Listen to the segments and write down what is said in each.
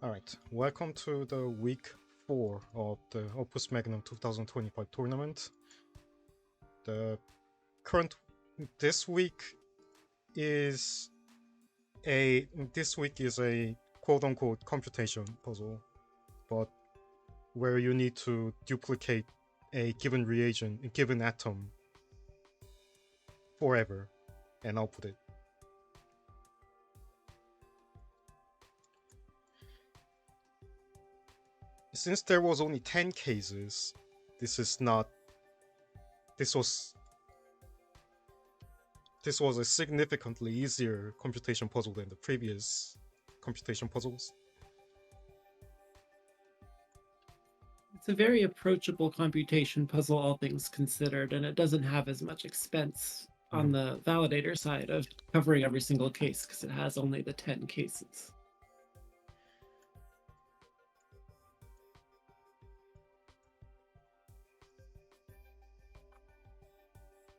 Alright, welcome to the week 4 of the Opus Magnum 2025 tournament. The current this week is a quote-unquote computation puzzle, but where you need to duplicate a given reagent, a given atom forever and output it. Since there was only 10 cases, this was a significantly easier computation puzzle than the previous computation puzzles. It's a very approachable computation puzzle, all things considered, and it doesn't have as much expense on the validator side of covering every single case because it has only the 10 cases.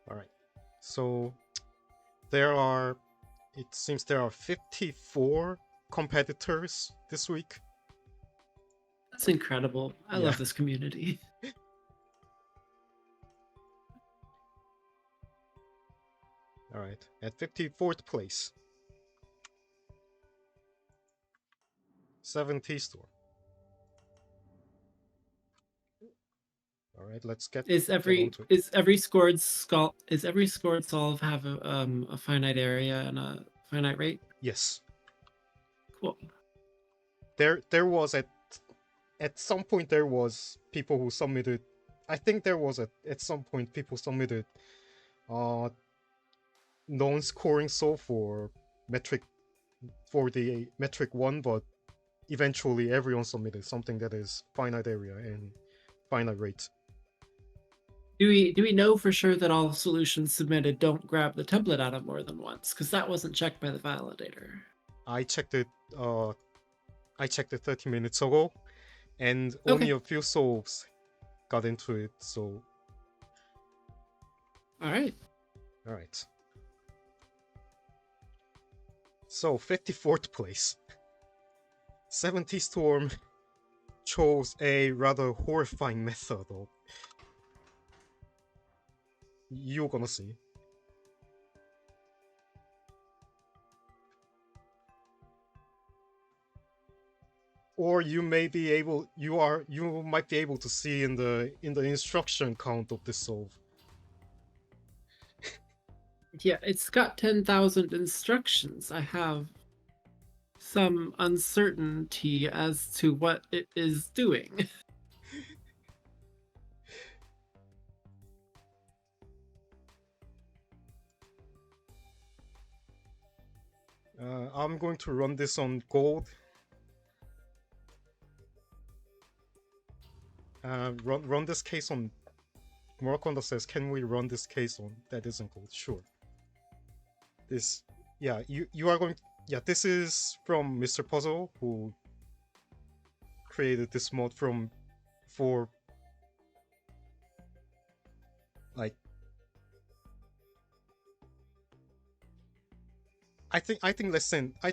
Alright, so it seems there are 54 competitors this week. That's incredible. I love this community. Alright, at 54th place, 7T Store. Alright, let's get every scored solve have a finite area and a finite rate? Yes. Cool. There was at some point there was people who submitted. I think there was at some point people submitted non-scoring solve for the metric 1, but eventually everyone submitted something that is finite area and finite rate. Do we know for sure that all solutions submitted don't grab the template out of more than once? Because that wasn't checked by the validator. I checked it 30 minutes ago, and only a few solves got into it, so... Alright. So, 54th place. 7T Storm chose a rather horrifying method of... You're gonna see. Or you might be able to see in the instruction count of this solve. Yeah, it's got 10,000 instructions. I have some uncertainty as to what it is doing. I'm going to run this on gold. Run this case on... Murakonda says, can we run this case on that isn't gold? Sure. This... Yeah, you are going... Yeah, this is from Mr. Puzzle, who created this mod for... Like... I think less than a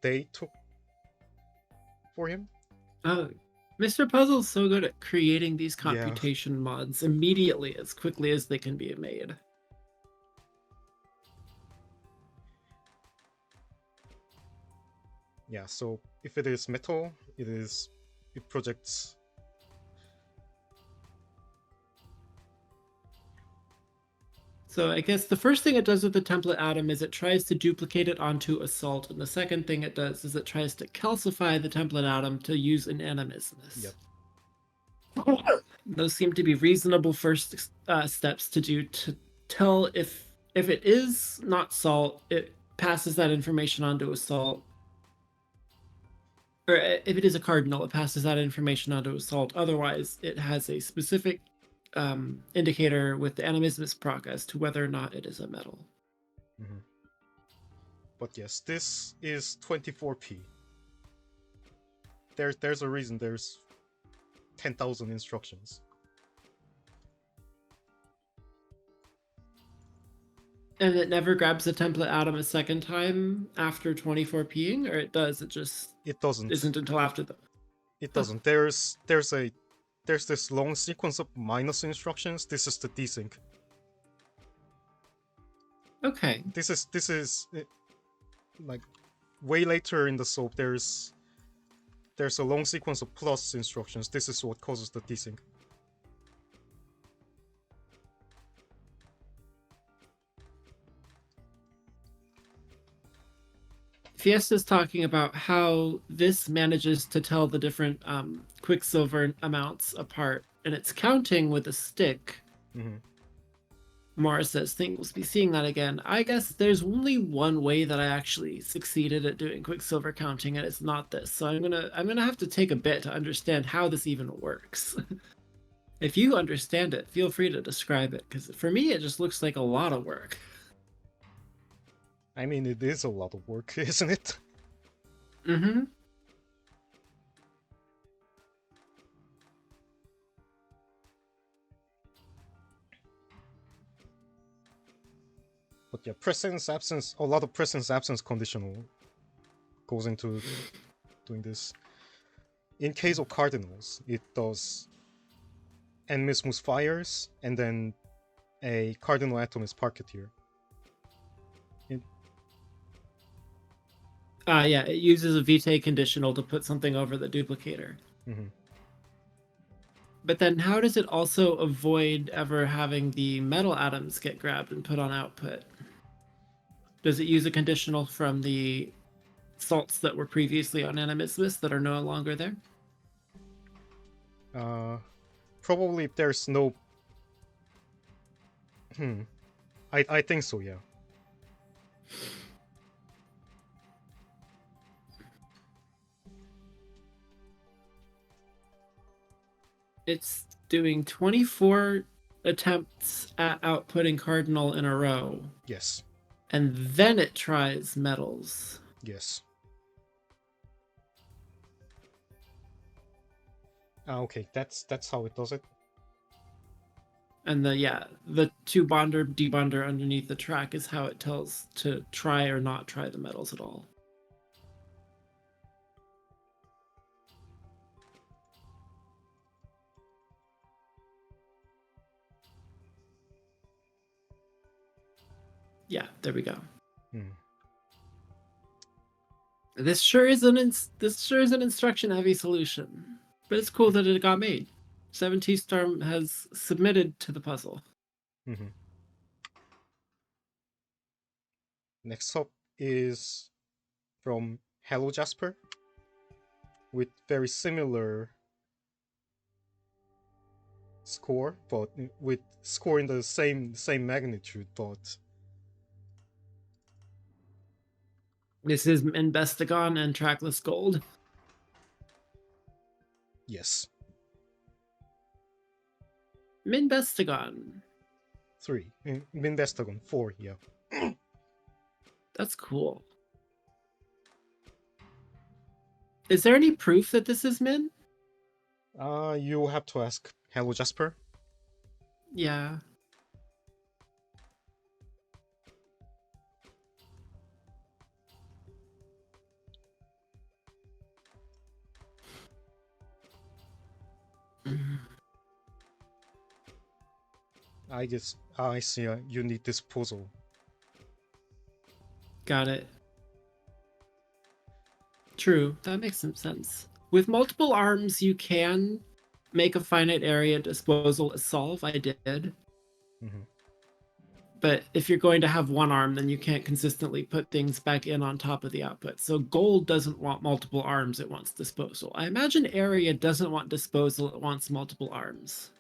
day took for him. Mr. Puzzle's so good at creating these computation mods immediately, as quickly as they can be made. Yeah, so if it is metal, it projects. So I guess the first thing it does with the template atom is it tries to duplicate it onto a salt, and the second thing it does is it tries to calcify the template atom to use an animismus. Yep. Those seem to be reasonable first steps to do to tell if it is not salt, it passes that information onto a salt. Or if it is a cardinal, it passes that information onto a salt. Otherwise, it has a specific indicator with the animismus proc as to whether or not it is a metal. Mm-hmm. But yes, this is 24p. There's a reason there's 10,000 instructions. And it never grabs the template atom a second time after 24ping, or it does, it just It doesn't. isn't until after the... It Huh. doesn't. There's this long sequence of minus instructions. This is the desync. Okay. This is like way later in the soap. There's a long sequence of plus instructions. This is what causes the desync. Fiesta's talking about how this manages to tell the different Quicksilver amounts apart, and it's counting with a stick. Mm-hmm. Morris says, think we'll be seeing that again. I guess there's only one way that I actually succeeded at doing Quicksilver counting, and it's not this. So I'm gonna have to take a bit to understand how this even works. If you understand it, feel free to describe it, because for me it just looks like a lot of work. I mean, it is a lot of work, isn't it? Mm-hmm. But yeah, presence absence. A lot of presence absence conditional goes into doing this. In case of cardinals, it does Enmismus fires, and then a cardinal atom is Parketeer. Yeah, it uses a vitae conditional to put something over the duplicator. Mm-hmm. But then how does it also avoid ever having the metal atoms get grabbed and put on output? Does it use a conditional from the salts that were previously on Animismus that are no longer there? Probably if there's no... I think so, yeah. It's doing 24 attempts at outputting Cardinal in a row. Yes. And then it tries metals. Yes. Okay, that's how it does it. And the two bonder debonder underneath the track is how it tells to try or not try the metals at all. Yeah, there we go. This sure is an instruction heavy solution, but it's cool that it got made. 7T Storm has submitted to the puzzle. Mm-hmm. Next up is from Hello Jasper, with very similar score, but with score in the same magnitude, but This is Investigon and Trackless Gold. yes. Minvestigon. 3. Investigon 4, yeah. That's cool. Is there any proof that this is Min? You have to ask Hello Jasper. Yeah. I guess I see. You need this puzzle. Got it. True, that makes some sense. With multiple arms, you can make a finite area disposal a solve. I did. Mm-hmm. But if you're going to have one arm, then you can't consistently put things back in on top of the output. So gold doesn't want multiple arms, it wants disposal. I imagine area doesn't want disposal, it wants multiple arms.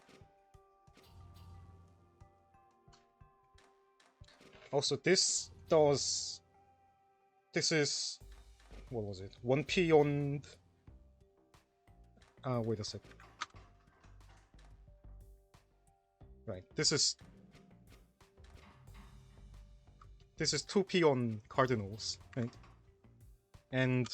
Also, this is, what was it? 1p on... wait a sec. Right, this is 2p on cardinals, right? And...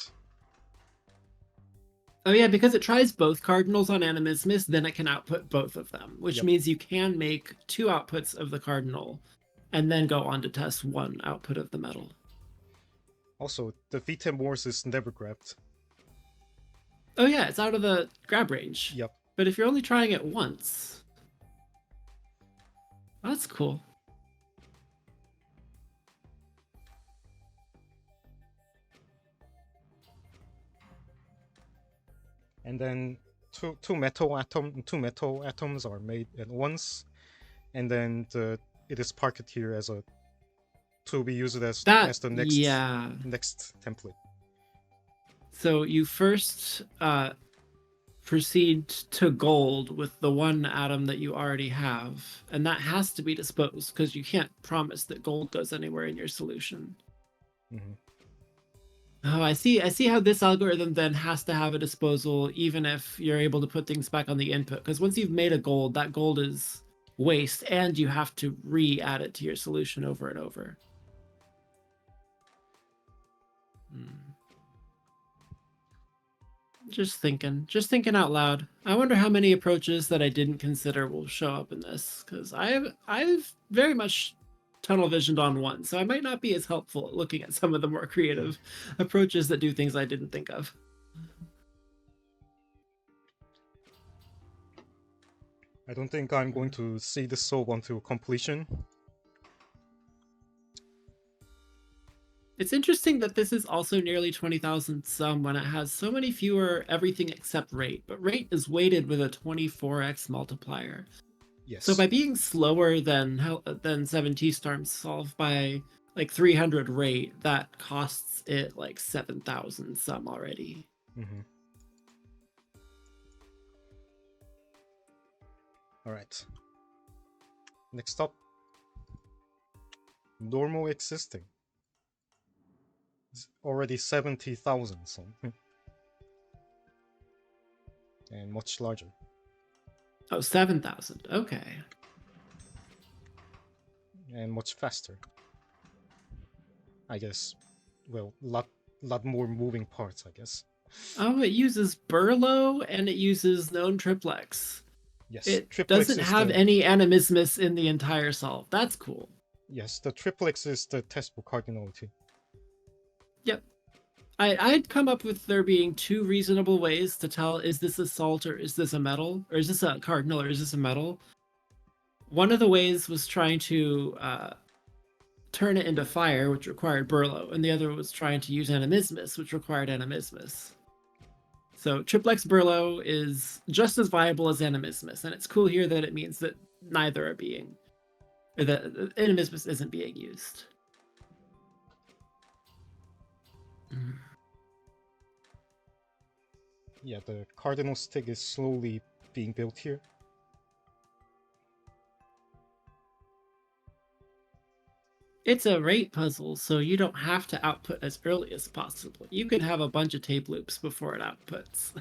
Oh yeah, because it tries both cardinals on Animismus, then it can output both of them, which Yep. means you can make two outputs of the cardinal and then go on to test one output of the metal. Also, the V10 Morse is never grabbed. Oh yeah, it's out of the grab range. Yep. But if you're only trying it once, that's cool. And then two metal atoms are made at once, and then it is parked here as a to be used as the next template. So you first proceed to gold with the one atom that you already have, and that has to be disposed because you can't promise that gold goes anywhere in your solution. Mm-hmm. Oh, I see how this algorithm then has to have a disposal even if you're able to put things back on the input, because once you've made a gold, that gold is waste and you have to re-add it to your solution over and over. Just thinking out loud. I wonder how many approaches that I didn't consider will show up in this, because I've very much tunnel visioned on one, so I might not be as helpful at looking at some of the more creative approaches that do things I didn't think of. I don't think I'm going to see this solve until completion. It's interesting that this is also nearly 20,000 sum when it has so many fewer everything except rate, but rate is weighted with a 24x multiplier. Yes. So by being slower than 7T Storms solved by like 300 rate, that costs it like 7,000 sum already. Mm-hmm. All right. Next up, normal existing. It's already 70,000 sum. And much larger. Oh, 7,000. Okay. And much faster. I guess. Well, lot more moving parts, I guess. Oh, it uses Burlow and it uses known triplex. Yes. It triplex doesn't have any animismus in the entire solve. That's cool. Yes, the triplex is the testable cardinality. Yep. I'd come up with there being two reasonable ways to tell, is this a salt or is this a metal? Or is this a cardinal or is this a metal? One of the ways was trying to turn it into fire, which required Burlow, and the other was trying to use animismus, which required animismus. So triplex Burlow is just as viable as animismus, and it's cool here that it means that neither are being, or that animismus isn't being used. Yeah, the cardinal stick is slowly being built here. It's a rate puzzle, so you don't have to output as early as possible. You could have a bunch of tape loops before it outputs.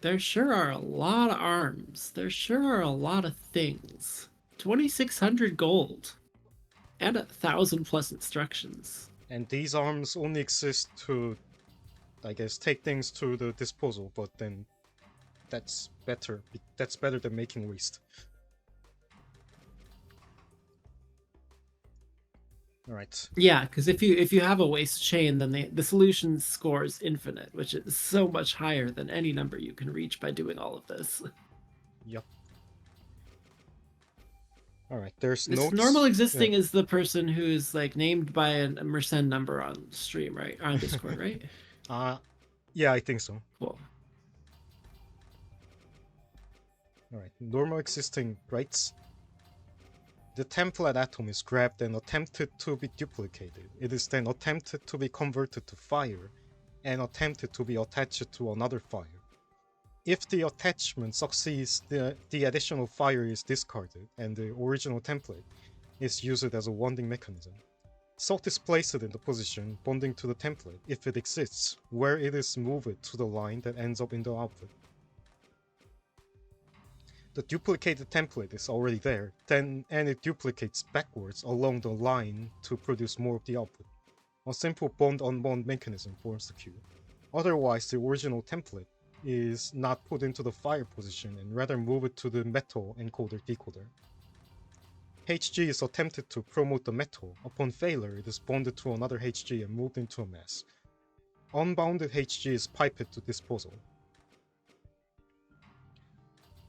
There sure are a lot of arms. There sure are a lot of things. 2,600 gold. And 1,000 plus instructions. And these arms only exist to, I guess, take things to the disposal, but then that's better. That's better than making waste. Alright. Yeah, because if you have a waste chain, then the solution score is infinite, which is so much higher than any number you can reach by doing all of this. Yep. Alright, there's this notes. Normal existing is the person who's like named by a Mercen number on stream, right? Or on Discord, right? Yeah, I think so. Cool. Alright, normal existing writes. The template atom is grabbed and attempted to be duplicated. It is then attempted to be converted to fire and attempted to be attached to another fire. If the attachment succeeds, the additional fire is discarded and the original template is used as a bonding mechanism. Salt is placed in the position bonding to the template if it exists, where it is moved to the line that ends up in the output. The duplicated template is already there, and it duplicates backwards along the line to produce more of the output. A simple bond-on-bond mechanism forms the queue. Otherwise, the original template is not put into the fire position and rather move it to the metal encoder decoder. HG is attempted to promote the metal. Upon failure, it is bonded to another HG and moved into a mass. Unbounded HG is piped to disposal,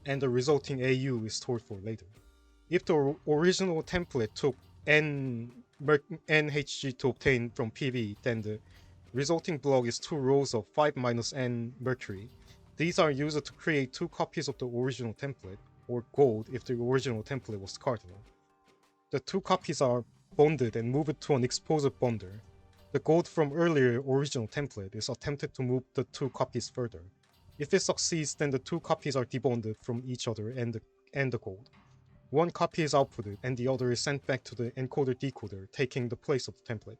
and the resulting AU is stored for later. If the original template took NHG to obtain from PV, then the resulting block is 2 rows of 5 minus N mercury. These are used to create 2 copies of the original template, or gold if the original template was cardinal. The 2 copies are bonded and moved to an exposed bonder. The gold from earlier original template is attempted to move the 2 copies further. If it succeeds, then the 2 copies are debonded from each other and the gold. 1 copy is outputted and the other is sent back to the encoder decoder, taking the place of the template.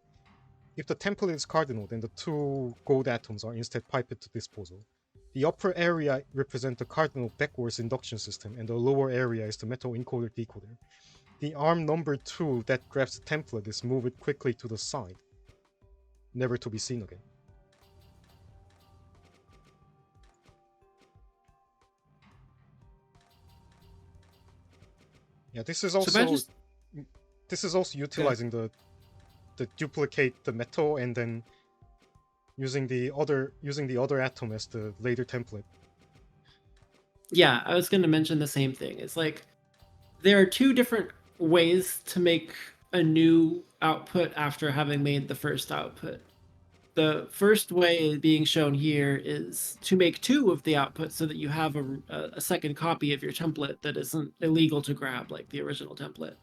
If the template is cardinal, then the 2 gold atoms are instead piped to disposal. The upper area represents the cardinal backwards induction system, and the lower area is the metal encoder decoder. The arm number 2 that grabs the template is moved quickly to the side, never to be seen again. Yeah, this is also utilizing the duplicate the metal and then using the other atom as the later template. Yeah, I was going to mention the same thing. It's like there are 2 different ways to make a new output after having made the first output. The first way being shown here is to make 2 of the outputs so that you have a second copy of your template that isn't illegal to grab like the original template.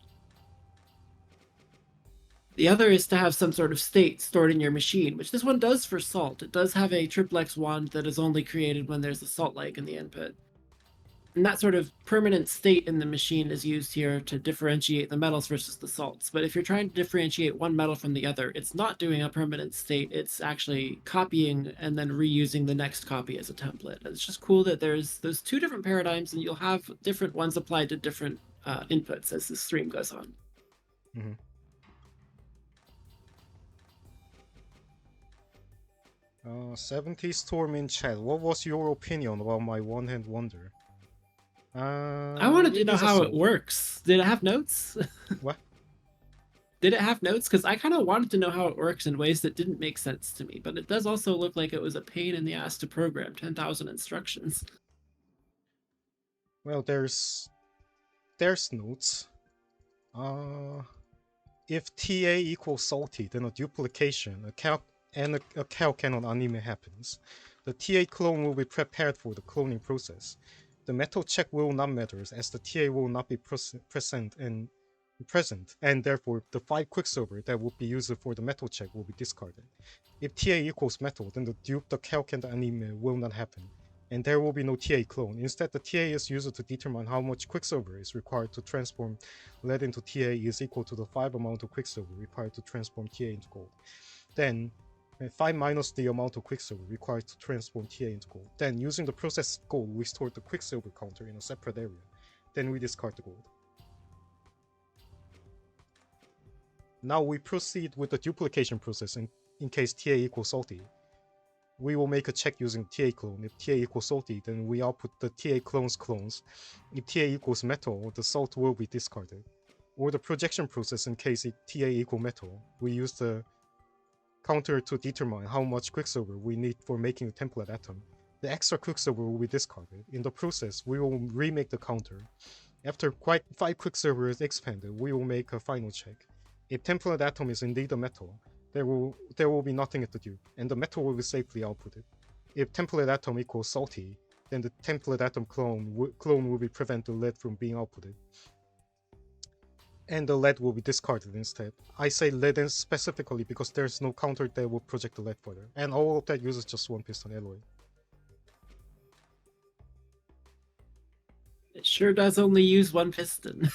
The other is to have some sort of state stored in your machine, which this one does for salt. It does have a triplex wand that is only created when there's a salt lake in the input. And that sort of permanent state in the machine is used here to differentiate the metals versus the salts. But if you're trying to differentiate one metal from the other, it's not doing a permanent state. It's actually copying and then reusing the next copy as a template. And it's just cool that there's those 2 different paradigms, and you'll have different ones applied to different inputs as the stream goes on. Mm-hmm. 70 Storm in chat. What was your opinion about my one-hand wonder? I wanted to know how it works. Did it have notes? What? Did it have notes? Because I kind of wanted to know how it works in ways that didn't make sense to me. But it does also look like it was a pain in the ass to program 10,000 instructions. Well, there's notes. If TA equals salty, then a duplication, a calc and anime happens. The TA clone will be prepared for the cloning process. The metal check will not matter, as the TA will not be present, and therefore the 5 quicksilver that would be used for the metal check will be discarded. If TA equals metal, then the dupe, the calc, and the anime will not happen, and there will be no TA clone. Instead, the TA is used to determine how much quicksilver is required to transform lead into TA is equal to the 5 amount of quicksilver required to transform TA into gold. Then 5 minus the amount of quicksilver required to transform TA into gold. Then, using the processed gold, we store the quicksilver counter in a separate area. Then we discard the gold. Now we proceed with the duplication process in case TA equals salty. We will make a check using TA clone. If TA equals salty, then we output the TA clones. If TA equals metal, the salt will be discarded. Or the projection process in case TA equals metal. We use the counter to determine how much quicksilver we need for making a template atom. The extra quicksilver will be discarded. In the process, we will remake the counter. After 5 quicksilver is expanded, we will make a final check. If template atom is indeed a metal, there will be nothing at the dupe, and the metal will be safely outputted. If template atom equals salty, then the template atom clone will be prevent the lead from being outputted, and the lead will be discarded instead. I say lead specifically because there's no counter that will project the lead further, and all of that uses just 1 piston alloy. It sure does only use 1 piston.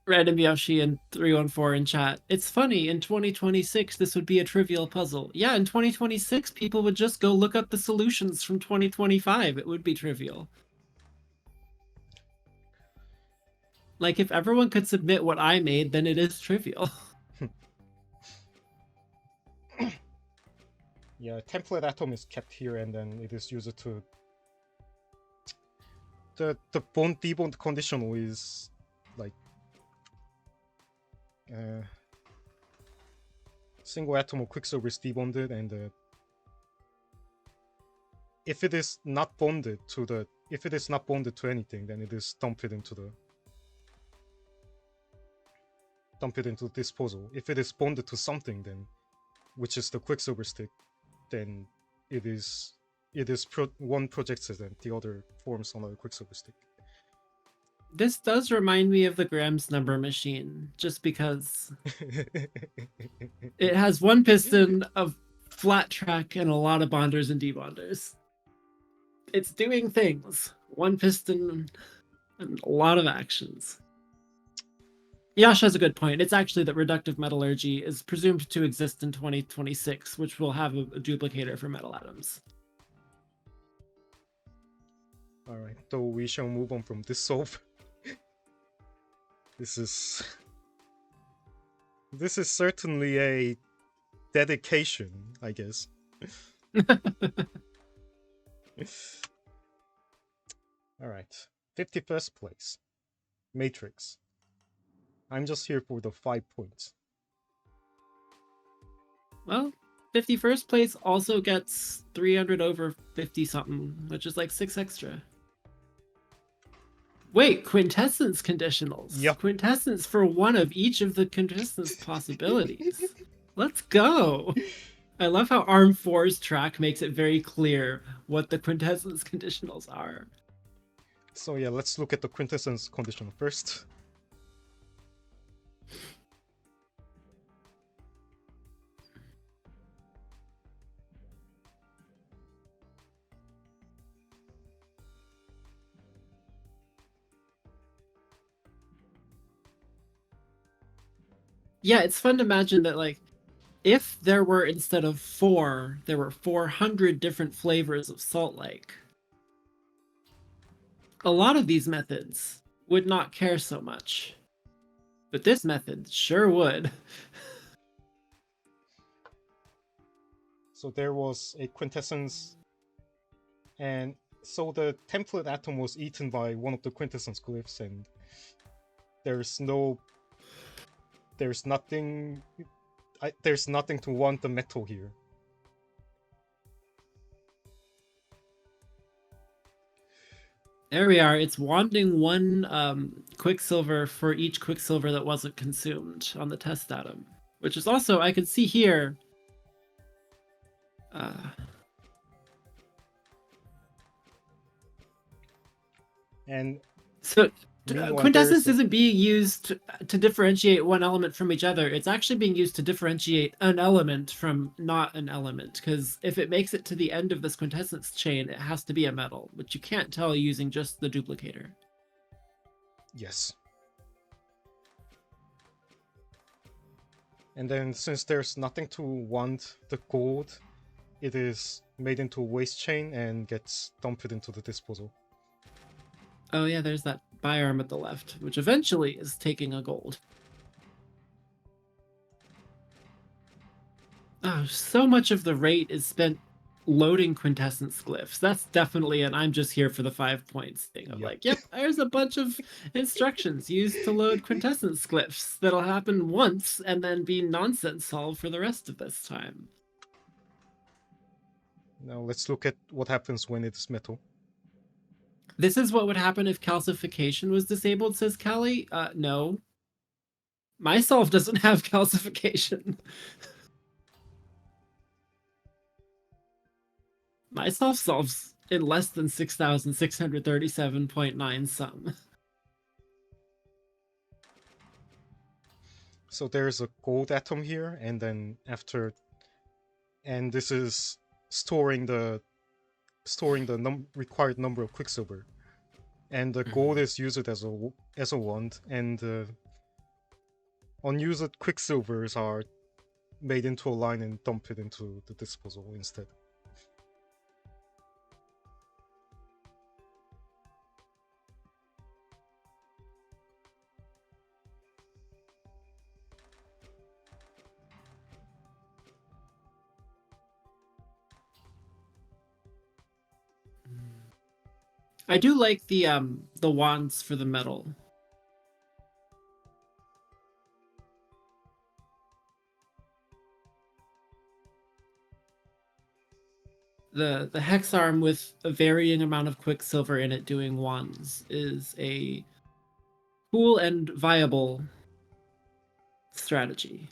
Random Yoshi and 314 in chat. It's funny, in 2026 this would be a trivial puzzle. Yeah, in 2026 people would just go look up the solutions from 2025. It would be trivial. Like, if everyone could submit what I made, then it is trivial. Yeah, template atom is kept here, and then it is used to the bond debond conditional is like single atom of quicksilver is debonded, and if it is not bonded to anything, then it is dumped into the disposal. If it is bonded to something, then which is the quicksilver stick, then one projects it and the other forms another quicksilver stick. This does remind me of the Graham's number machine, just because it has one piston, a flat track, and a lot of bonders and debonders. It's doing things. One piston and a lot of actions. Yash has a good point. It's actually that reductive metallurgy is presumed to exist in 2026, which will have a duplicator for metal atoms. Alright, so we shall move on from this solve. This is certainly a dedication, I guess. Alright, 51st place. Matrix. I'm just here for the 5 points. Well, 51st place also gets 300 over 50 something, which is like 6 extra. Wait, quintessence conditionals. Yep. Quintessence for one of each of the quintessence possibilities. Let's go. I love how ARM 4's track makes it very clear what the quintessence conditionals are. So yeah, let's look at the quintessence conditional first. Yeah, it's fun to imagine that, like, if there were, instead of 4, there were 400 different flavors of Salt Lake, a lot of these methods would not care so much. But this method sure would. So there was a quintessence, and so the template atom was eaten by one of the quintessence glyphs, and there's nothing to want the metal here. There we are. It's wanting one quicksilver for each quicksilver that wasn't consumed on the test atom, which is also, I can see here. And So meanwhile, quintessence isn't being used to differentiate one element from each other. It's actually being used to differentiate an element from not an element, because if it makes it to the end of this quintessence chain, it has to be a metal, which you can't tell using just the duplicator. Yes. And then since there's nothing to want the gold, it is made into a waste chain and gets dumped into the disposal. Oh yeah, there's that bi-arm at the left, which eventually is taking a gold. Oh, so much of the rate is spent loading quintessence glyphs. That's definitely an I'm just here for the 5 points thing of like, yep, there's a bunch of instructions used to load quintessence glyphs that'll happen once and then be nonsense solved for the rest of this time. Now let's look at what happens when it's metal. This is what would happen if calcification was disabled, says Callie. No. My solve doesn't have calcification. My solve solves in less than 6,637.9 some. So there's a gold atom here, and then and this is storing the required number of quicksilver, and the gold is used as a wand, and unused quicksilvers are made into a line and dumped into the disposal instead. I do like the wands for the metal. The hex arm with a varying amount of quicksilver in it doing wands is a cool and viable strategy.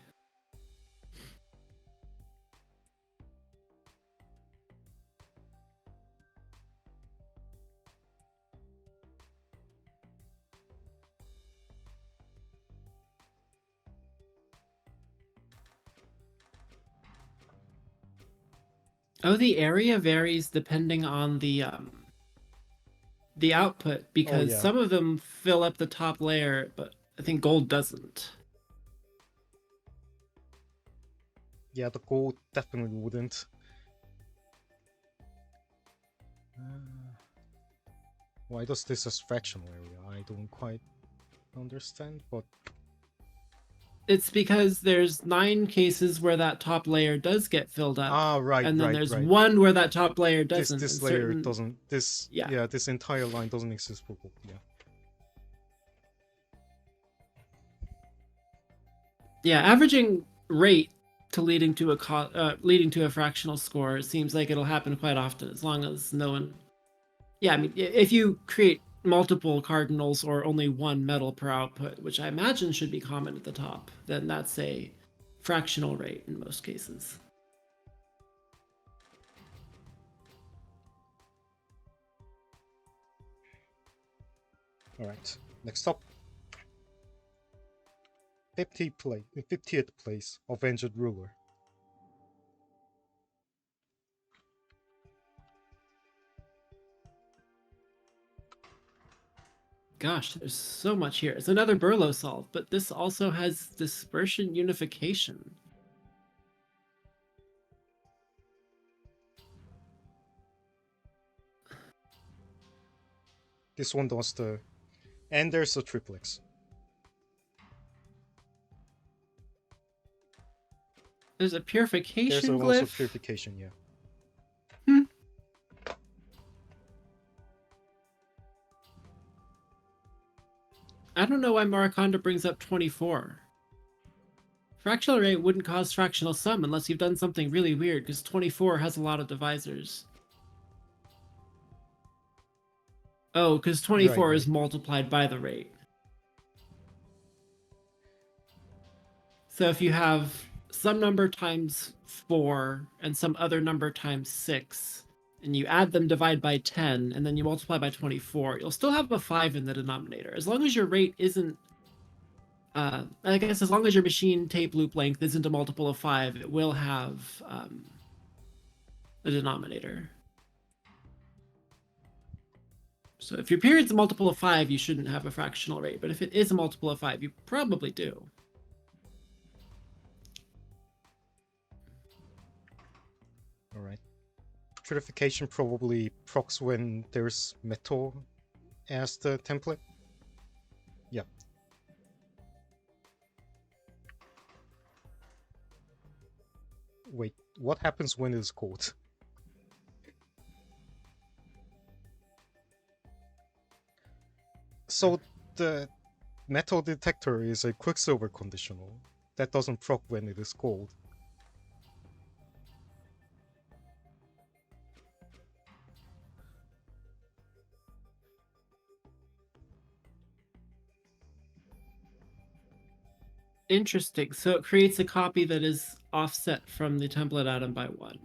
Oh, the area varies depending on the output Oh because yeah, some of them fill up the top layer, but I think gold doesn't. yeah, the gold definitely wouldn't. Uh, why does this as fractional area? I don't quite understand, but It's because there's 9 cases where that top layer does get filled up, right, and then right, there's right. one where that top layer doesn't, This and layer certain doesn't. This yeah. yeah, this entire line doesn't exist for gold. Yeah. Yeah, averaging rate to leading to a fractional score, it seems like it'll happen quite often as long as no one. Yeah, I mean, if you create multiple cardinals or only one metal per output, which I imagine should be common at the top, then that's a fractional rate in most cases. All right. Next up, 50th place, Avenged Ruler. Gosh, there's so much here. It's another Berlo solve, but this also has dispersion unification. This one does and there's a triplex. There's a There's purification also glyph. purification, yeah. Hmm. I don't know why Maraconda brings up 24. Fractional rate wouldn't cause fractional sum unless you've done something really weird, because 24 has a lot of divisors. Oh, because Right, 24 right. is multiplied by the rate. So if you have some number times 4 and some other number times 6, and you add them, divide by 10, and then you multiply by 24, you'll still have a 5 in the denominator. As long as your rate isn't, I guess as long as your machine tape loop length isn't a multiple of 5, it will have a denominator. So if your period's a multiple of 5, you shouldn't have a fractional rate. But if it is a multiple of 5, you probably do. All right. Purification probably procs when there's metal as the template. Yeah. Wait, what happens when it's cold? So the metal detector is a quicksilver conditional. That doesn't proc when it is cold. Interesting. So it creates a copy that is offset from the template atom by 1.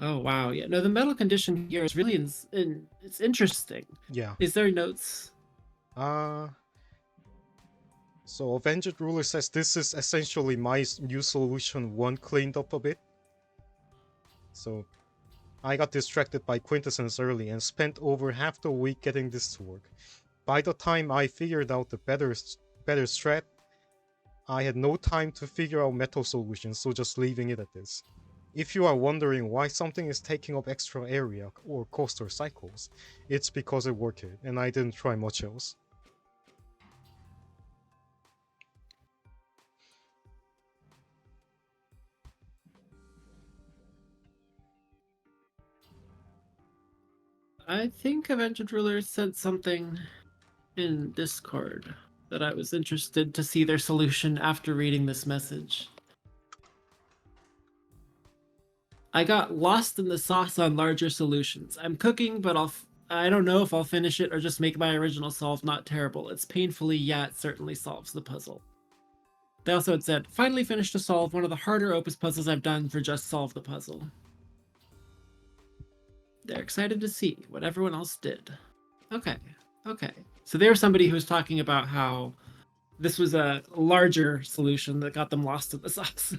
Oh, wow. Yeah, no, the metal condition here is really it's interesting. Yeah. Is there notes? Uh so Avenged Ruler says this is essentially my new solution 1 cleaned up a bit. So I got distracted by Quintessence early and spent over half the week getting this to work. By the time I figured out the better strat, I had no time to figure out metal solutions, so just leaving it at this. If you are wondering why something is taking up extra area or cost or cycles, it's because it worked and I didn't try much else. I think Aventured Ruler sent something in Discord that I was interested to see their solution after reading this message. I got lost in the sauce on larger solutions. I'm cooking, but I don't know if I'll finish it or just make my original solve not terrible. It's painfully, yeah, it certainly solves the puzzle. They also had said, finally finished to solve one of the harder Opus puzzles I've done for just solve the puzzle. They're excited to see what everyone else did. Okay. So there was somebody who was talking about how this was a larger solution that got them lost in the sauce.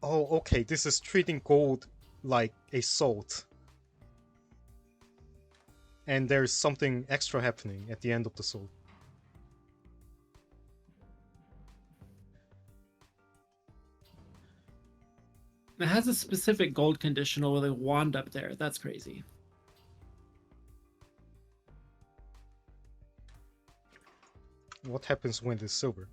Oh, okay, this is treating gold like a salt. And there's something extra happening at the end of the salt. It has a specific gold conditional with a wand up there. That's crazy. What happens when it's silver?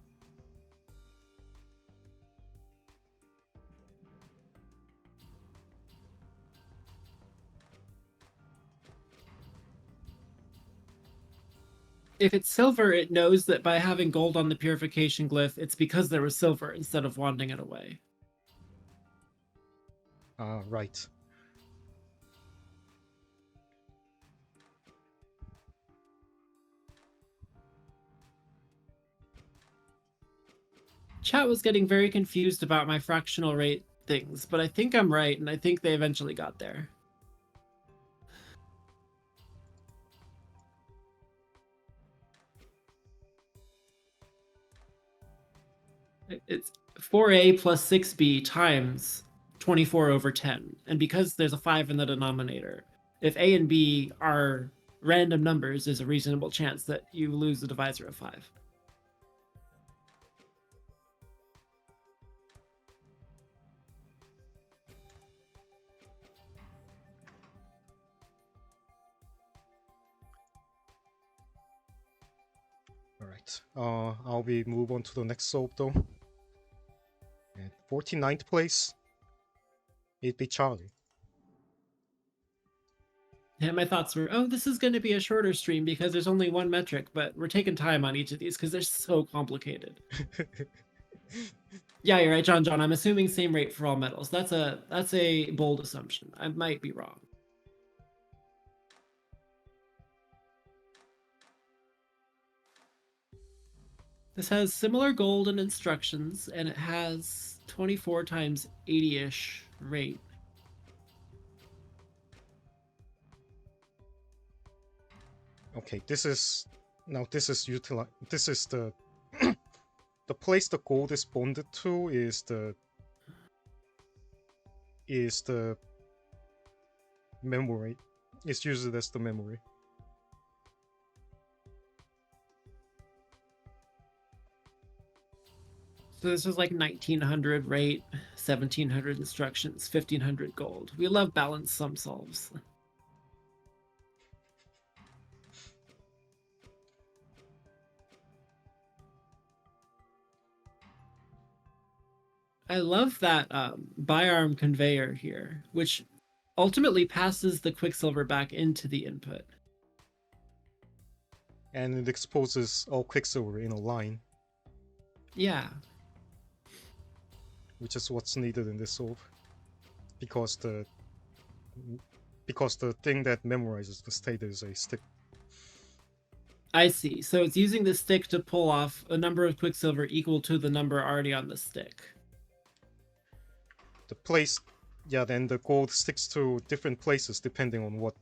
If it's silver, it knows that by having gold on the purification glyph, it's because there was silver instead of wanding it away. Right. Chat was getting very confused about my fractional rate things, but I think I'm right, and I think they eventually got there. It's 4a plus 6b times 24 over 10. And because there's a 5 in the denominator, if a and b are random numbers, there's a reasonable chance that you lose the divisor of 5. Alright. I'll be move on to the next soap though. And 49th place, it'd be Charlie. Yeah, my thoughts were, oh, this is going to be a shorter stream because there's only one metric, but we're taking time on each of these because they're so complicated. Yeah, you're right, John. I'm assuming same rate for all metals. That's a bold assumption. I might be wrong. This has similar gold and instructions, and it has 24 times 80-ish rate. Okay, this is the the place the gold is bonded to is the memory. It's used as the memory. So this is like 1900 rate, 1700 instructions, 1500 gold. We love balanced sum solves. I love that bi-arm conveyor here, which ultimately passes the quicksilver back into the input. And it exposes all quicksilver in a line. Yeah. Which is what's needed in this solve. Because the thing that memorizes the state is a stick. I see. So it's using the stick to pull off a number of quicksilver equal to the number already on the stick. The place, yeah, then the gold sticks to different places depending on what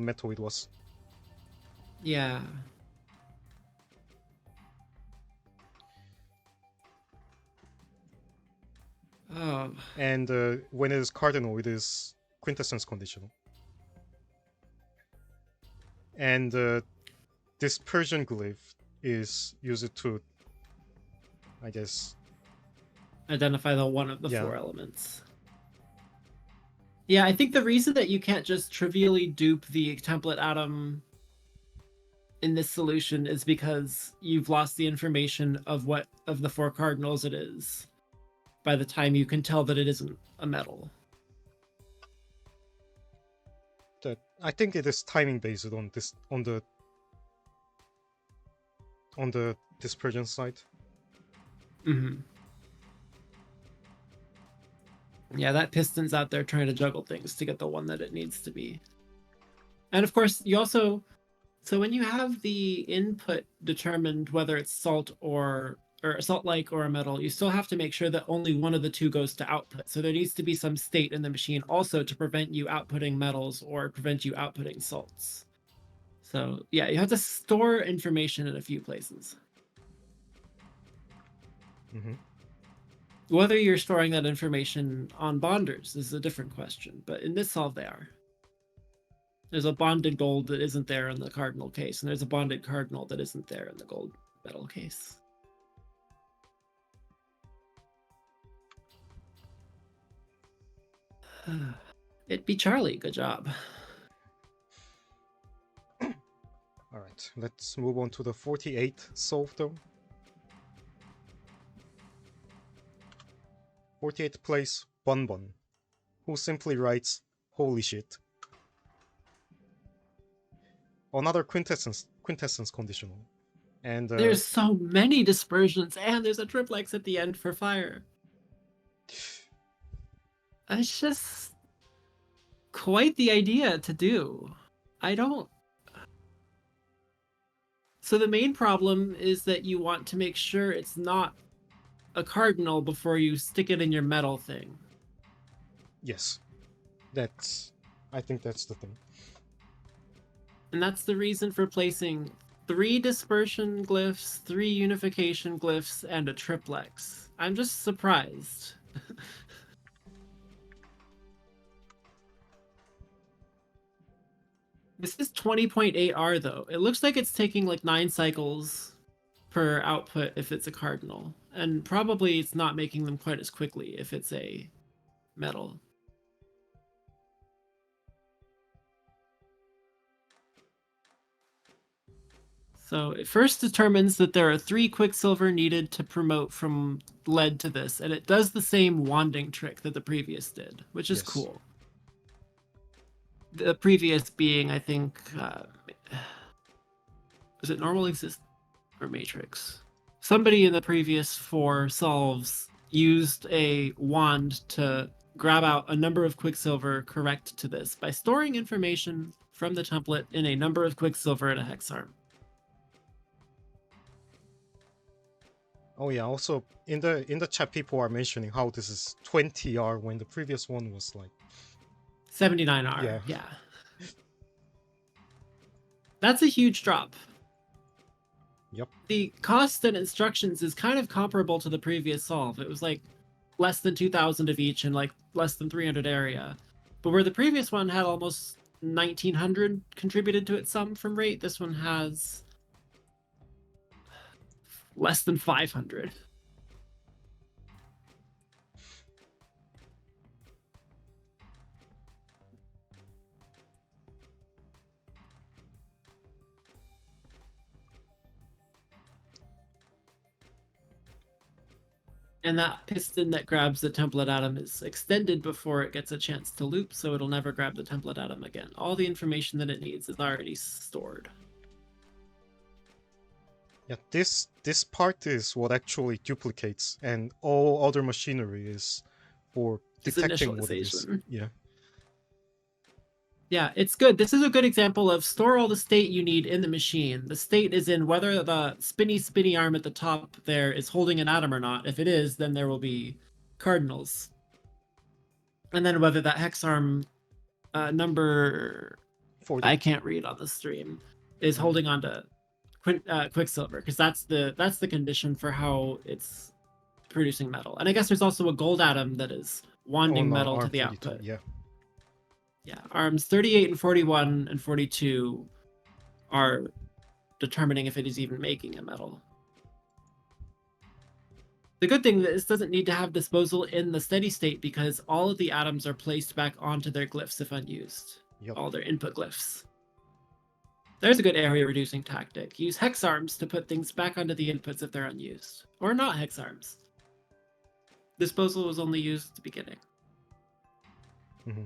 metal it was. Yeah. Oh. And when it is cardinal, it is quintessence conditional. And this Persian glyph is used to, I guess, identify the one of the four elements. Yeah, I think the reason that you can't just trivially dupe the template atom in this solution is because you've lost the information of what of the four cardinals it is by the time you can tell that it isn't a metal. that I think it is timing based on this on the dispersion side. Mm-hmm. Yeah, that piston's out there trying to juggle things to get the one that it needs to be. And of course, you also, so when you have the input determined whether it's salt or salt-like or a metal, you still have to make sure that only one of the two goes to output. So there needs to be some state in the machine also to prevent you outputting metals or prevent you outputting salts. So yeah, you have to store information in a few places. Mm-hmm. Whether you're storing that information on bonders is a different question, but in this solve they are. There's a bonded gold that isn't there in the cardinal case, and there's a bonded cardinal that isn't there in the gold metal case. It be Charlie, good job. Alright, let's move on to the 48 solve though. 48th place, Bonbon, who simply writes, "Holy shit." Another quintessence conditional. And There's so many dispersions, and there's a triplex at the end for fire. It's just quite the idea to do. I don't. So the main problem is that you want to make sure it's not a cardinal before you stick it in your metal thing. yes, I think that's the thing. And that's the reason for placing 3 dispersion glyphs, 3 unification glyphs, and a triplex. I'm just surprised. This is 20.8R though. It looks like it's taking like 9 cycles per output if it's a cardinal. And probably it's not making them quite as quickly if it's a metal. So it first determines that there are 3 quicksilver needed to promote from lead to this, and it does the same wanding trick that the previous did, which is cool. The previous being, I think, was it normal exist or matrix? Somebody in the previous 4 solves used a wand to grab out a number of quicksilver correct to this by storing information from the template in a number of quicksilver and a hex arm. Oh yeah, also in the chat people are mentioning how this is 20R when the previous one was like 79R. Yeah. That's a huge drop. Yep. The cost and instructions is kind of comparable to the previous solve. It was like less than 2,000 of each and like less than 300 area. But where the previous one had almost 1,900 contributed to its sum from rate, this one has less than 500. And that piston that grabs the template atom is extended before it gets a chance to loop, so it'll never grab the template atom again. All the information that it needs is already stored. Yeah, this part is what actually duplicates, and all other machinery is for detecting what it is. Yeah. Yeah, it's good. This is a good example of store all the state you need in the machine. The state is in whether the spinny arm at the top there is holding an atom or not. If it is, then there will be cardinals. And then whether that hex arm number 40. I can't read on the stream is holding on to quicksilver, because that's the condition for how it's producing metal. And I guess there's also a gold atom that is wanding metal to the output. Yeah, arms 38 and 41 and 42 are determining if it is even making a metal. The good thing is this doesn't need to have disposal in the steady state because all of the atoms are placed back onto their glyphs if unused. Yep. All their input glyphs. There's a good area reducing tactic. Use hex arms to put things back onto the inputs if they're unused. Or not hex arms. Disposal was only used at the beginning. Mm-hmm.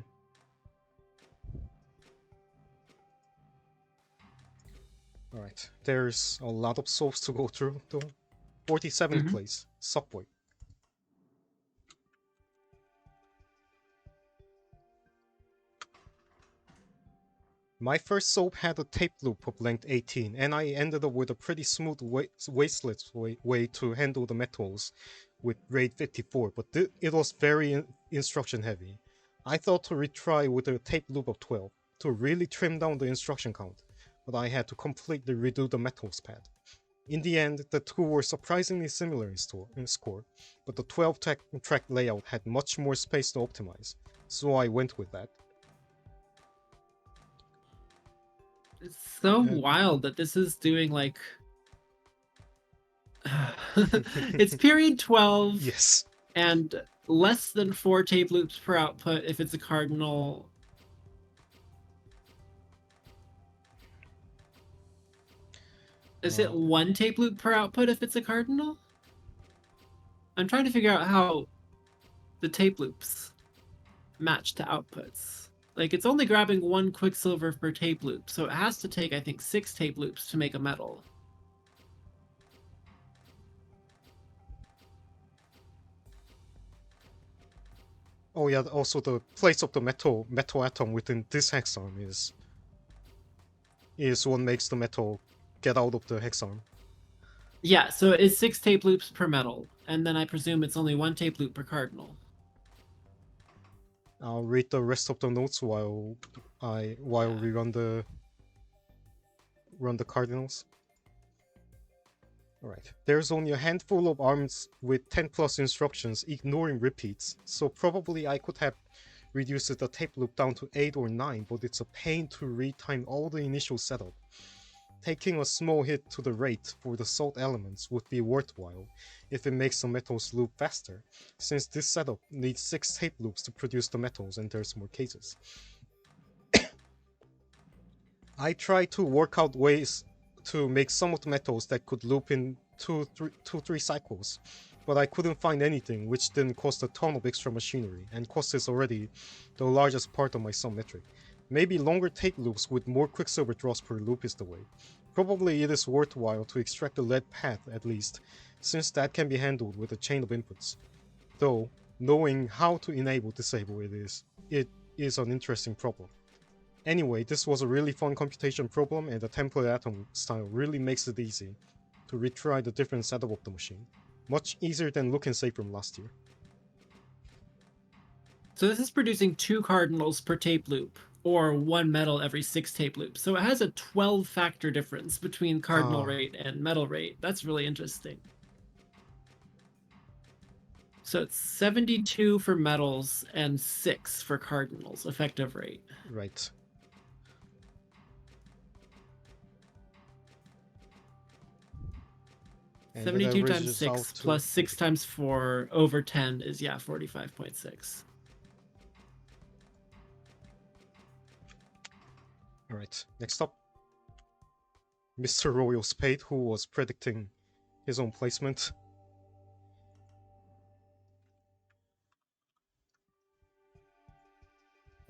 Alright, there's a lot of souls to go through, though. 47th Mhm. place, Subway. My first soap had a tape loop of length 18, and I ended up with a pretty smooth wasteless way to handle the metals with RAID 54, but it was very instruction heavy. I thought to retry with a tape loop of 12 to really trim down the instruction count, but I had to completely redo the metals pad. In the end, the two were surprisingly similar in score, but the 12 track layout had much more space to optimize, so I went with that. It's so Uh, wild that this is doing like it's period 12 yes. and less than 4 tape loops per output if it's a cardinal. Is it Uh, 1 tape loop per output if it's a cardinal? I'm trying to figure out how the tape loops match to outputs. Like, it's only grabbing 1 quicksilver per tape loop, so it has to take, I think, 6 tape loops to make a metal. oh yeah, also the place of the metal atom within this hexarm is what makes the metal get out of the hexarm. Yeah, so it's 6 tape loops per metal, and then I presume it's only 1 tape loop per cardinal. I'll read the rest of the notes while Yeah. we run the cardinals. Alright. There's only a handful of arms with 10 plus instructions, ignoring repeats, so probably I could have reduced the tape loop down to 8 or 9, but it's a pain to retime all the initial setup. Taking a small hit to the rate for the salt elements would be worthwhile if it makes the metals loop faster, since this setup needs 6 tape loops to produce the metals and there's more cases. I tried to work out ways to make some of the metals that could loop in 3 cycles, but I couldn't find anything, which didn't cost a ton of extra machinery, and cost is already the largest part of my sum metric. Maybe longer tape loops with more quicksilver draws per loop is the way. Probably it is worthwhile to extract the lead path at least, since that can be handled with a chain of inputs. Though, knowing how to disable it is an interesting problem. Anyway, this was a really fun computation problem, and the template atom style really makes it easy to retry the different setup of the machine. Much easier than Look and Say from last year. So this is producing 2 cardinals per tape loop, or 1 metal every 6 tape loops. So it has a 12 factor difference between cardinal Ah, rate and metal rate. That's really interesting. So it's 72 for metals and 6 for cardinals, effective rate. right. And that 72 times averages out 6 to plus 6 45. times 4 over 10 is, yeah, 45.6. Alright, next up. Mr. Royal Spade, who was predicting his own placement.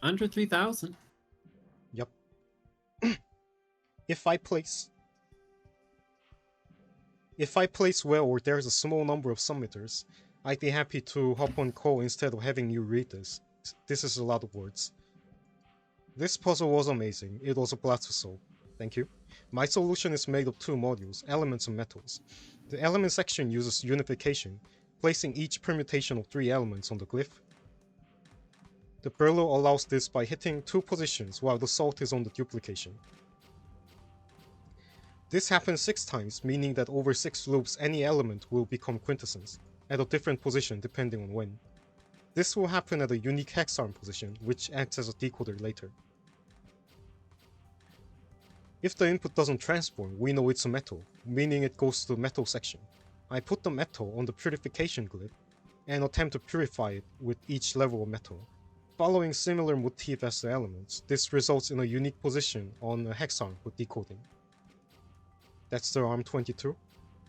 Under 3,000. Yep. If I place well or there's a small number of submitters, I'd be happy to hop on call instead of having you read this. This is a lot of words. This puzzle was amazing. It was a blast to solve. Thank you. My solution is made of 2 modules, elements and metals. The element section uses unification, placing each permutation of 3 elements on the glyph. The Brillo allows this by hitting 2 positions while the salt is on the duplication. This happens 6 times, meaning that over 6 loops any element will become quintessence, at a different position depending on when. This will happen at a unique hexarm position, which acts as a decoder later. If the input doesn't transform, we know it's a metal, meaning it goes to the metal section. I put the metal on the purification glyph and attempt to purify it with each level of metal. Following similar motif as the elements, this results in a unique position on a hexarm with decoding. That's the arm 22.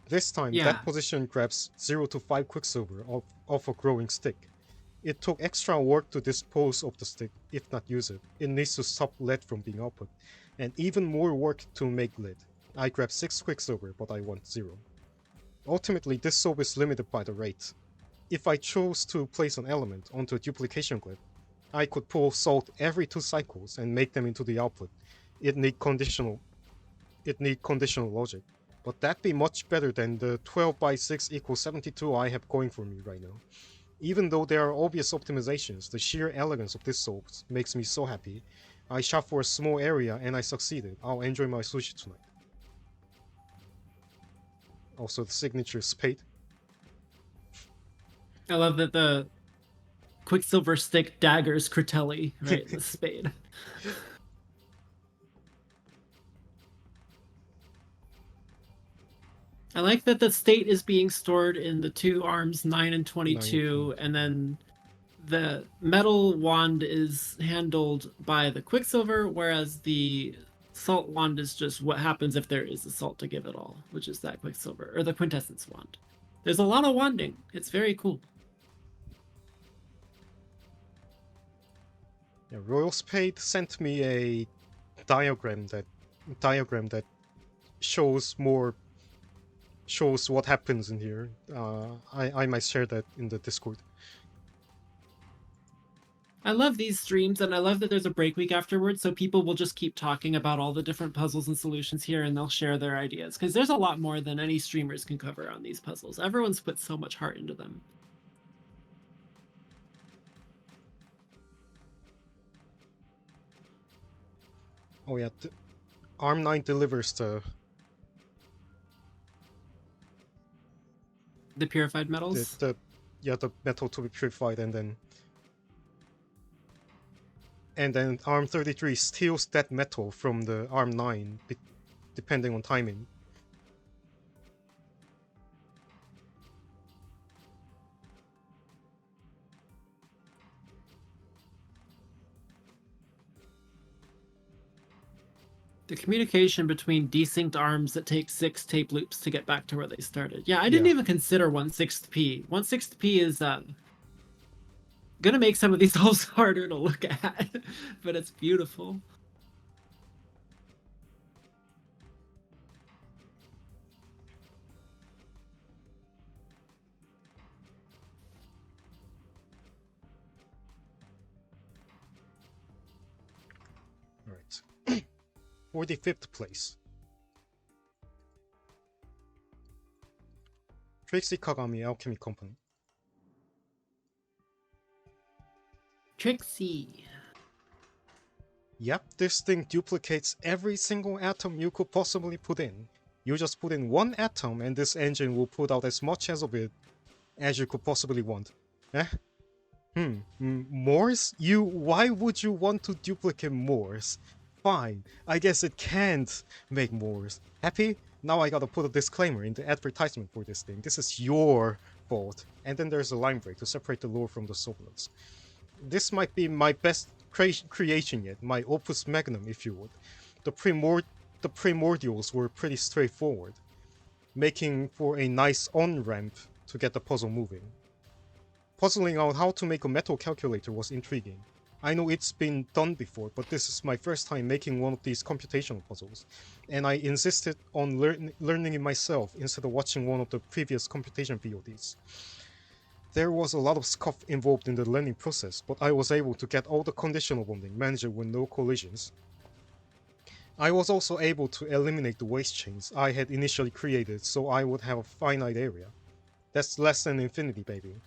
This time, Yeah. that position grabs 0 to 5 quicksilver off a growing stick. It took extra work to dispose of the stick, if not use it. It needs to stop lead from being output, and even more work to make lead. I grabbed 6 Quicksilver, but I want 0. Ultimately, this soap is limited by the rate. If I chose to place an element onto a duplication glyph, I could pull salt every 2 cycles and make them into the output. It need conditional logic. But that'd be much better than the 12 by 6 equals 72 I have going for me right now. Even though there are obvious optimizations, the sheer elegance of this soap makes me so happy. I shot for a small area and I succeeded. I'll enjoy my sushi tonight. Also, the signature spade. I love that the Quicksilver stick daggers Critelli, right? The spade. I like that the state is being stored in the 2 arms, 9 and 22, and then the metal wand is handled by the Quicksilver, whereas the salt wand is just what happens if there is a salt to give it all, which is that Quicksilver, or the Quintessence wand. There's a lot of wanding. It's very cool. Yeah, Royal Spade sent me a diagram that shows what happens in here. I might share that in the Discord. I love these streams, and I love that there's a break week afterwards, so people will just keep talking about all the different puzzles and solutions here, and they'll share their ideas, because there's a lot more than any streamers can cover on these puzzles. Everyone's put so much heart into them. Oh yeah, Arm 9 delivers the purified metals. The metal to be purified, and then Arm 33 steals that metal from the Arm 9, depending on timing. The communication between desynced arms that take 6 tape loops to get back to where they started. Yeah, I didn't even consider 1/6p. 1/6p is gonna make some of these holes harder to look at, but it's beautiful. Alright. 45th place. Trixie Kagami Alchemy Company. Trixie. Yep, this thing duplicates every single atom you could possibly put in. You just put in 1 atom and this engine will put out as much of it as you could possibly want. Eh? Moors? Why would you want to duplicate Moors? Fine, I guess it can't make Moors. Happy? Now I gotta put a disclaimer in the advertisement for this thing. This is your fault. And then there's a line break to separate the lore from the subplots. This might be my best creation yet, my Opus Magnum, if you would. The primordials were pretty straightforward, making for a nice on-ramp to get the puzzle moving. Puzzling out how to make a metal calculator was intriguing. I know it's been done before, but this is my first time making one of these computational puzzles, and I insisted on learning it myself instead of watching one of the previous computation VODs. There was a lot of scuff involved in the learning process, but I was able to get all the conditional bonding managed with no collisions. I was also able to eliminate the waste chains I had initially created, so I would have a finite area. That's less than infinity, baby.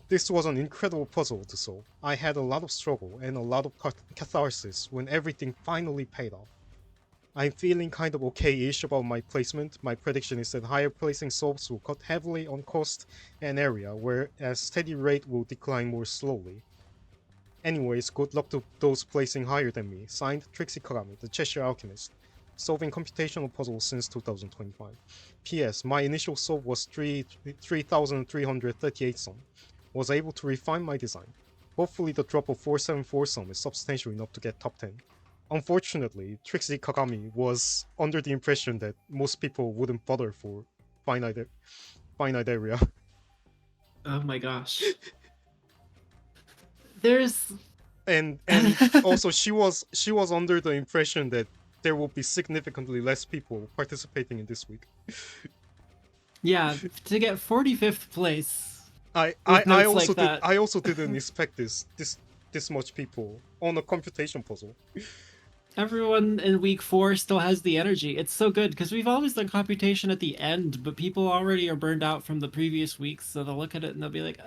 This was an incredible puzzle to solve. I had a lot of struggle and a lot of catharsis when everything finally paid off. I'm feeling kind of okay-ish about my placement. My prediction is that higher placing solves will cut heavily on cost and area, whereas steady rate will decline more slowly. Anyways, good luck to those placing higher than me. Signed, Trixie Kagami, the Cheshire Alchemist. Solving computational puzzles since 2025. P.S. My initial solve was 3,338 sum. Was able to refine my design. Hopefully the drop of 474 sum is substantial enough to get top 10. Unfortunately, Trixie Kagami was under the impression that most people wouldn't bother for finite area. Oh my gosh. There's and also she was under the impression that there will be significantly less people participating in this week. Yeah, to get 45th place I, with I notes also like did that. I also didn't expect this much people on a computation puzzle. Everyone in week 4 still has the energy. It's so good because we've always done computation at the end, but people already are burned out from the previous weeks, so they'll look at it and they'll be like,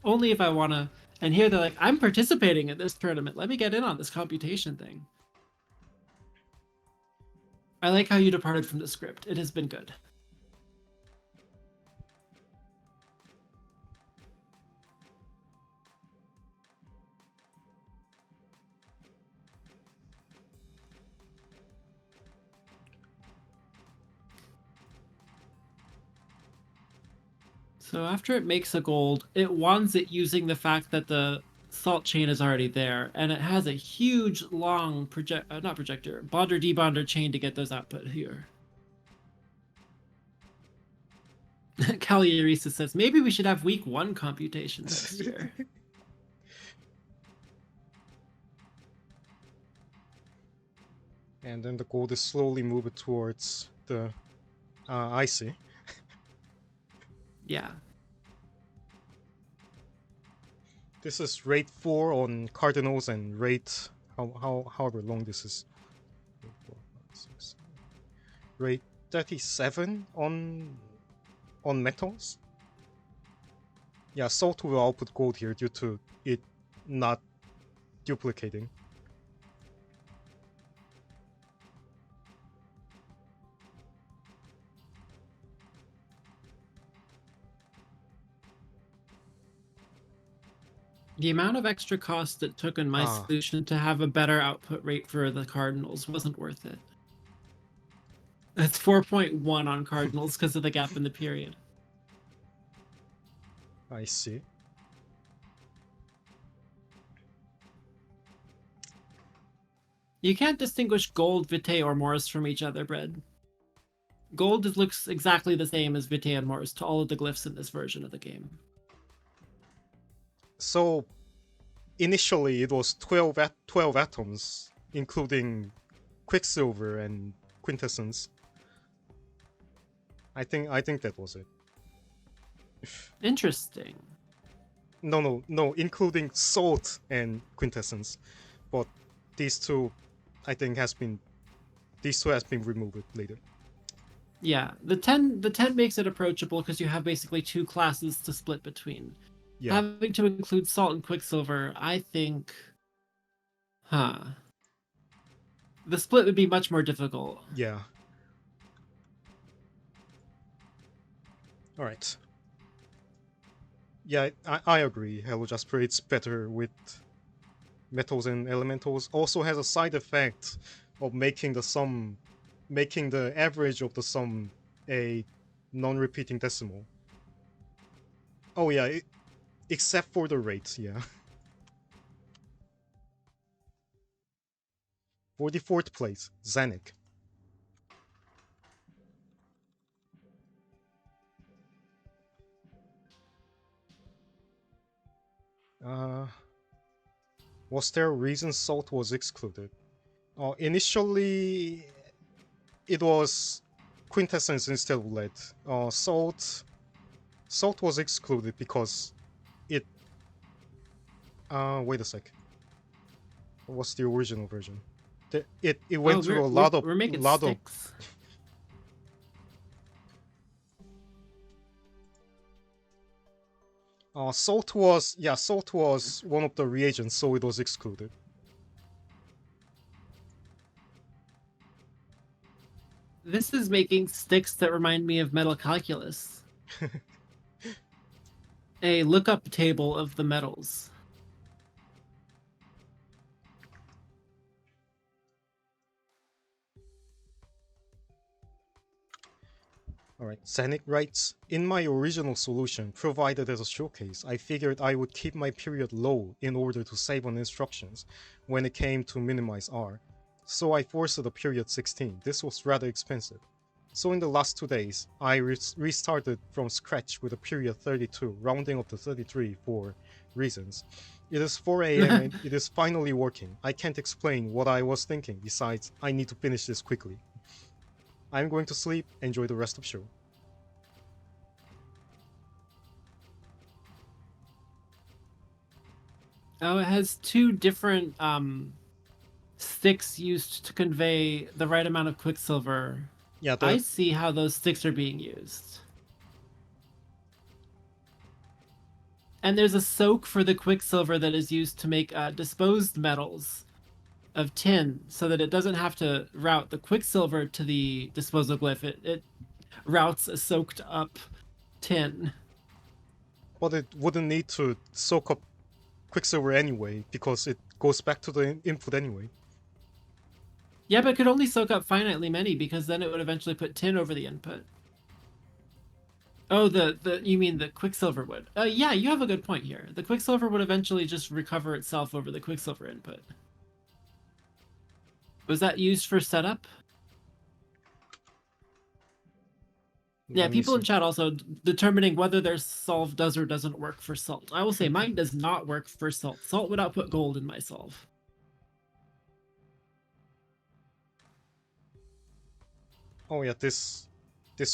only if I wanna. And here they're like, I'm participating in this tournament. Let me get in on this computation thing. I like how you departed from the script. It has been good. So after it makes a gold, it wands it using the fact that the salt chain is already there, and it has a huge, long not projector, bonder debonder chain to get those output here. Cagliarisa says maybe we should have week 1 computations next year. And then the gold is slowly moving towards the icy. Yeah. This is rate 4 on cardinals and rate however long this is. Rate 37 on metals. Yeah, salt will output gold here due to it not duplicating. The amount of extra cost it took in my solution to have a better output rate for the cardinals wasn't worth it. That's 4.1 on cardinals because of the gap in the period. I see. You can't distinguish gold, Vitae, or Morris from each other, Bread. Gold looks exactly the same as Vitae and Morris to all of the glyphs in this version of the game. So, initially it was 12 atoms, including Quicksilver and Quintessence. I think that was it. Interesting. No, including Salt and Quintessence, but these two, I think, has been removed later. Yeah, the 10 makes it approachable because you have basically 2 classes to split between. Yeah. Having to include Salt and Quicksilver, I think, the split would be much more difficult. Yeah. All right. Yeah, I agree. Hello Jasper, it's better with metals and elementals. Also has a side effect of making the average of the sum a non-repeating decimal. Oh yeah, except for the rates, yeah. 44th place, Zanuck. Was there a reason Salt was excluded? Initially, it was Quintessence instead of Lead. Salt was excluded because it... wait a sec. What's the original version? It went through a lot of... We're making sticks. Salt was one of the reagents, so it was excluded. This is making sticks that remind me of metal calculus. A lookup table of the metals. Alright, Zanuck writes, in my original solution, provided as a showcase, I figured I would keep my period low in order to save on instructions when it came to minimize R. So I forced the period 16. This was rather expensive. So in the last 2 days, I restarted from scratch with a period 32, rounding up to 33 for reasons. It is 4 a.m. and it is finally working. I can't explain what I was thinking. Besides, I need to finish this quickly. I'm going to sleep. Enjoy the rest of the show. Oh, it has two different sticks used to convey the right amount of quicksilver. Yeah, I see how those sticks are being used. And there's a soak for the quicksilver that is used to make disposed metals of tin, so that it doesn't have to route the quicksilver to the disposal glyph. It routes a soaked up tin. but it wouldn't need to soak up quicksilver anyway, because it goes back to the input anyway. Yeah, but it could only soak up finitely many, because then it would eventually put tin over the input. Oh, the you mean the quicksilver would? Yeah, you have a good point here. The quicksilver would eventually just recover itself over the quicksilver input. Was that used for setup? Yeah, people in chat also determining whether their solve does or doesn't work for salt. I will say mine does not work for salt. Salt would output gold in my solve. Oh yeah, this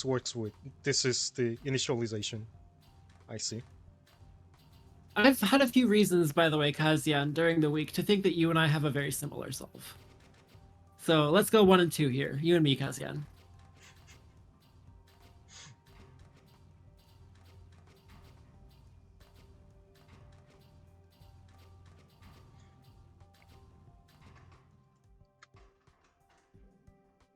works with, this is the initialization. I see. I've had a few reasons, by the way, Kazian, during the week to think that you and I have a very similar solve. So let's go 1 and 2 here. You and me, Kazian.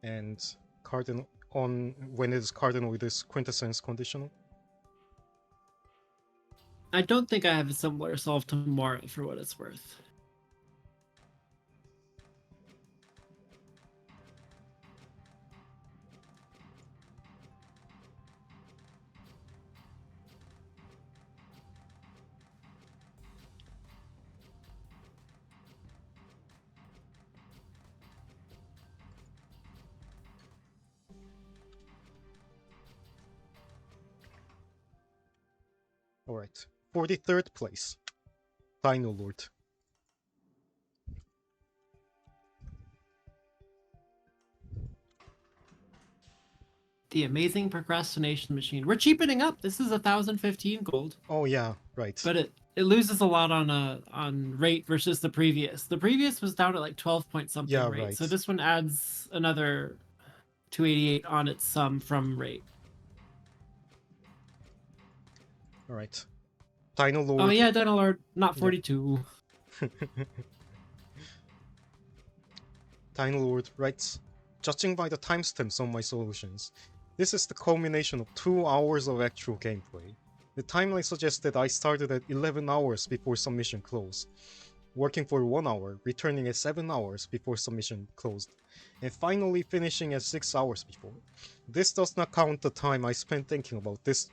And cardinal on when it is cardinal, it is quintessence conditional. I don't think I have a similar solve tomorrow, for what it's worth. Alright. 43rd place. Dino Lord. The amazing procrastination machine. We're cheapening up. This is 1,015 gold. Oh yeah, right. But it loses a lot on rate versus the previous. The previous was down at like 12 point something Yeah, rate. right. So this one adds another 288 on its sum from rate. Alright. Dino Lord. Oh yeah, Dino Lord, not 42. Yep. Dino Lord writes, judging by the timestamps on my solutions, this is the culmination of 2 hours of actual gameplay. The timeline suggests that I started at 11 hours before submission closed, working for 1 hour, returning at 7 hours before submission closed, and finally finishing at 6 hours before. This does not count the time I spent thinking about this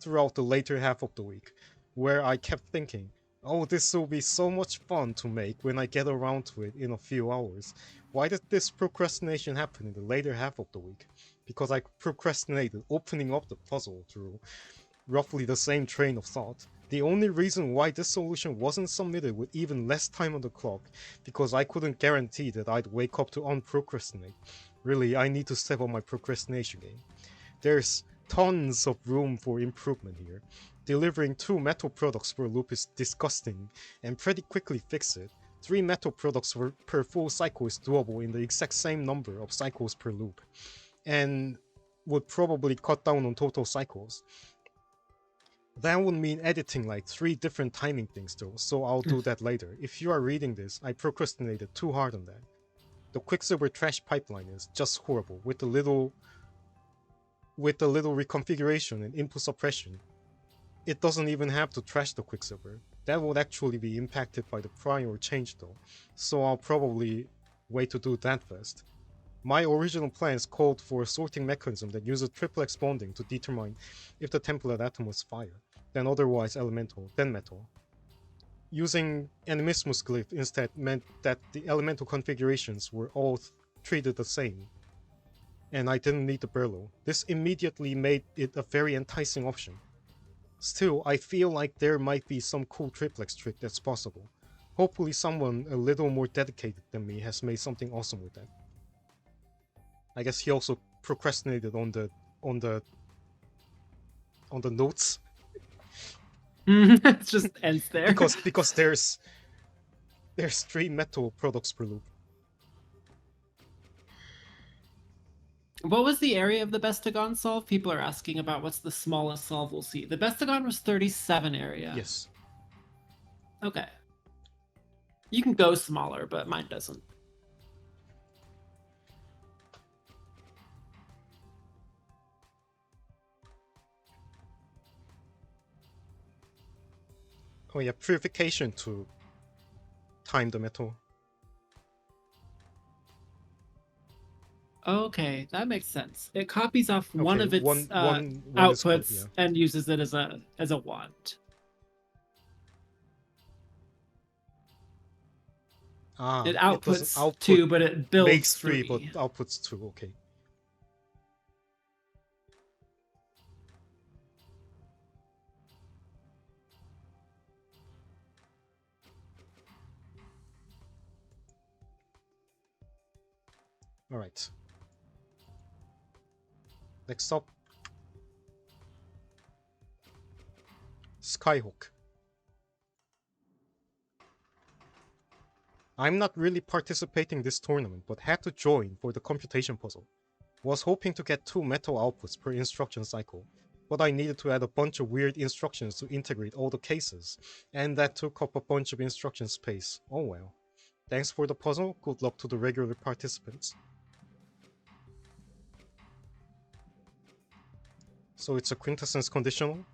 throughout the later half of the week, where I kept thinking, oh, this will be so much fun to make when I get around to it in a few hours. Why did this procrastination happen in the later half of the week? Because I procrastinated opening up the puzzle through roughly the same train of thought. The only reason why this solution wasn't submitted with even less time on the clock, because I couldn't guarantee that I'd wake up to unprocrastinate. Really, I need to step up my procrastination game. There's tons of room for improvement here. Delivering 2 metal products per loop is disgusting, and pretty quickly fix it. 3 metal products per full cycle is doable in the exact same number of cycles per loop, and would probably cut down on total cycles. That would mean editing like 3 different timing things though, so I'll do that later. If you are reading this, I procrastinated too hard on that. The Quicksilver trash pipeline is just horrible, with the little reconfiguration and input suppression. It doesn't even have to trash the Quicksilver. That would actually be impacted by the prior change though, so I'll probably wait to do that first. My original plans called for a sorting mechanism that uses triplex bonding to determine if the template atom was fire, then otherwise elemental, then metal. Using Animismus glyph instead meant that the elemental configurations were all treated the same, and I didn't need the Berlo. This immediately made it a very enticing option. Still, I feel like there might be some cool triplex trick that's possible. Hopefully someone a little more dedicated than me has made something awesome with that. I guess he also procrastinated on the on the on the notes It just ends there. because there's 3 metal products per loop. What was the area of the Bestagon solve? People are asking about what's the smallest solve we'll see. The Bestagon was 37 area. Yes. Okay. You can go smaller, but mine doesn't. Oh yeah, purification to time the metal. Okay, that makes sense. It copies off one Okay, of its one is outputs yeah. and uses it as a wand. It It doesn't outputs output 2, but it builds makes 3 but 3. outputs 2. Okay. All right. Next up, Skyhook. I'm not really participating this tournament, but had to join for the computation puzzle. Was hoping to get 2 metal outputs per instruction cycle, but I needed to add a bunch of weird instructions to integrate all the cases, and that took up a bunch of instruction space. Oh well. Thanks for the puzzle, good luck to the regular participants. So it's a quintessence conditional?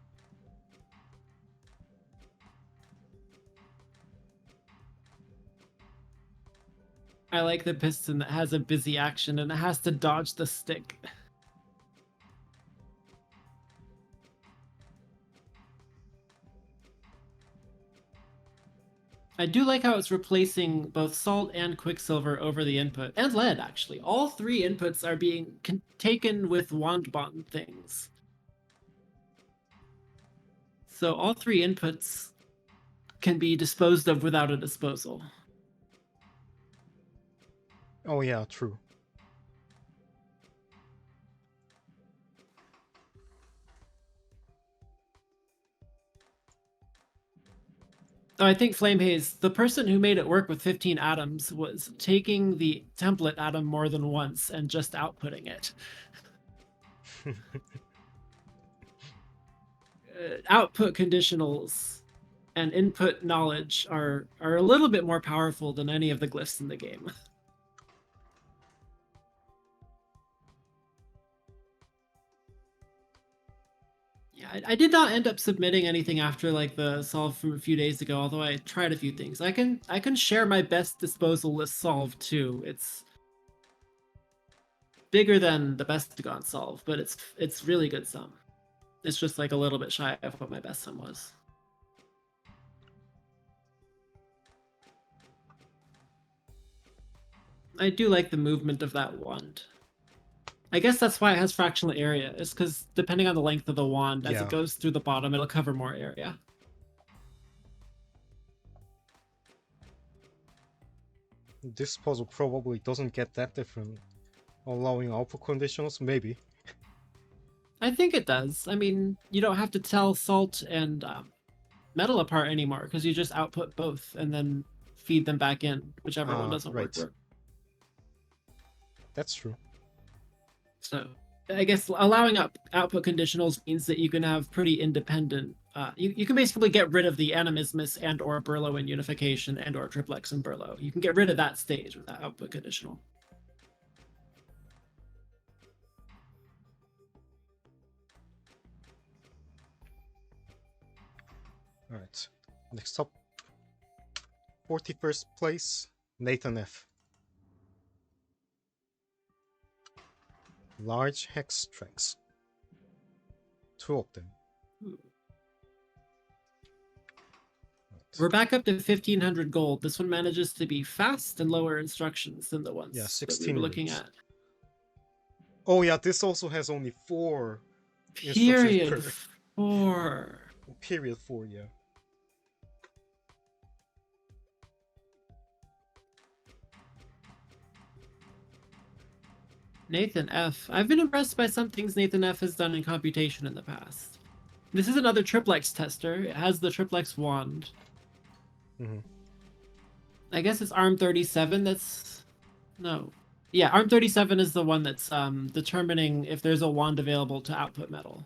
I like the piston that has a busy action and it has to dodge the stick. I do like how it's replacing both salt and quicksilver over the input, and lead, actually. All 3 inputs are being taken with wand bond things. So all 3 inputs can be disposed of without a disposal. Oh yeah, true. Oh, I think Flame Haze, the person who made it work with 15 atoms, was taking the template atom more than once and just outputting it. Output conditionals and input knowledge are a little bit more powerful than any of the glyphs in the game. Yeah, I did not end up submitting anything after like the solve from a few days ago, although I tried a few things. I can share my best disposal list solve too. It's bigger than the Bestagon solve, but it's really good sum. It's just like a little bit shy of what my best sum was. I do like the movement of that wand. I guess that's why it has fractional area. It's because depending on the length of the wand, as Yeah. it goes through the bottom, it'll cover more area. This puzzle probably doesn't get that different. Allowing output conditionals? Maybe. I think it does. I mean, you don't have to tell salt and metal apart anymore because you just output both and then feed them back in, whichever one doesn't right. work. That's true. So I guess allowing up output conditionals means that you can have pretty independent. You can basically get rid of the animismus and or Berlow unification and or triplex and Berlow. You can get rid of that stage with that output conditional. All right. Next up, 41st place, Nathan F. Large hex tracks. 2 of them. We're back up to 1500 gold. This one manages to be fast and lower instructions than the ones Yeah, that 16 we were looking rings. at. Oh yeah, this also has only 4 instructions Period per. 4. period 4, yeah. Nathan F. I've been impressed by some things Nathan F. has done in computation in the past. This is another triplex tester. It has the triplex wand. Mm-hmm. I guess it's ARM 37 that's... No. Yeah, ARM 37 is the one that's determining if there's a wand available to output metal.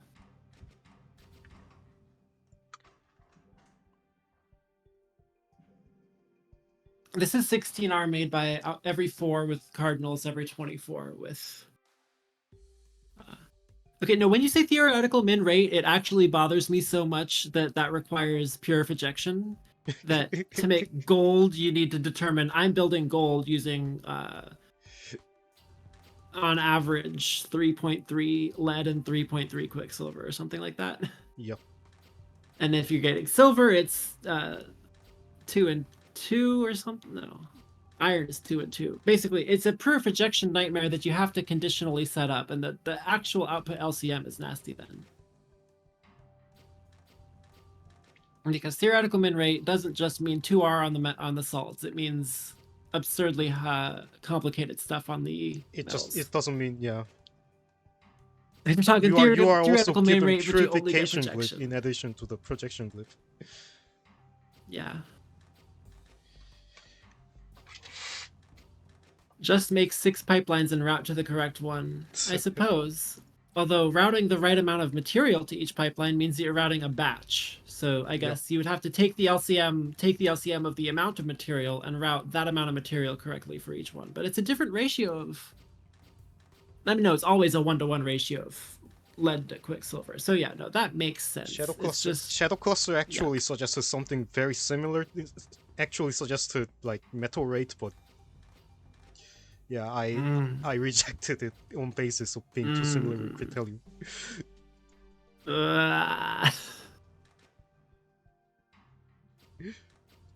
This is 16R made by every 4 with cardinals, every 24 with... Okay, no, when you say theoretical min rate, it actually bothers me so much that that requires purification. That to make gold, you need to determine I'm building gold using, on average, 3.3 lead and 3.3 quicksilver or something like that. Yep. And if you're getting silver, it's 2 and 2 or something. No, iron is 2 and 2. Basically, it's a proof ejection nightmare that you have to conditionally set up, and the actual output LCM is nasty then. Because theoretical min rate doesn't just mean 2R on the salts; it means absurdly complicated stuff on the metals. It doesn't mean, yeah. If you're talking you are also theoretical min given rate, but you only get purification glyph projection. in addition to the projection glyph. Yeah. Just make 6 pipelines and route to the correct one, I suppose. Although routing the right amount of material to each pipeline means that you're routing a batch. So I guess you would have to take the LCM of the amount of material and route that amount of material correctly for each one. But it's a different ratio of... I mean, no, it's always a 1-to-1 ratio of lead to quicksilver. So yeah, no, that makes sense. Shadow Cluster actually suggests something very similar. It actually suggests like metal rate, but yeah, I rejected it on basis of being too similar with Critellium.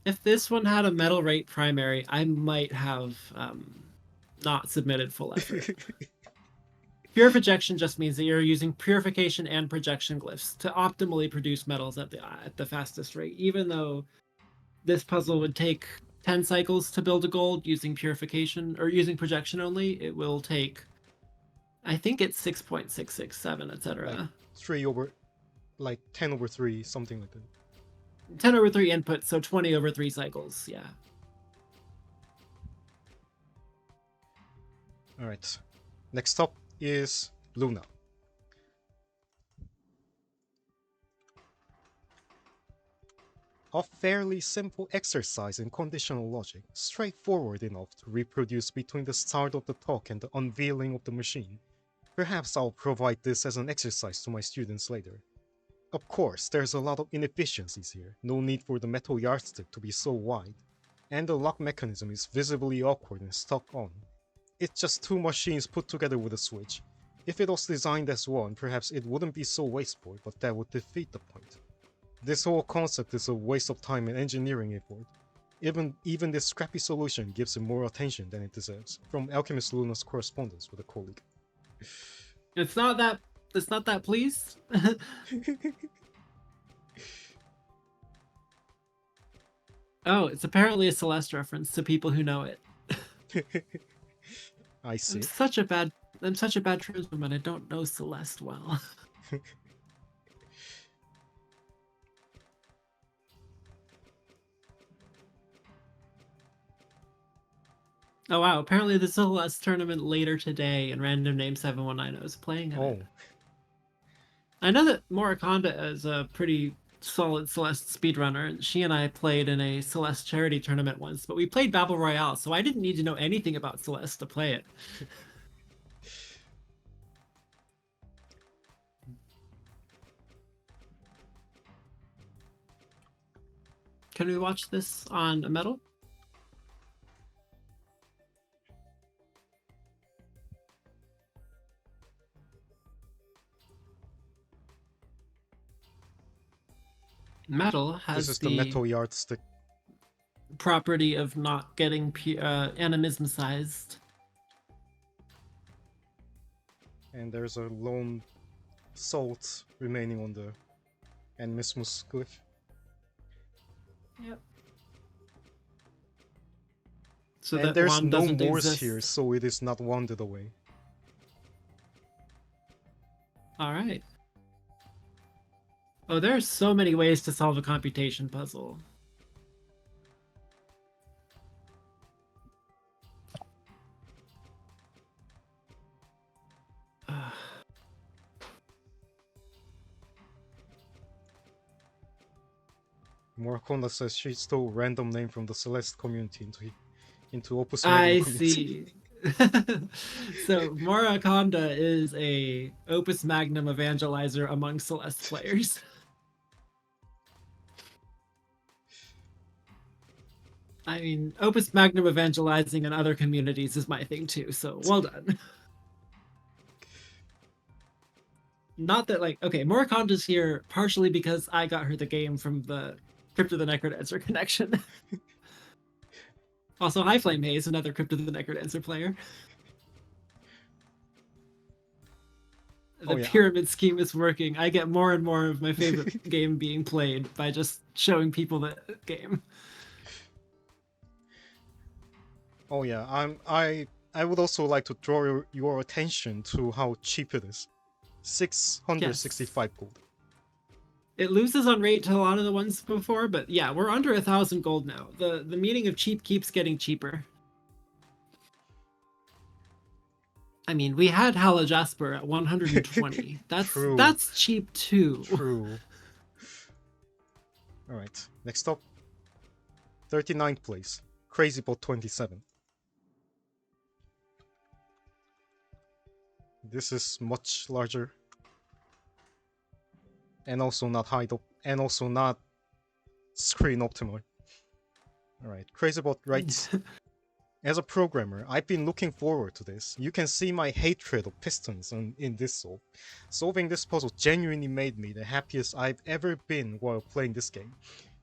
If this one had a metal rate primary, I might have not submitted full effort. Pure projection just means that you're using purification and projection glyphs to optimally produce metals at the fastest rate. Even though this puzzle would take 10 cycles to build a gold using purification or using projection only, it will take, I think it's 6.667, etc. Like 10 over 3, something like that. 10 over 3 inputs, so 20 over 3 cycles, yeah. Alright. Next up is Luna. A fairly simple exercise in conditional logic, straightforward enough to reproduce between the start of the talk and the unveiling of the machine. Perhaps I'll provide this as an exercise to my students later. Of course, there's a lot of inefficiencies here, no need for the metal yardstick to be so wide, and the lock mechanism is visibly awkward and stuck on. It's just 2 machines put together with a switch. If it was designed as one, perhaps it wouldn't be so wasteful, but that would defeat the point. This whole concept is a waste of time and engineering effort. Even this scrappy solution gives it more attention than it deserves. From Alchemist Luna's correspondence with a colleague. It's not that pleased. Oh, it's apparently a Celeste reference to people who know it. I see. I'm such a bad trans-woman. I don't know Celeste well. Oh wow, apparently there's a Celeste tournament later today and Random Name 719 is playing in it. I know that Morikonda is a pretty solid Celeste speedrunner, and she and I played in a Celeste charity tournament once, but we played Battle Royale, so I didn't need to know anything about Celeste to play it. Can we watch this on a metal? Metal has this is the metal yardstick property of not getting animism-sized. And there's a lone salt remaining on the and Miss Muscliffe. Yep. So And that there's wand no doesn't Morse exist. here, so it is not wandered away. All right. Oh, there are so many ways to solve a computation puzzle. Murakonda says she stole random name from the Celeste community into Opus Magnum I community. see. So Moraconda is a Opus Magnum evangelizer among Celeste players. I mean, Opus Magnum evangelizing in other communities is my thing too, so well done. Not that, like, okay, Moraconda's here partially because I got her the game from the Crypt of the Necrodancer connection. Also, High Flame Haze, another Crypt of the Necrodancer player. The pyramid scheme is working. I get more and more of my favorite game being played by just showing people the game. Oh yeah, I would also like to draw your attention to how cheap it is. 665 gold. It loses on rate to a lot of the ones before, but yeah, we're under 1,000 gold now. The meaning of cheap keeps getting cheaper. I mean, we had Hala Jasper at 120. That's cheap too. True. All right, next up, 39th place, Crazybot 27. This is much larger, and also not height up, and also not screen optimal. All right, Crazybot writes. As a programmer, I've been looking forward to this. You can see my hatred of pistons in this solve. Solving this puzzle genuinely made me the happiest I've ever been while playing this game.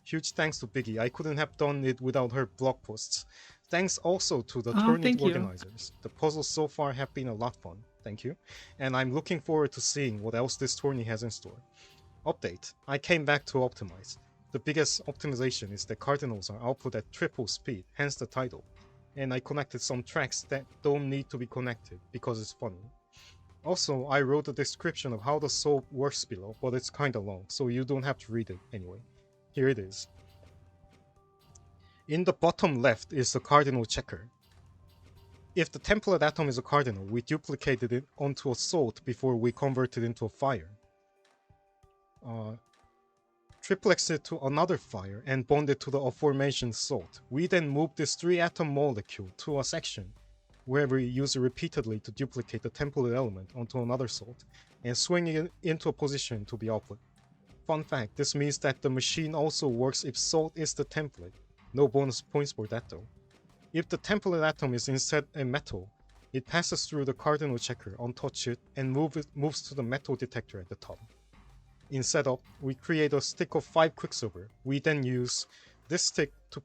Huge thanks to Biggie, I couldn't have done it without her blog posts. Thanks also to the tournament organizers. The puzzles so far have been a lot of fun, thank you, and I'm looking forward to seeing what else this tourney has in store. Update, I came back to optimize. The biggest optimization is that cardinals are output at triple speed, hence the title. And I connected some tracks that don't need to be connected because it's funny. Also, I wrote a description of how the solve works below, but it's kinda long, so you don't have to read it anyway. Here it is. In the bottom left is the cardinal checker. If the template atom is a cardinal, we duplicated it onto a salt before we convert it into a fire. Triplex it to another fire and bond it to the aforementioned salt. We then move this 3-atom molecule to a section where we use it repeatedly to duplicate the template element onto another salt and swing it into a position to be output. Fun fact, this means that the machine also works if salt is the template. No bonus points for that though. If the template atom is instead a metal, it passes through the cardinal checker, untouch it, and moves to the metal detector at the top. In setup, we create a stick of 5 Quicksilver. We then use this stick to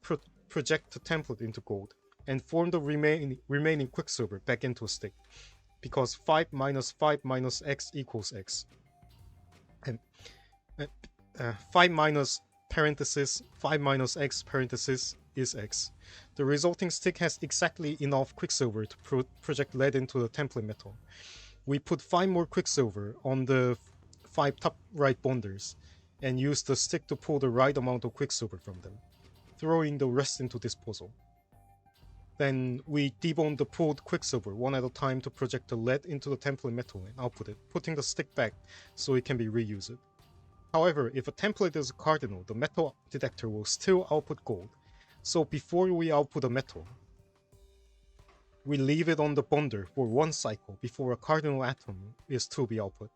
project the template into gold and form the remaining Quicksilver back into a stick, because 5 minus 5 minus x equals x. And 5 minus parenthesis 5 minus x parenthesis is x. The resulting stick has exactly enough Quicksilver to project lead into the template metal. We put 5 more Quicksilver on the 5 top right bonders and use the stick to pull the right amount of Quicksilver from them, throwing the rest into this puzzle. Then we debond the pulled Quicksilver one at a time to project the lead into the template metal and output it, putting the stick back so it can be reused. However, if a template is a cardinal, the metal detector will still output gold. So before we output a metal, we leave it on the bonder for 1 cycle before a cardinal atom is to be output.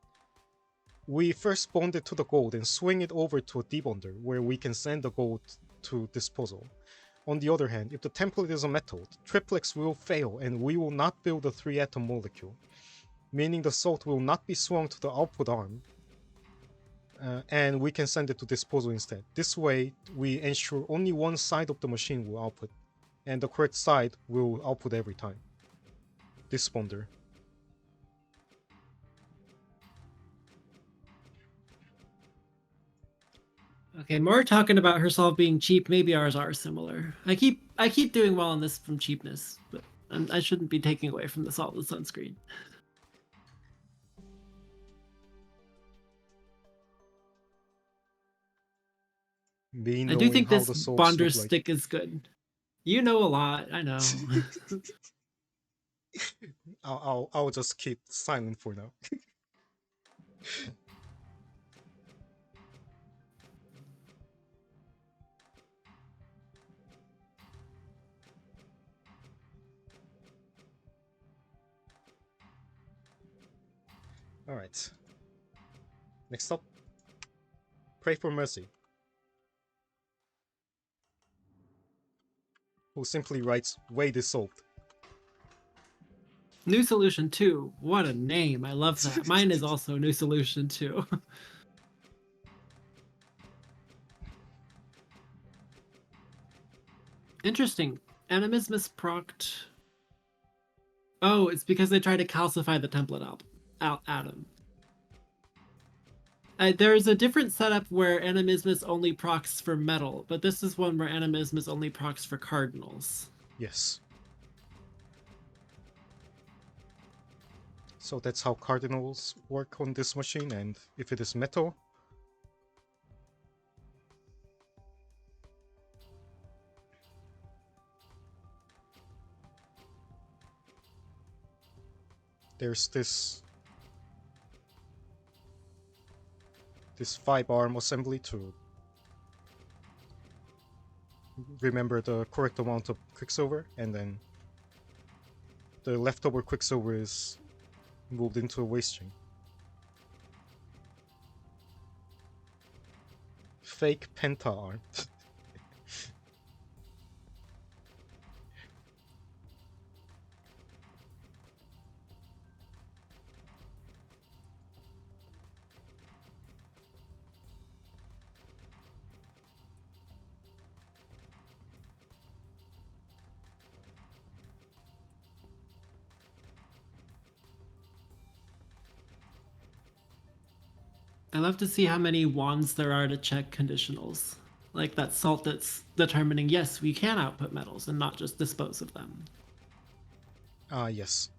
We first bond it to the gold and swing it over to a debonder where we can send the gold to this puzzle. On the other hand, if the template is a metal, the triplex will fail and we will not build a 3-atom molecule, meaning the salt will not be swung to the output arm, and we can send it to this puzzle instead. This way, we ensure only one side of the machine will output, and the correct side will output every time. This bonder. Okay, more talking about herself being cheap. Maybe ours are similar. I keep doing well on this from cheapness, but I shouldn't be taking away from the solid sunscreen. Me I do knowing think how this the salts Bonder look like. stick is good. You know a lot. I know. I'll just keep silent for now. All right. Next up, Pray for Mercy, who simply writes "Way dissolved." New Solution 2. What a name. I love that. Mine is also New Solution 2. Interesting. Animismus proct. Oh, it's because they try to calcify the template atom. There's a different setup where Animismus only procs for metal, but this is one where Animismus only procs for cardinals. Yes. So that's how cardinals work on this machine, and if it is metal, there's this 5-arm assembly to remember the correct amount of quicksilver, and then the leftover quicksilver is moved into a waste stream. Fake penta arm. I love to see how many wands there are to check conditionals. Like that salt that's determining, yes, we can output metals and not just dispose of them. Yes.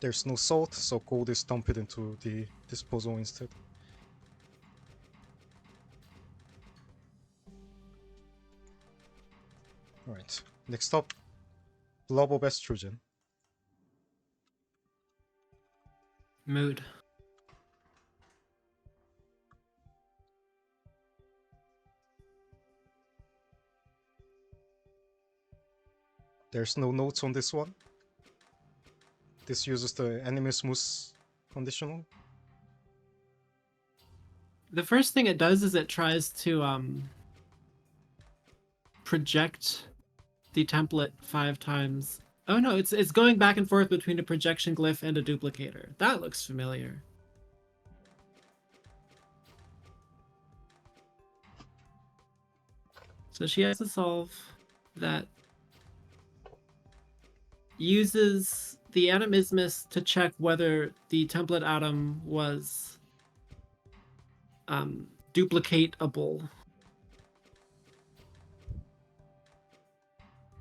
There's no salt, so gold is dumped into the disposal instead. Alright, next up, Blob of Estrogen. Mood. There's no notes on this one. This uses the Animismus conditional. The first thing it does is it tries to project the template 5 times. Oh no, it's going back and forth between a projection glyph and a duplicator. That looks familiar. So she has to solve that uses the animismus to check whether the template atom was duplicatable.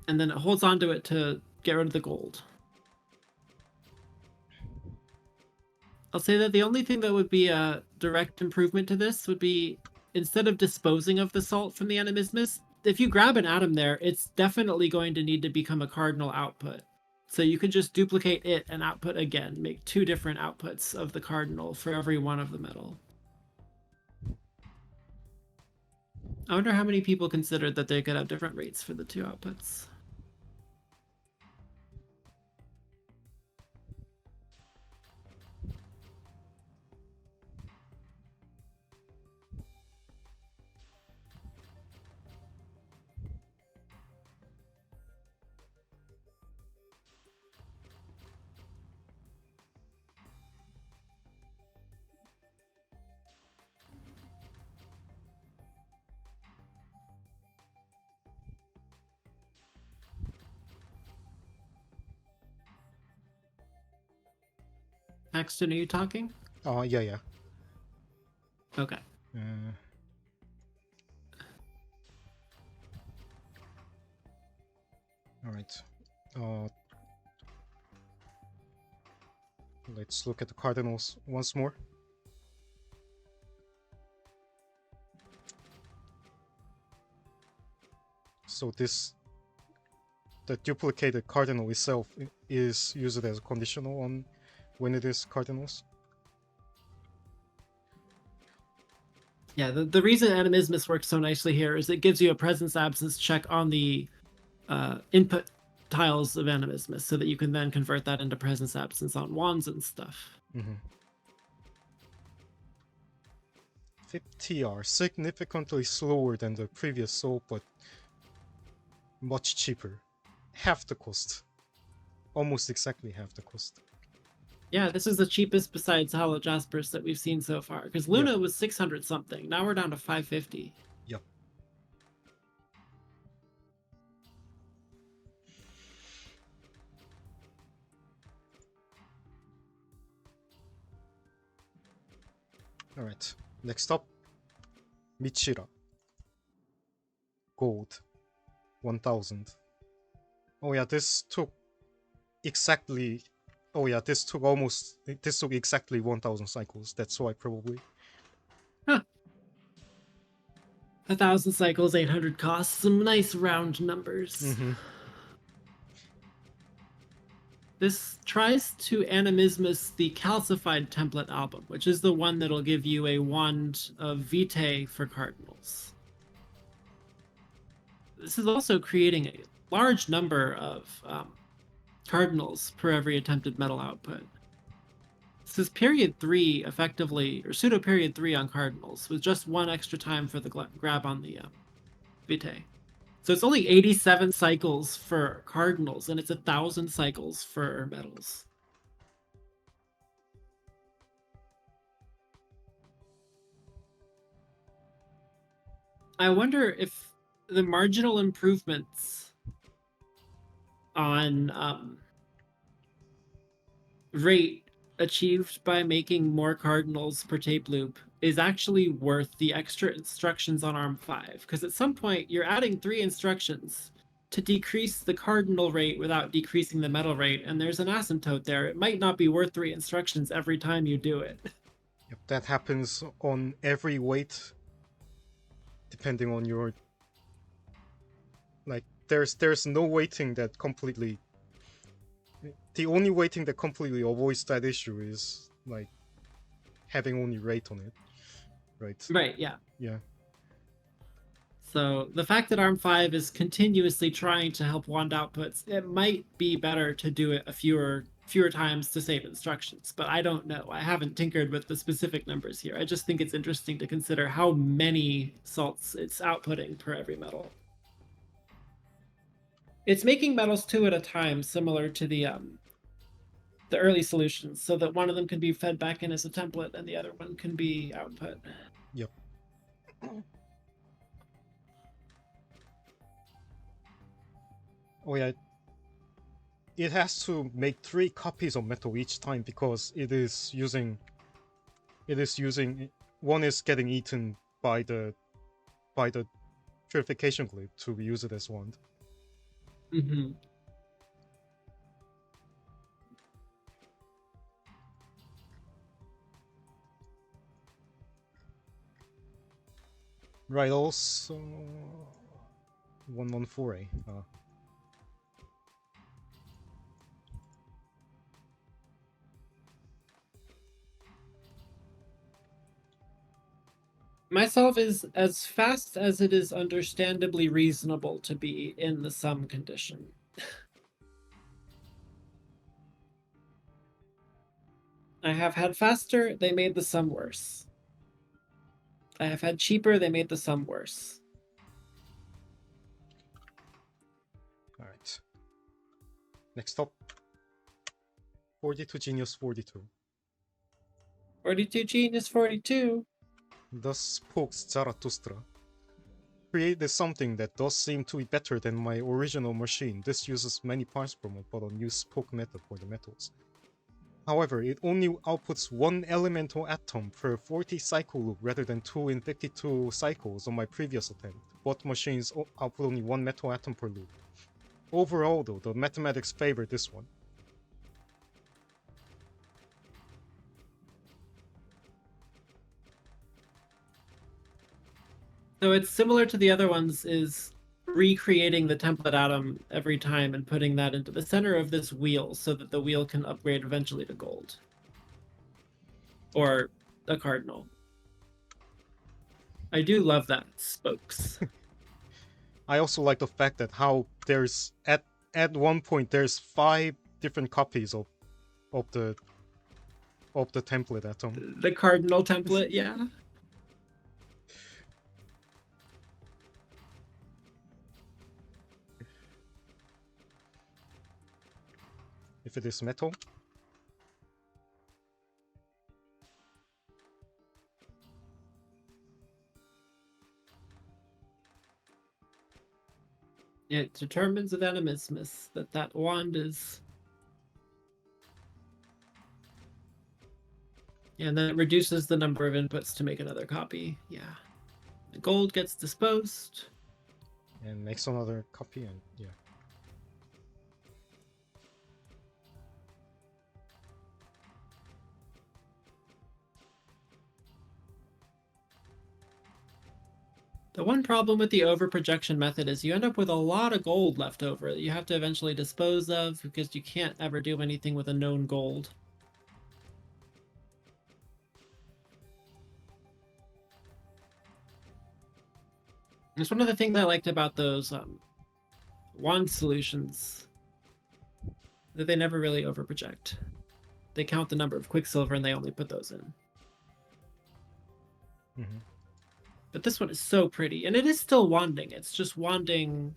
And then it holds onto it to get rid of the gold. I'll say that the only thing that would be a direct improvement to this would be instead of disposing of the salt from the animismus, if you grab an atom there, it's definitely going to need to become a cardinal output. So you could just duplicate it and output again, make 2 different outputs of the cardinal for every one of the metal. I wonder how many people considered that they could have different rates for the 2 outputs. Paxton, are you talking? Yeah. Okay. All right. Let's look at the cardinals once more. So the duplicated cardinal itself is used as a conditional on when it is cardinals. Yeah, the reason animismus works so nicely here is it gives you a presence absence check on the input tiles of animismus so that you can then convert that into presence absence on wands and stuff. 50R, significantly slower than the previous soul, but much cheaper. Half the cost. Almost exactly half the cost. Yeah, this is the cheapest besides Hollow Jaspers that we've seen so far. Because Luna was 600 something. Now we're down to 550. Yep. Alright. Next up, Michira. Gold. 1000. Oh yeah, this took exactly... Oh yeah, this took exactly 1000 cycles. That's why probably. Huh. 1,000 cycles, 800 costs. Some nice round numbers. This tries to animismus the calcified template album, which is the one that'll give you a wand of vitae for cardinals. This is also creating a large number of cardinals per every attempted metal output. This is period 3 effectively, or pseudo period 3 on cardinals, with just one extra time for the grab on the vitae. So it's only 87 cycles for cardinals, and it's 1,000 cycles for metals. I wonder if the marginal improvements on rate achieved by making more cardinals per tape loop is actually worth the extra instructions on ARM 5, because at some point you're adding 3 instructions to decrease the cardinal rate without decreasing the metal rate, and there's an asymptote there. It might not be worth 3 instructions every time you do it. Yep, that happens on every weight, depending on your... Like, there's no weighting that completely... The only weighting that completely avoids that issue is, like, having only rate on it. Right. Right, yeah. Yeah. So the fact that ARM 5 is continuously trying to help wand outputs, it might be better to do it a fewer times to save instructions, but I don't know. I haven't tinkered with the specific numbers here. I just think it's interesting to consider how many salts it's outputting per every metal. It's making metals 2 at a time, similar to the early solutions, so that one of them can be fed back in as a template and the other one can be output. Yep. Oh yeah, it has to make 3 copies of metal each time because it is using one is getting eaten by the purification clip to use it as wand. Mm-hmm. Right, also 114A. Myself is as fast as it is understandably reasonable to be in the sum condition. I have had faster, they made the sum worse. I have had cheaper, they made the sum worse. Alright. Next up. 42 Genius 42. 42 Genius 42. Thus spoke Zarathustra. Created something that does seem to be better than my original machine. This uses many parts per month, but a new spoke method for the metals. However, it only outputs one elemental atom per 40 cycle loop rather than 2 in 52 cycles on my previous attempt. Both machines output only one metal atom per loop. Overall, though, the mathematics favor this one. So it's similar to the other ones, is recreating the template atom every time and putting that into the center of this wheel so that the wheel can upgrade eventually to gold. Or a cardinal. I do love that, spokes. I also like the fact that how there's at one point there's 5 different copies of the template atom. The cardinal template, yeah. If it is metal. It determines of animismus that wand is. And then it reduces the number of inputs to make another copy. Yeah. The gold gets disposed. And makes another copy, and yeah. The one problem with the overprojection method is you end up with a lot of gold left over that you have to eventually dispose of because you can't ever do anything with a known gold. It's one of the things I liked about those wand solutions, that they never really overproject. They count the number of quicksilver and they only put those in. Mm-hmm. But this one is so pretty, and it is still wanding. It's just wanding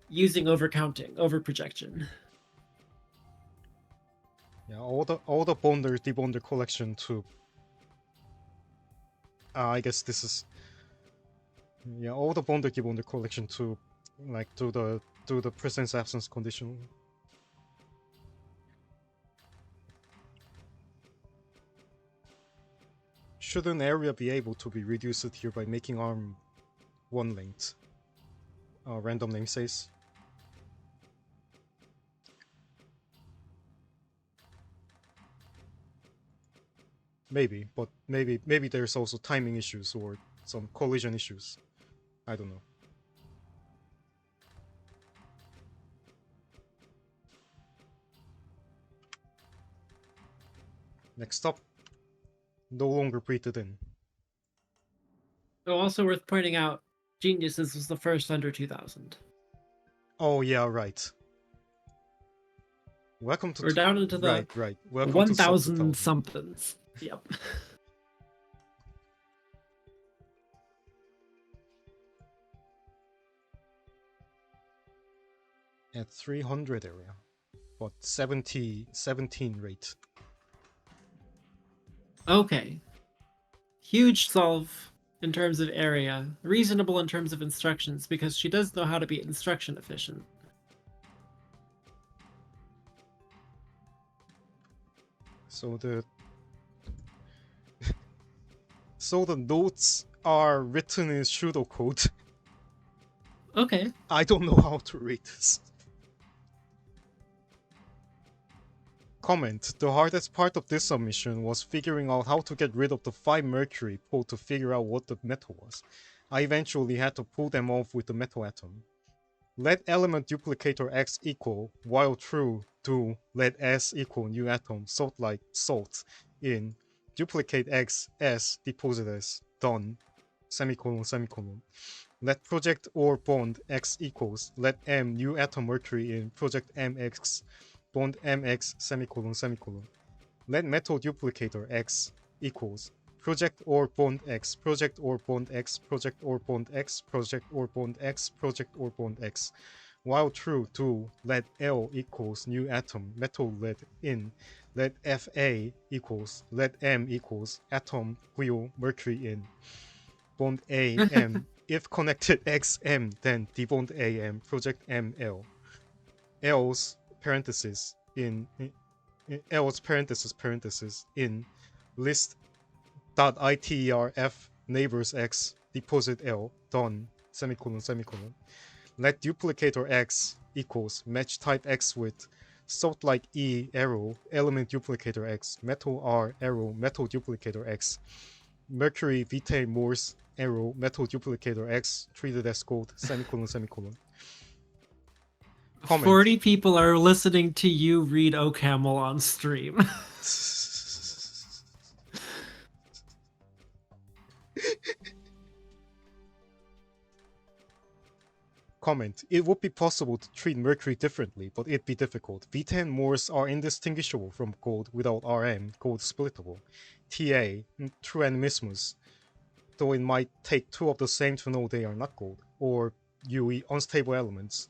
using overcounting, overprojection. Yeah, all the Bonder debonder collection too. I guess this is all the Bonder debonder collection to like do the presence absence condition. Should an area be able to be reduced here by making arm 1 length? Random name says. Maybe, but maybe there's also timing issues or some collision issues. I don't know. Next up, no longer breathed in. Oh, also worth pointing out, Geniuses was the first under 2000. Oh yeah, right. Welcome to We're down into the right. Welcome 1000 to somethings. Yep. At 300 area, but 17 rate. Okay. Huge solve in terms of area, reasonable in terms of instructions, because she does know how to be instruction efficient. So the notes are written in pseudocode. Okay. I don't know how to read this. Comment: the hardest part of this submission was figuring out how to get rid of the 5 mercury pulled to figure out what the metal was. I eventually had to pull them off with the metal atom. Let element duplicator x equal, while true, do let s equal new atom salt like salt in duplicate x s deposit s done semicolon semicolon. Let project or bond x equals let m new atom mercury in project mx bond mx semicolon semicolon. Let metal duplicator x equals project or bond x project or bond x project or bond x project or bond x project or bond x. While true, do let L equals new atom metal let in let Fa equals let M equals atom wheel mercury in bond A M. If connected XM, then debond AM project ML. L's parenthesis in else parenthesis in list dot iterf neighbors x deposit L done semicolon semicolon. Let duplicator x equals match type x with salt like E arrow element duplicator x metal R arrow metal duplicator x mercury vitae Morse arrow metal duplicator x treated as gold semicolon semicolon. Comment. 40 people are listening to you read OCaml on stream. Comment. It would be possible to treat mercury differently, but it'd be difficult. Vitae and Morse are indistinguishable from gold without Rm, gold splittable. Ta, true animismus, though it might take two of the same to know they are not gold. Or UE, unstable elements.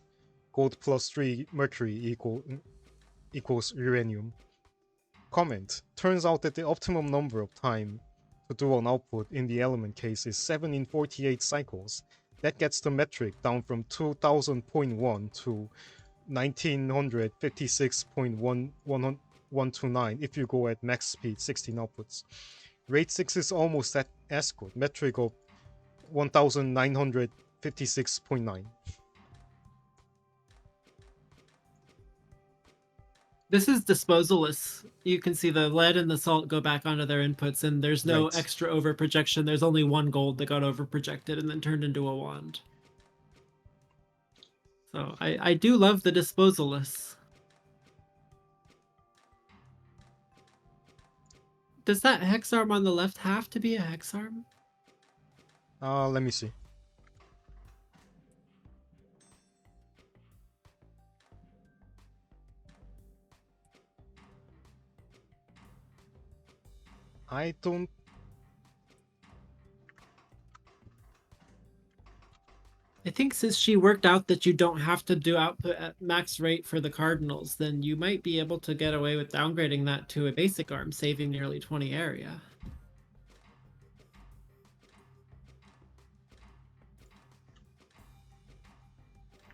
Gold plus 3 mercury equals uranium. Comment. Turns out that the optimum number of time to do an output in the element case is 7 in 48 cycles. That gets the metric down from 2000.1 to 1956.129 if you go at max speed 16 outputs. Rate 6 is almost as good, metric of 1956.9. This is disposalless. You can see the lead and the salt go back onto their inputs, and there's no Right. extra over projection. There's only one gold that got over projected and then turned into a wand. So I do love the disposalless. Does that hex arm on the left have to be a hex arm? Let me see. I don't. I think since she worked out that you don't have to do output at max rate for the cardinals, then you might be able to get away with downgrading that to a basic arm, saving nearly 20 area.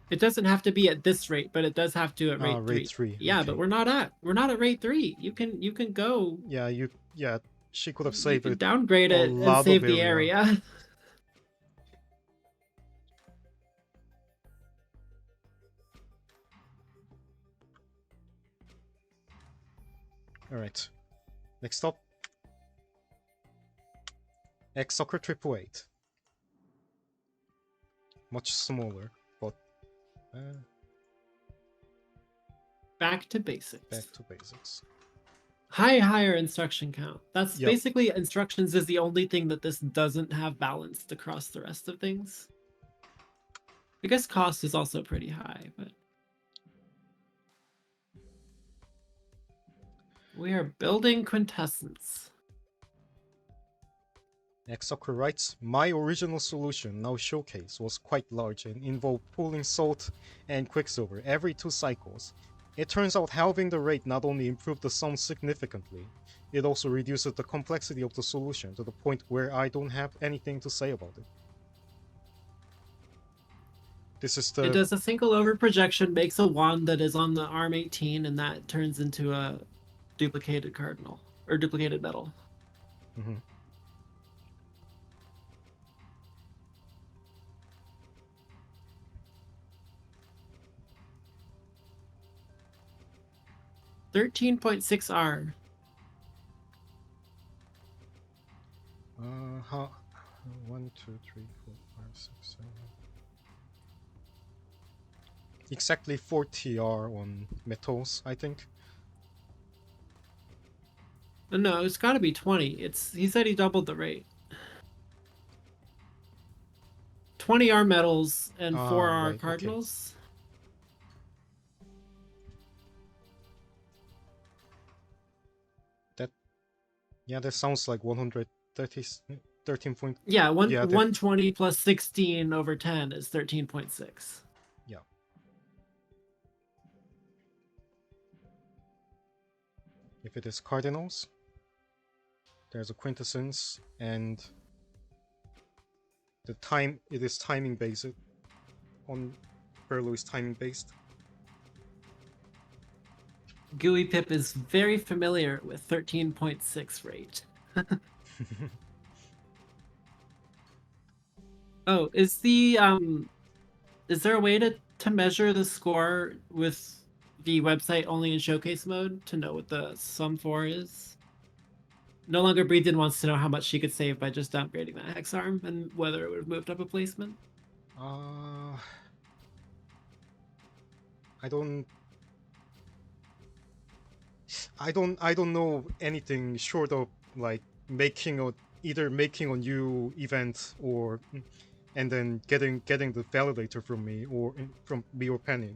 It doesn't have to be at this rate, but it does have to at rate 3. Rate 3. Yeah, okay. but we're not at rate 3. You can go. Yeah, she could have You saved can it. downgrade a it and lot save of the area. area. Alright. Next up. X Soccer 888. Much smaller, but Back to basics. back to basics. Higher instruction count. That's Yep. basically instructions is the only thing that this doesn't have balanced across the rest of things. I guess cost is also pretty high, but we are building quintessence. Exocker writes, my original solution, now showcase, was quite large and involved pulling salt and quicksilver every 2 cycles. It turns out halving the rate not only improved the sum significantly, it also reduces the complexity of the solution to the point where I don't have anything to say about it. This is It does a single over projection, makes a wand that is on the arm 18, and that turns into a duplicated cardinal, or duplicated metal. Mm-hmm. $13.6R. How? 1, 2, 3, 4, 5, 6, 7. Exactly 40R on metals, I think. No, it's got to be 20. He said he doubled the rate. 20R metals and 4R right, cardinals. Okay. That sounds like 130, 13 point. Yeah, 120 plus 16 over 10 is 13.6. Yeah. If it is cardinals, there's a quintessence, and it is timing based. On Perlo is timing based. GUI pip is very familiar with 13.6 rate. Oh, is there a way to measure the score with the website only in showcase mode to know what the sum 4 is? No Longer Breathed In wants to know how much she could save by just downgrading that hex arm and whether it would have moved up a placement. Uh, I don't I don't know anything short of like making a either making a new event or and then getting the validator from me or from me or Penny,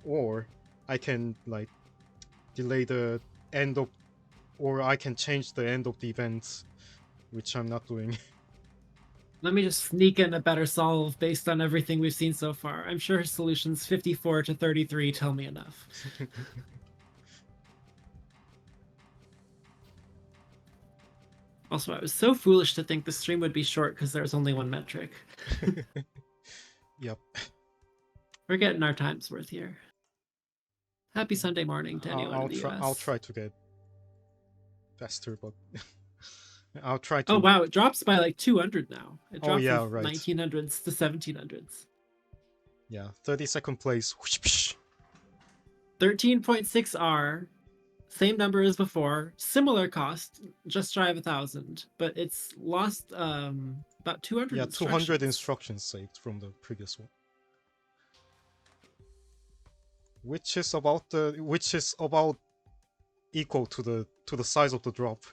or I can like delay the end of or I can change the end of the event, which I'm not doing. Let me just sneak in a better solve based on everything we've seen so far. I'm sure her solutions 54 to 33 tell me enough. Also, I was so foolish to think the stream would be short because there's only one metric. Yep. We're getting our time's worth here. Happy Sunday morning to anyone in the US. I'll try to get faster, but I'll try to. Oh wow, it drops by like 200 now. It dropped yeah, from right. 1900s to 1700s. Yeah, 32nd place. 13.6R, same number as before, similar cost, just shy of 1,000, but it's lost about 200 Yeah, instructions. 200 instructions saved from the previous one. Which is about equal to the size of the drop.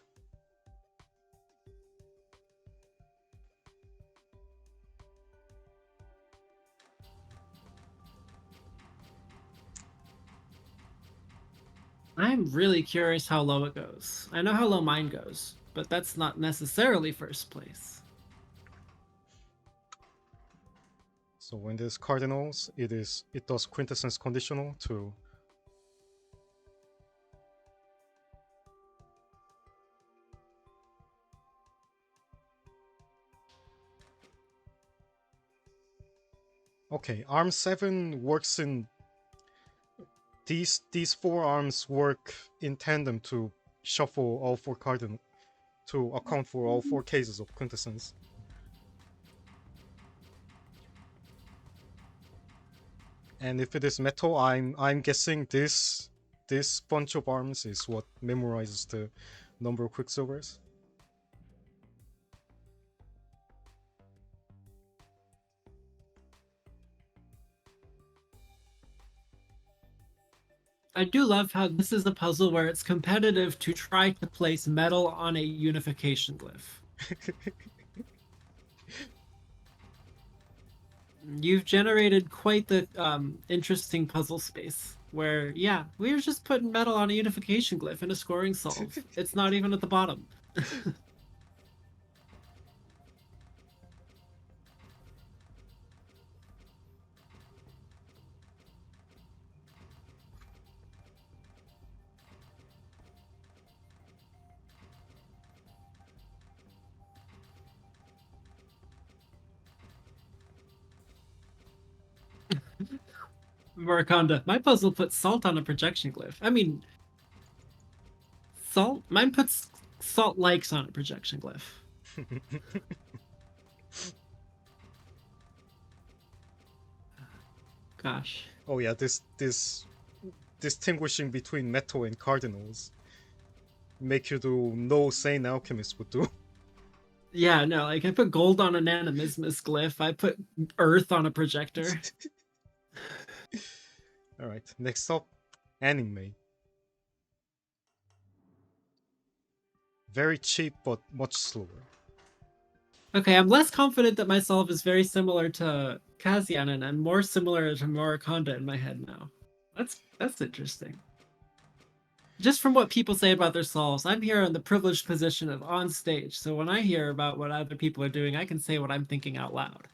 I'm really curious how low it goes. I know how low mine goes, but that's not necessarily first place. So when there's cardinals, it does quintessence conditional to okay, arm 7 works in these four arms work in tandem to shuffle all four cardinal to account for all four cases of quintessence. And if it is metal, I'm guessing this bunch of arms is what memorizes the number of quicksilvers. I do love how this is a puzzle where it's competitive to try to place metal on a unification glyph. You've generated quite the interesting puzzle space where, yeah, we're just putting metal on a unification glyph in a scoring solve. It's not even at the bottom. Murakonda, my puzzle puts salt on a projection glyph. I mean, salt? Mine puts salt likes on a projection glyph. Gosh. Oh yeah, this distinguishing between metal and cardinals make you do no sane alchemist would do. Yeah, no, like I put gold on an animismus glyph. I put earth on a projector. Alright, next up, anime. Very cheap but much slower. Okay, I'm less confident that my solve is very similar to Kazian and more similar to Murakonda in my head now. That's interesting. Just from what people say about their solves, I'm here in the privileged position of on stage, so when I hear about what other people are doing, I can say what I'm thinking out loud.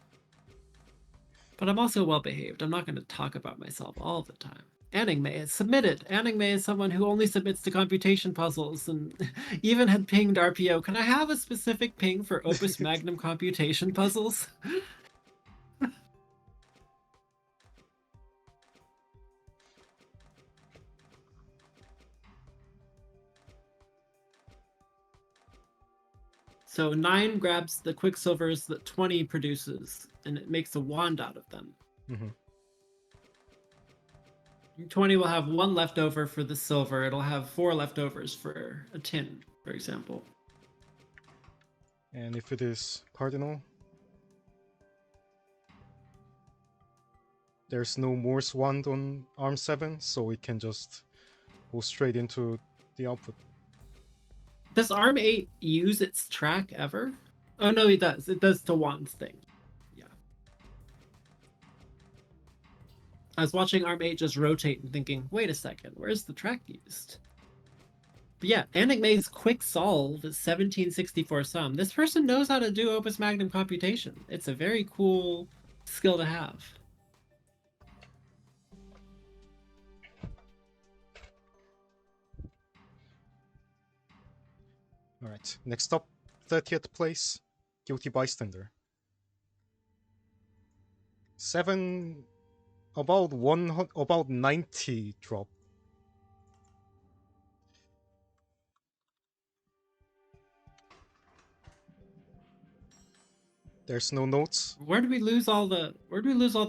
But I'm also well behaved. I'm not going to talk about myself all the time. Anime is submitted. Anime is someone who only submits to computation puzzles and even had pinged RPO. Can I have a specific ping for Opus Magnum computation puzzles? So 9 grabs the quicksilvers that 20 produces, and it makes a wand out of them. Mm-hmm. 20 will have 1 leftover for the silver. It'll have 4 leftovers for a tin, for example. And if it is cardinal, there's no Morse wand on arm 7, so it can just go straight into the output. Does arm 8 use its track ever? Oh no, it does. It does the wands thing. Yeah. I was watching arm 8 just rotate and thinking, wait a second, where's the track used? But yeah, Enigma's quick solve is 1764 sum. This person knows how to do Opus Magnum computation. It's a very cool skill to have. Alright, next up, 30th place, Guilty Bystander. 7, about 90 drop. There's no notes. Where do we lose all the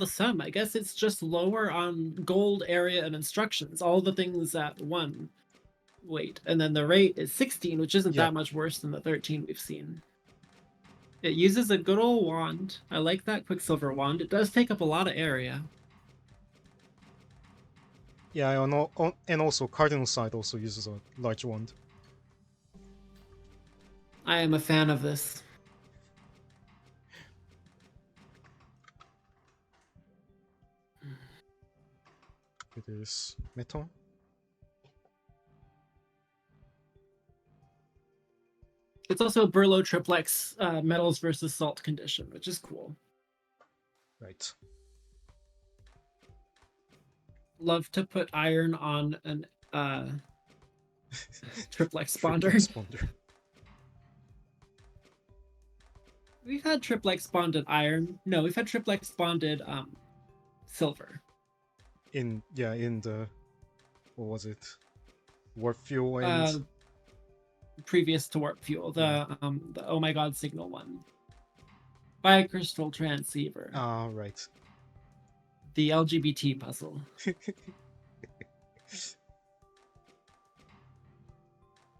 sum? I guess it's just lower on gold, area, and instructions. All the things at 1 weight. And then the rate is 16, which isn't Yeah. that much worse than the 13 we've seen. It uses a good old wand. I like that quicksilver wand. It does take up a lot of area. Yeah, and also Cardinal side also uses a large wand. I am a fan of this. It is metal. It's also Burlow triplex metals versus salt condition, which is cool. Right. Love to put iron on an triplex bonder. Triplex bonder. We've had triplex bonded iron. No, we've had triplex bonded silver. In the, what was it? Warp fuel and previous to warp fuel, the oh my god signal one. Bicrystal transceiver. Right. The LGBT puzzle.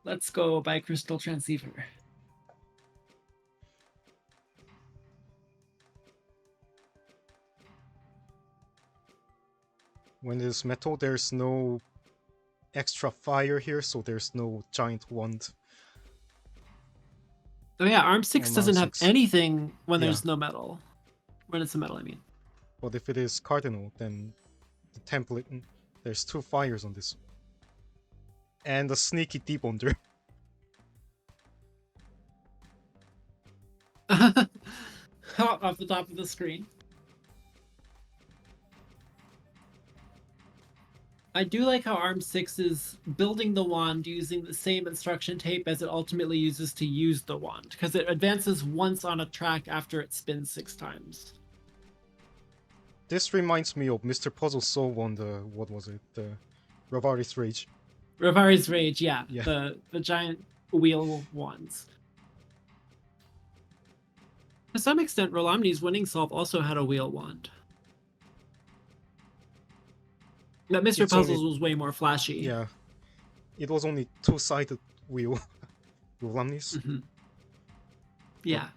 Let's go bicrystal transceiver. When it is metal, there's no extra fire here, so there's no giant wand. Oh yeah, arm 6 On doesn't arm have 6. anything when Yeah. there's no metal. When it's a metal, I mean. But if it is cardinal, then the template, there's 2 fires on this. And a sneaky debonder. Off the top of the screen. I do like how ARM 6 is building the wand using the same instruction tape as it ultimately uses to use the wand, because it advances once on a track after it spins 6 times. This reminds me of Mr. Puzzle Solve on the, what was it? The Ravari's Rage. Ravari's Rage, yeah. Yeah. The giant wheel wands. To some extent, Rolomni's winning solve also had a wheel wand. But Mr. It's Puzzles only- was way more flashy. Yeah. It was only 2-sided wheel. Lamnis. Mhm. Yeah.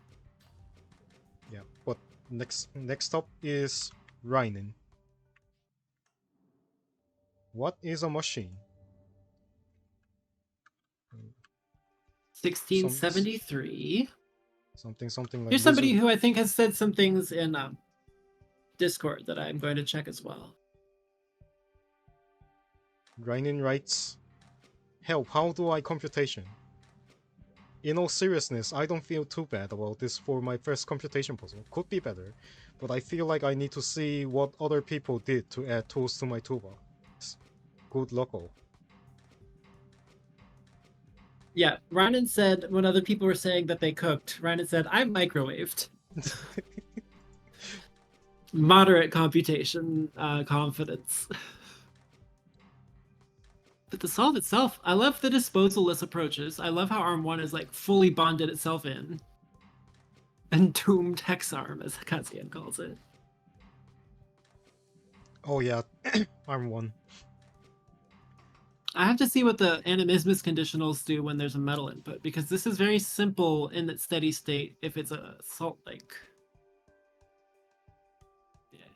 Yeah. But next up is Reinin. What is a machine? 1673. Something like Here's somebody lizard. who I think has said some things in Discord that I'm going to check as well. Reinin writes, "Help, how do I computation? In all seriousness, I don't feel too bad about this for my first computation puzzle. Could be better, but I feel like I need to see what other people did to add tools to my toolbox. Good luck all." Yeah, Ryan said when other people were saying that they cooked, Ryan said, I microwaved. Moderate computation confidence. But the solve itself, I love the disposal-less approaches. I love how Arm 1 is like fully bonded itself in. And doomed hex arm, as Kazian calls it. Oh yeah, arm 1. I have to see what the animismus conditionals do when there's a metal input, because this is very simple in its steady state if it's a salt lake. Yeah.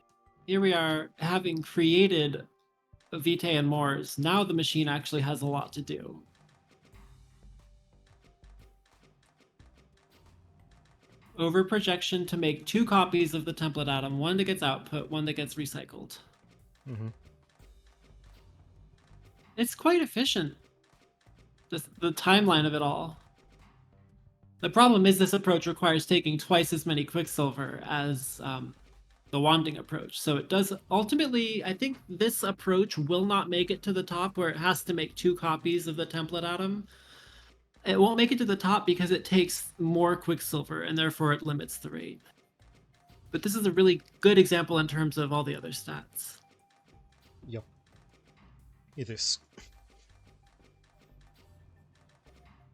Here we are having created Vitae and Mors. Now the machine actually has a lot to do. Over projection to make 2 copies of the template atom, one that gets output, one that gets recycled. Mm-hmm. It's quite efficient, the timeline of it all. The problem is this approach requires taking twice as many Quicksilver as the Wanding approach. So it does ultimately, I think this approach will not make it to the top where it has to make 2 copies of the template atom. It won't make it to the top because it takes more Quicksilver and therefore it limits the rate. But this is a really good example in terms of all the other stats. Yep. It is.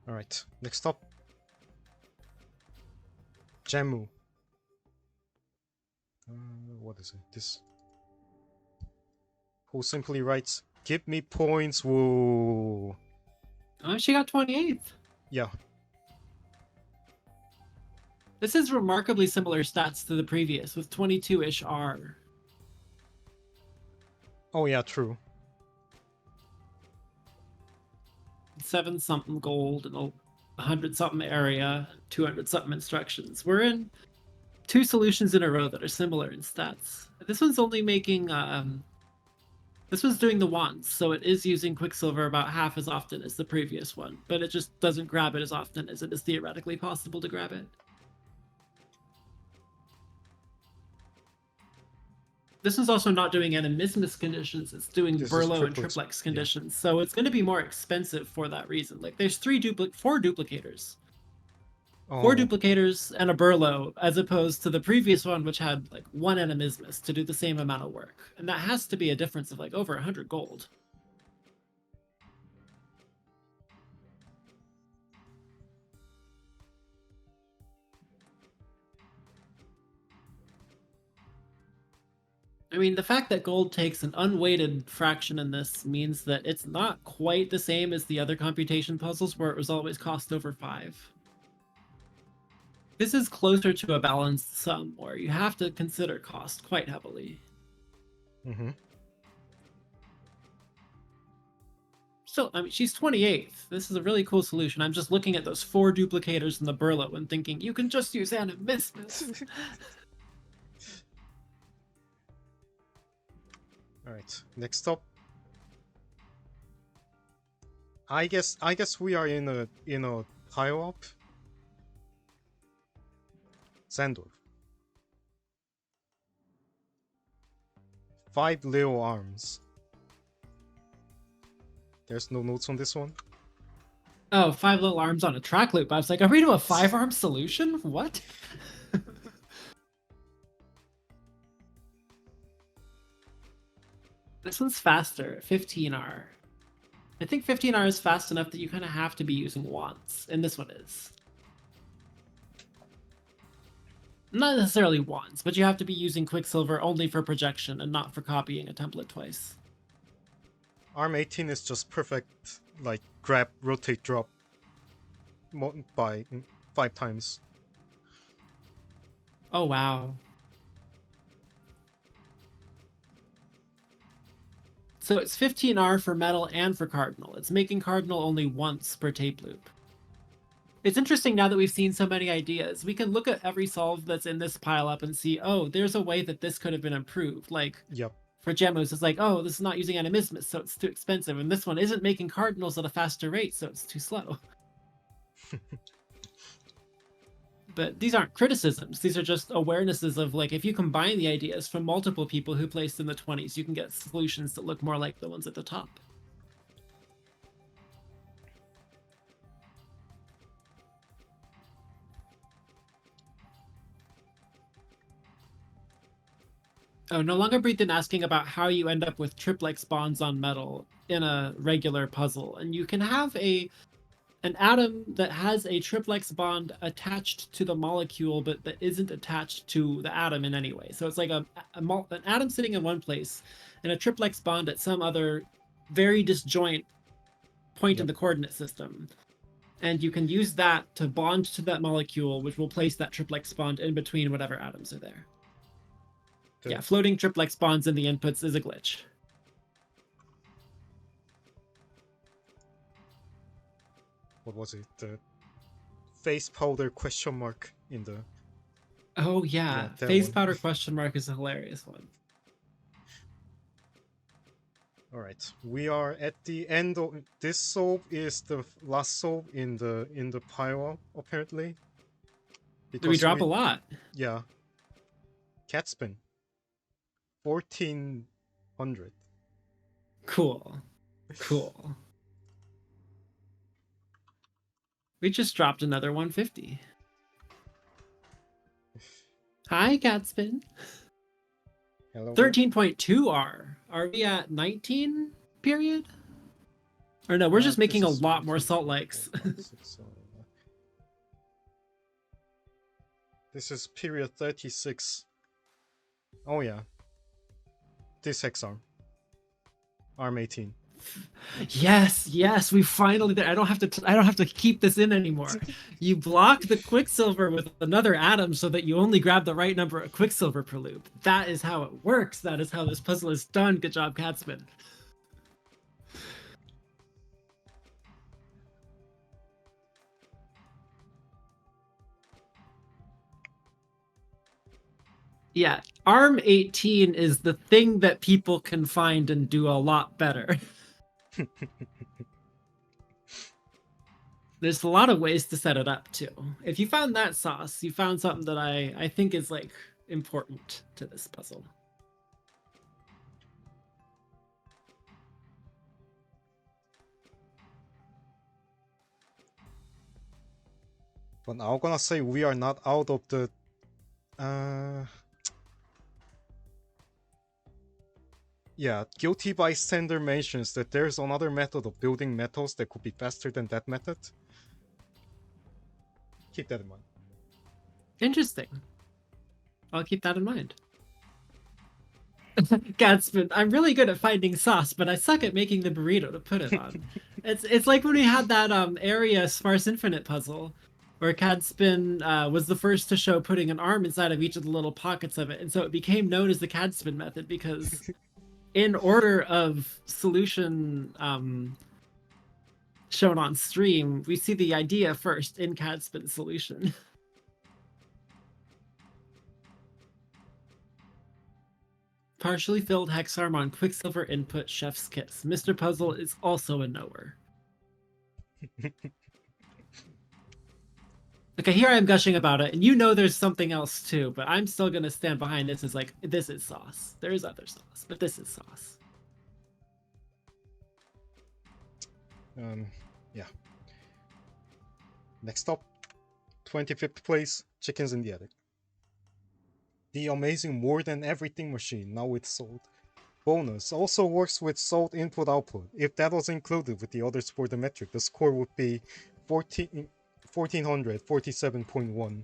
Alright, next up. Jamu. What is it? This. Who simply writes, "Give me points, woo." Oh, she got 28th. Yeah. This is remarkably similar stats to the previous, with 22-ish R. Oh yeah, true. 7-something gold and 100-something area, 200-something instructions. We're in 2 solutions in a row that are similar in stats. This one's only making this one's doing the wands, so it is using Quicksilver about half as often as the previous one, but it just doesn't grab it as often as it is theoretically possible to grab it. This is also not doing animismus conditions, it's doing This is Burlow and triplets, triplex yeah. conditions, so it's going to be more expensive for that reason. Like, there's 4 duplicators. Oh. 4 duplicators and a Burlow, as opposed to the previous one, which had like 1 animismus to do the same amount of work. And that has to be a difference of like over 100 gold. I mean, the fact that gold takes an unweighted fraction in this means that it's not quite the same as the other computation puzzles where it was always cost over 5. This is closer to a balanced sum where you have to consider cost quite heavily. Mm-hmm. Still, I mean, she's 28th. This is a really cool solution. I'm just looking at those 4 duplicators in the Burlow and thinking, you can just use animismus. Alright, next up. I guess we are in a higher up. Sandor. 5 Leo arms. There's no notes on this one. Oh, 5 little arms on a track loop. I was like, are we to a 5-arm solution? What? This one's faster, 15R. I think 15R is fast enough that you kind of have to be using wands, and this one is. Not necessarily wands, but you have to be using Quicksilver only for projection and not for copying a template twice. Arm 18 is just perfect, like, grab, rotate, drop by 5 times. Oh, wow. So it's 15R for metal and for cardinal. It's making cardinal only once per tape loop. It's interesting now that we've seen so many ideas. We can look at every solve that's in this pile up and see, oh, there's a way that this could have been improved. Like, Yep. for Gemus, it's like, oh, this is not using animismus, so it's too expensive. And this one isn't making cardinals at a faster rate, so it's too slow. But these aren't criticisms. These are just awarenesses of, like, if you combine the ideas from multiple people who placed in the 20s, you can get solutions that look more like the ones at the top. Oh, no longer breathed in asking about how you end up with triplex bonds on metal in a regular puzzle. And you can have an atom that has a triplex bond attached to the molecule, but that isn't attached to the atom in any way. So it's like an atom sitting in one place and a triplex bond at some other very disjoint point in Yep. the coordinate system. And you can use that to bond to that molecule, which will place that triplex bond in between whatever atoms are there. Yeah, floating triplex bonds in the inputs is a glitch. What was it? The face powder question mark in the... Oh Yeah, yeah, that face one. powder question mark is a hilarious one. All right, we are at the end of this soap. Is the last soap in the pile apparently? Did we drop a lot? Yeah, Catspin 1400. Cool. Cool. We just dropped another 150. Hi, Catspin. Hello. 13.2 R. Are we at 19 period? Or no, we're just making a lot more salt likes. This is period 36. Oh yeah. This hex arm 18. Yes, we finally did. I don't have to keep this in anymore. You block the quicksilver with another atom so that you only grab the right number of quicksilver per loop. That is how it works. That is how this puzzle is done. Good job, Catsman. Yeah, ARM 18 is the thing that people can find and do a lot better. There's a lot of ways to set it up too. If you found that sauce, you found something that I think is like important to this puzzle. But I'm gonna say we are not out of the yeah, Guilty Bystander mentions that there's another method of building metals that could be faster than that method. Keep that in mind. Interesting. I'll keep that in mind. Gatsby, I'm really good at finding sauce, but I suck at making the burrito to put it on. It's like when we had that area Sparse Infinite puzzle, where Cadspin was the first to show putting an arm inside of each of the little pockets of it, and so it became known as the Cadspin method because, in order of solution shown on stream, we see the idea first in Cadspin solution. Partially filled hexarm on Quicksilver input Chef's Kiss. Mr. Puzzle is also a knower. Okay, here I am gushing about it, and you know there's something else too, but I'm still gonna stand behind this as like, this is sauce. There is other sauce, but this is sauce. Yeah. Next up, 25th place, Chickens in the Attic. The amazing More Than Everything machine, now with salt. Bonus, also works with salt input-output. If that was included with the others for the metric, the score would be 1447.1.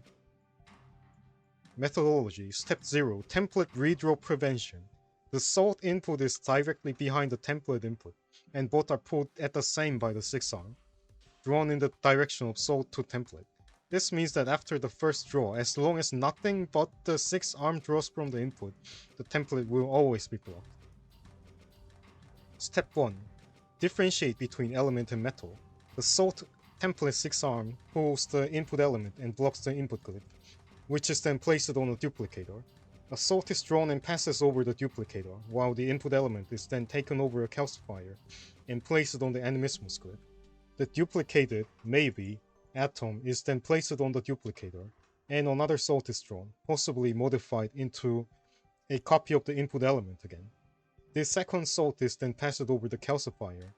Methodology, Step 0, Template redraw prevention. The salt input is directly behind the template input, and both are put at the same by the 6-arm, drawn in the direction of salt to template. This means that after the first draw, as long as nothing but the 6-arm draws from the input, the template will always be blocked. Step 1. Differentiate between element and metal. The salt template 6-arm pulls the input element and blocks the input glyph, which is then placed on a duplicator. A salt is drawn and passes over the duplicator, while the input element is then taken over a calcifier and placed on the animismus glyph. The duplicated, maybe, atom is then placed on the duplicator, and another salt is drawn, possibly modified into a copy of the input element again. This second salt is then passed over the calcifier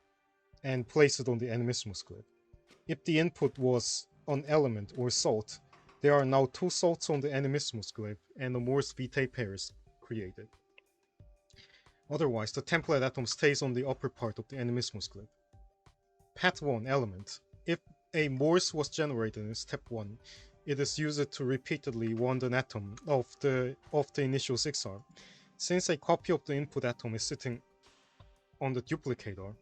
and placed on the animismus glyph. If the input was an element or salt, there are now 2 salts on the animismus glyph and a Morse Vitae pair is created. Otherwise, the template atom stays on the upper part of the animismus glyph. Path 1 element. If a Morse was generated in step 1, it is used to repeatedly wand an atom of the initial 6 arm. Since a copy of the input atom is sitting on the duplicator,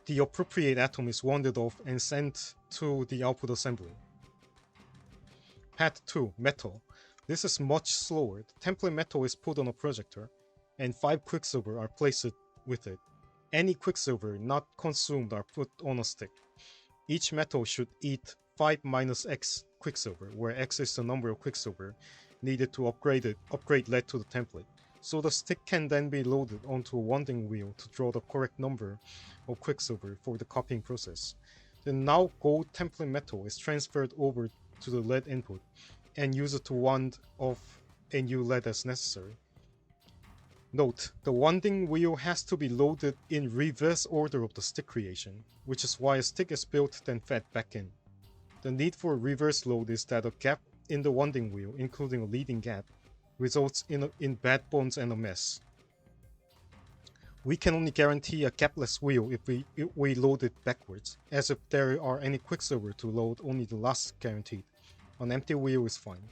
the appropriate atom is wanded off and sent to the output assembly. Path 2 metal. This is much slower. The template metal is put on a projector, and 5 quicksilver are placed with it. Any quicksilver not consumed are put on a stick. Each metal should eat 5 minus X quicksilver, where X is the number of quicksilver needed to upgrade lead to the template. So the stick can then be loaded onto a wanding wheel to draw the correct number of quicksilver for the copying process. The now gold template metal is transferred over to the lead input and used to wand off a new lead as necessary. Note, the wanding wheel has to be loaded in reverse order of the stick creation, which is why a stick is built then fed back in. The need for a reverse load is that a gap in the wanding wheel, including a leading gap, results in bad bonds and a mess. We can only guarantee a gapless wheel if we load it backwards, as if there are any quicksilver to load, only the last guaranteed. An empty wheel is fine.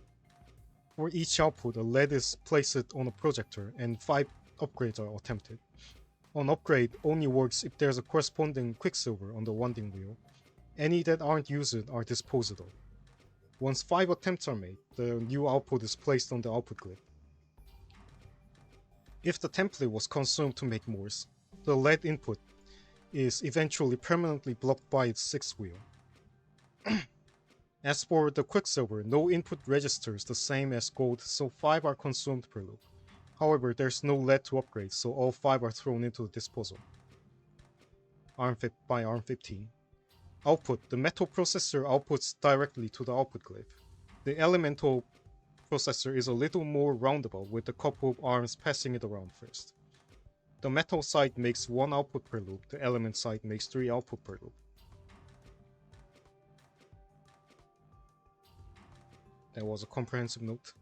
For each output, a lead is placed on a projector and 5 upgrades are attempted. An upgrade only works if there's a corresponding quicksilver on the wanding wheel. Any that aren't used are disposed of. Once 5 attempts are made, the new output is placed on the output glyph. If the template was consumed to make Morse, the lead input is eventually permanently blocked by its 6th wheel. As for the quicksilver, no input registers the same as gold, so 5 are consumed per loop. However, there's no lead to upgrade, so all 5 are thrown into the disposal. By ARM 15. Output. The metal processor outputs directly to the output glyph. The elemental processor is a little more roundabout, with a couple of arms passing it around first. The metal side makes 1 output per loop, the element side makes 3 output per loop. That was a comprehensive note.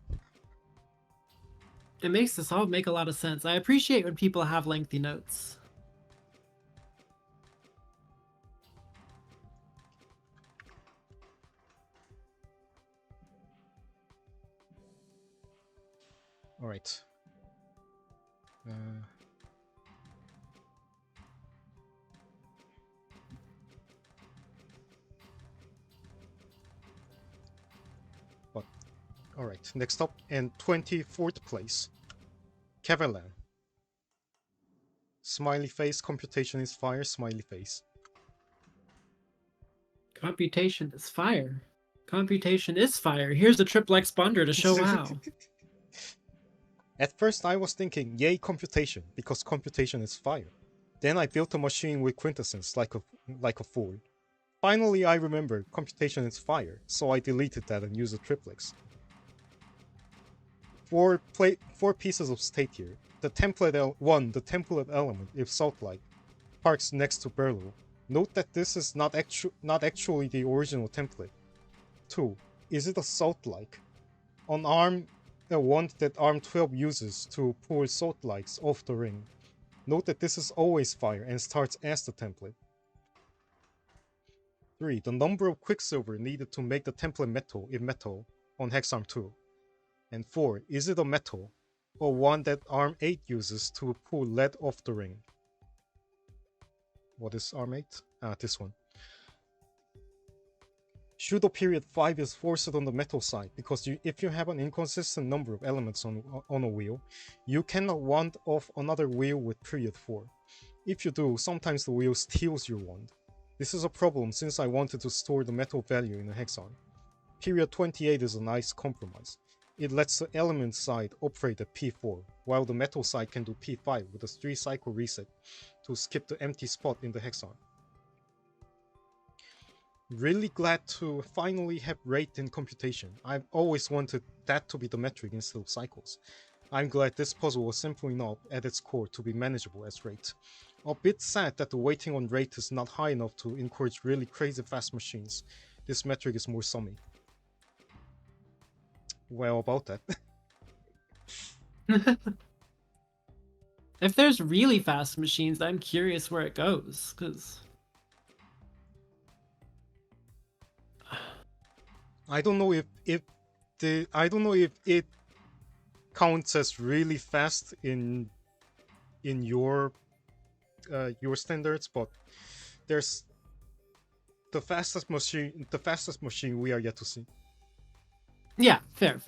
It makes this all make a lot of sense. I appreciate when people have lengthy notes. All right. Alright, next up, in 24th place, Kevalan. Smiley face, computation is fire, smiley face. Computation is fire. Computation is fire. Here's a triplex bonder to show how. At first I was thinking, yay computation, because computation is fire. Then I built a machine with quintessence like a fool. Finally I remembered computation is fire, so I deleted that and used a triplex. 4 pieces of state here. The template 1, the template element, if salt-like, parks next to Berlo. Note that this is not actually the original template. 2. Is it a salt-like? On ARM, a wand that ARM 12 uses to pull salt-likes off the ring. Note that this is always fire and starts as the template. 3. The number of quicksilver needed to make the template metal, if metal, on hex ARM 2. And 4. Is it a metal, or one that ARM 8 uses to pull lead off the ring? What is ARM 8? This one. Pseudo period 5 is forced on the metal side, because if you have an inconsistent number of elements on a wheel, you cannot wand off another wheel with period 4. If you do, sometimes the wheel steals your wand. This is a problem since I wanted to store the metal value in a hex ARM. Period 28 is a nice compromise. It lets the element side operate at P4, while the metal side can do P5 with a 3-cycle reset to skip the empty spot in the hex ARM. Really glad to finally have rate in computation. I've always wanted that to be the metric instead of cycles. I'm glad this puzzle was simple enough at its core to be manageable as rate. A bit sad that the weighting on rate is not high enough to encourage really crazy fast machines. This metric is more summy. Well, about that. If there's really fast machines, I'm curious where it goes, because I don't know if it counts as really fast in your standards, but there's the fastest machine we are yet to see. yeah, fair.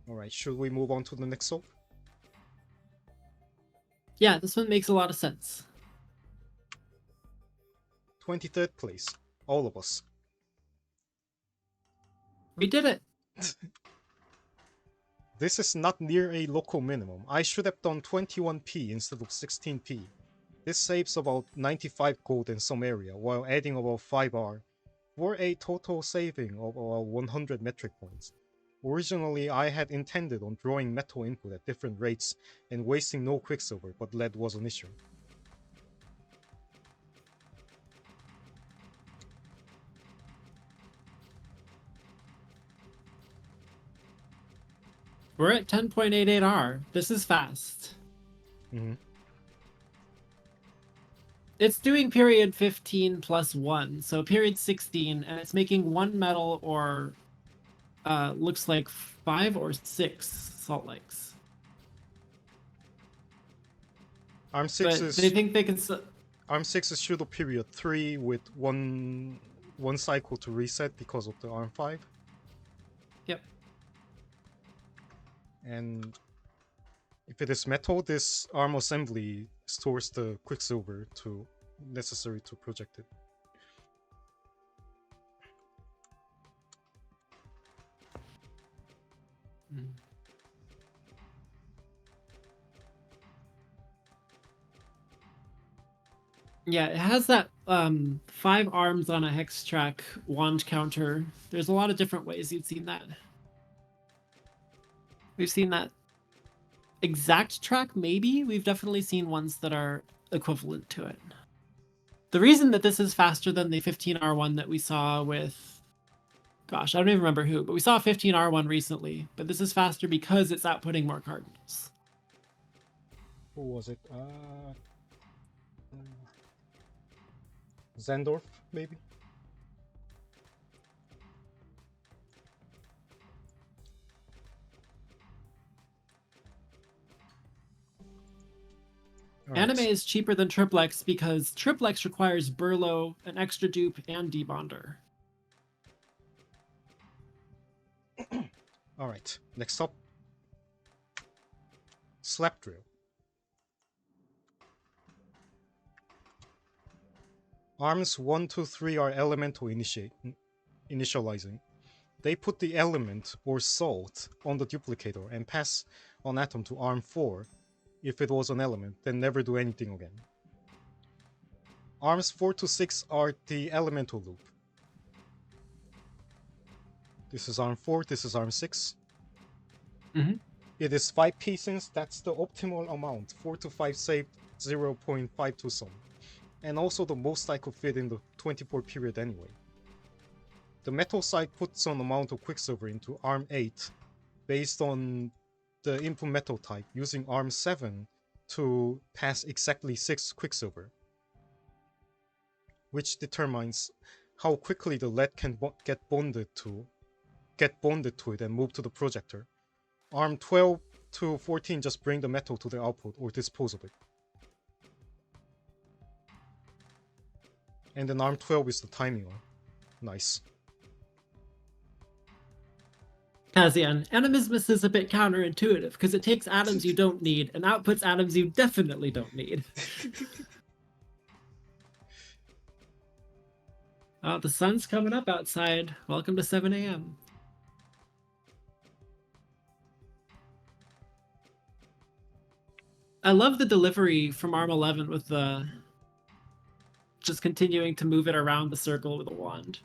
All right, should we move on to the next soap? Yeah, this one makes a lot of sense. 23rd place, all of us. We did it. This is not near a local minimum. I should have done 21p instead of 16p. This saves about 95 gold in some area, while adding about 5R, for a total saving of about 100 metric points. Originally, I had intended on drawing metal input at different rates and wasting no quicksilver, but lead was an issue. We're at 10.88R. This is fast. Mm-hmm. It's doing period 15 plus 1, so period 16, and it's making 1 metal or looks like 5 or 6 salt lakes. Arm 6 but is they think they can. Arm 6 is pseudo period 3 with one cycle to reset because of the Arm 5. Yep. And if it is metal, this arm assembly stores the quicksilver necessary to project it. Yeah, it has that 5 arms on a hex track wand counter. There's a lot of different ways you've seen that. We've seen that exact track, maybe. We've definitely seen ones that are equivalent to it. The reason that this is faster than the 15R one that we saw with, gosh, I don't even remember who, but we saw a 15R one recently. But this is faster because it's outputting more cardinals. Who was it? Zandorf, maybe? Right. Anime is cheaper than Triplex because Triplex requires Burlow, an extra dupe, and debonder. Alright, next up. Slap Drill. Arms 1, 2, 3 are elemental initializing. They put the element or salt on the duplicator and pass on atom to arm 4 if it was an element, then never do anything again. Arms 4 to 6 are the elemental loop. This is arm 4, this is arm 6. Mm-hmm. It is 5 pieces, that's the optimal amount. 4 to 5 saved 0.52 some. And also the most I could fit in the 24 period anyway. The metal side puts an amount of quicksilver into arm 8 based on the input metal type, using arm 7 to pass exactly 6 quicksilver, which determines how quickly the lead can get bonded to it and move to the projector. Arm 12 to 14 just bring the metal to the output or dispose of it. And then arm 12 is the timing one. Nice. Kazian, animismus is a bit counterintuitive because it takes atoms you don't need and outputs atoms you definitely don't need. Oh, the sun's coming up outside. Welcome to 7 a.m. I love the delivery from Arm 11 with the just continuing to move it around the circle with a wand.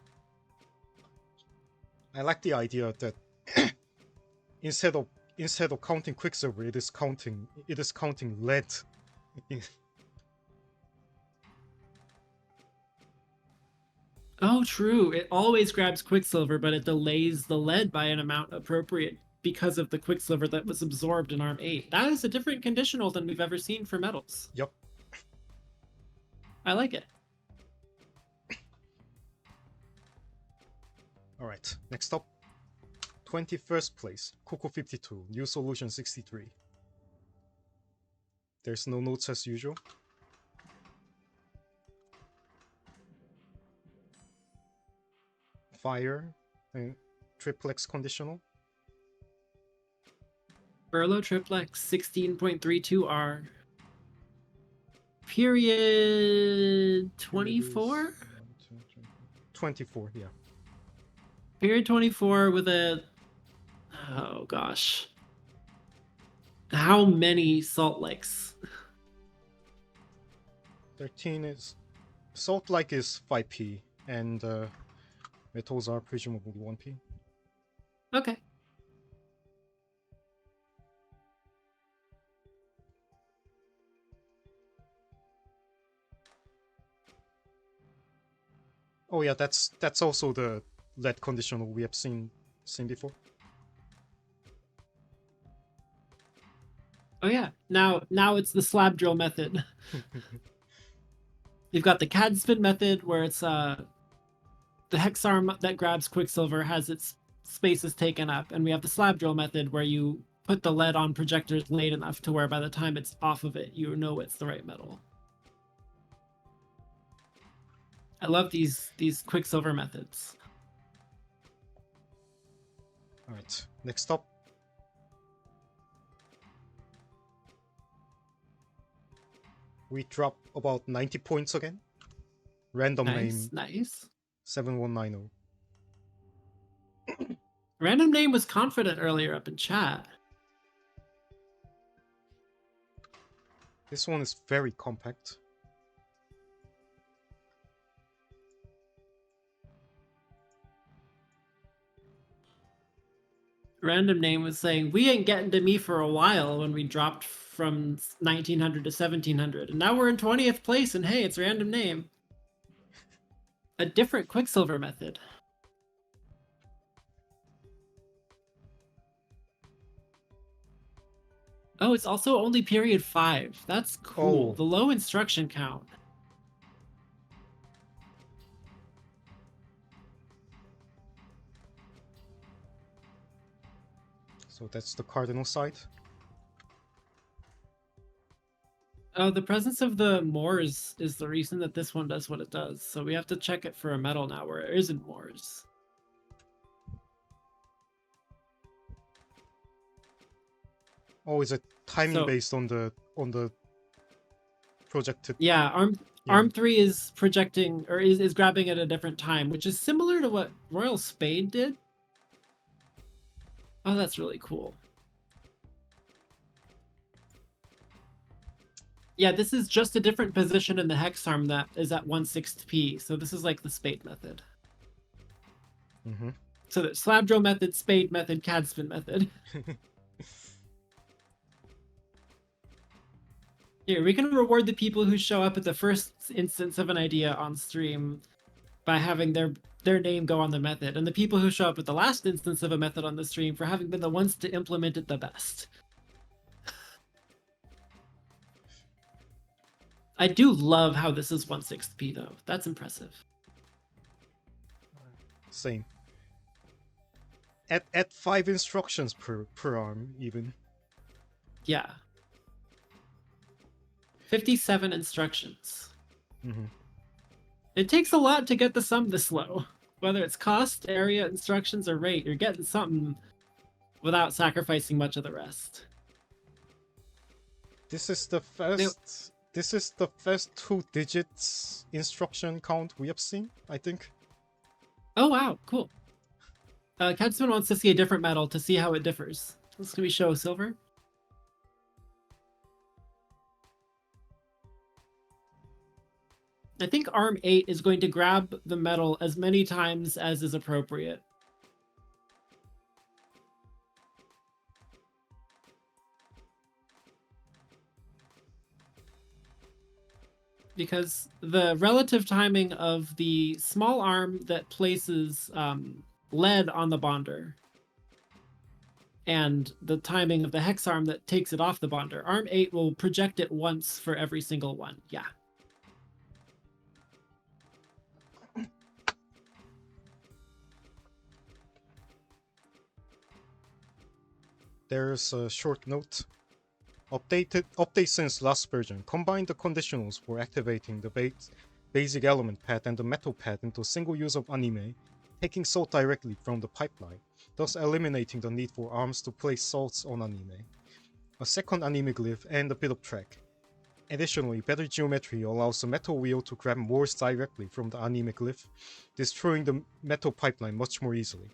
I like the idea that instead of counting quicksilver, it is counting lead. Oh, true. It always grabs Quicksilver, but it delays the lead by an amount appropriate because of the Quicksilver that was absorbed in Arm 8. That is a different conditional than we've ever seen for metals. Yep. I like it. Alright, next up. 21st place, Coco 52, New Solution 63. There's no notes as usual. Fire, and triplex conditional. Burlow triplex 16.32R. Period 24? 24, yeah. Period 24 with a... Oh, gosh. How many salt licks? 13 is... Salt like is 5p, and metals are presumably 1p. Okay. Oh yeah, that's also the lead conditional we have seen before. Oh yeah. Now it's the slab drill method. You've got the CAD spin method where it's the hex arm that grabs Quicksilver has its spaces taken up, and we have the slab drill method where you put the lead on projectors late enough to where by the time it's off of it, you know it's the right metal. I love these Quicksilver methods. Alright, next up. We drop about 90 points again. Random name Nice. 7190. Random name was confident earlier up in chat. This one is very compact. Random name was saying, we ain't getting to me for a while when we dropped from 1900 to 1700. And now we're in 20th place, and hey, it's random name. A different Quicksilver method. Oh, it's also only period 5. That's cool. Oh. The low instruction count. So that's the cardinal side. Oh, the presence of the Moors is the reason that this one does what it does. So we have to check it for a metal now where it isn't Moors. Oh, is it timing So- based on the projected? Yeah, Yeah. Arm 3 is projecting or is grabbing at a different time, which is similar to what Royal Spade did. Oh, that's really cool. Yeah, this is just a different position in the hex arm that is at 1/6 P. So this is like the spade method. Mm-hmm. So the slab drill method, spade method, CAD spin method. Here, we can reward the people who show up at the first instance of an idea on stream by having their name go on the method, and the people who show up at the last instance of a method on the stream for having been the ones to implement it the best. I do love how this is 1/6 P though. That's impressive. Same. At 5 instructions per arm, even. Yeah. 57 instructions. Mm-hmm. It takes a lot to get the sum this low. Whether it's cost, area, instructions, or rate, you're getting something without sacrificing much of the rest. This is the first. This is the first 2 digits instruction count we have seen, I think. Oh wow, cool. Katsman wants to see a different metal to see how it differs. Can we show silver? I think Arm 8 is going to grab the metal as many times as is appropriate. because the relative timing of the small arm that places lead on the bonder and the timing of the hex arm that takes it off the bonder, arm 8 will project it once for every single one. Yeah. There's a short note. Update since last version. Combine the conditionals for activating the basic element pad and the metal pad into a single use of anime, taking salt directly from the pipeline, thus eliminating the need for arms to place salts on anime. A second anime glyph and a bit of track. Additionally, better geometry allows the metal wheel to grab mores directly from the anime glyph, destroying the metal pipeline much more easily.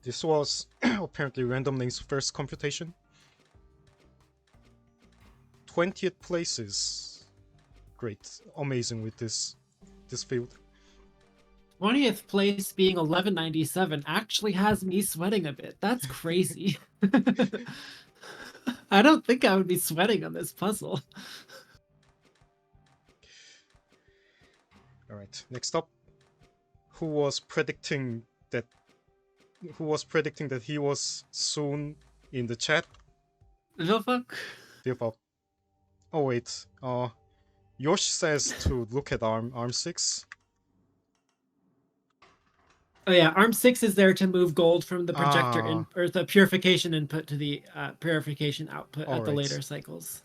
This was apparently Random Name's first computation. 20th place is great, amazing with this field. 20th place being 1197 actually has me sweating a bit. That's crazy. I don't think I would be sweating on this puzzle. All right, next up, who was predicting that he was soon in the chat? Vilfuck? Vilfuck. Oh wait, Yosh says to look at arm 6. Oh yeah, arm 6 is there to move gold from the projector in, or the purification input to the purification output at the later cycles.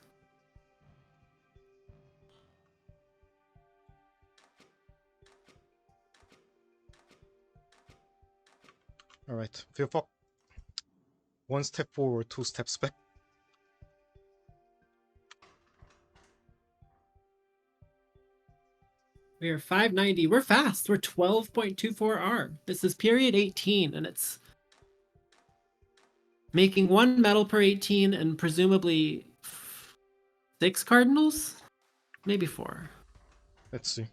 Alright, Vilfuck. 1 step forward, 2 steps back. We are 590. We're fast. We're 12.24 R. This is period 18, and it's making 1 metal per 18 and presumably 6 cardinals? Maybe 4. Let's see.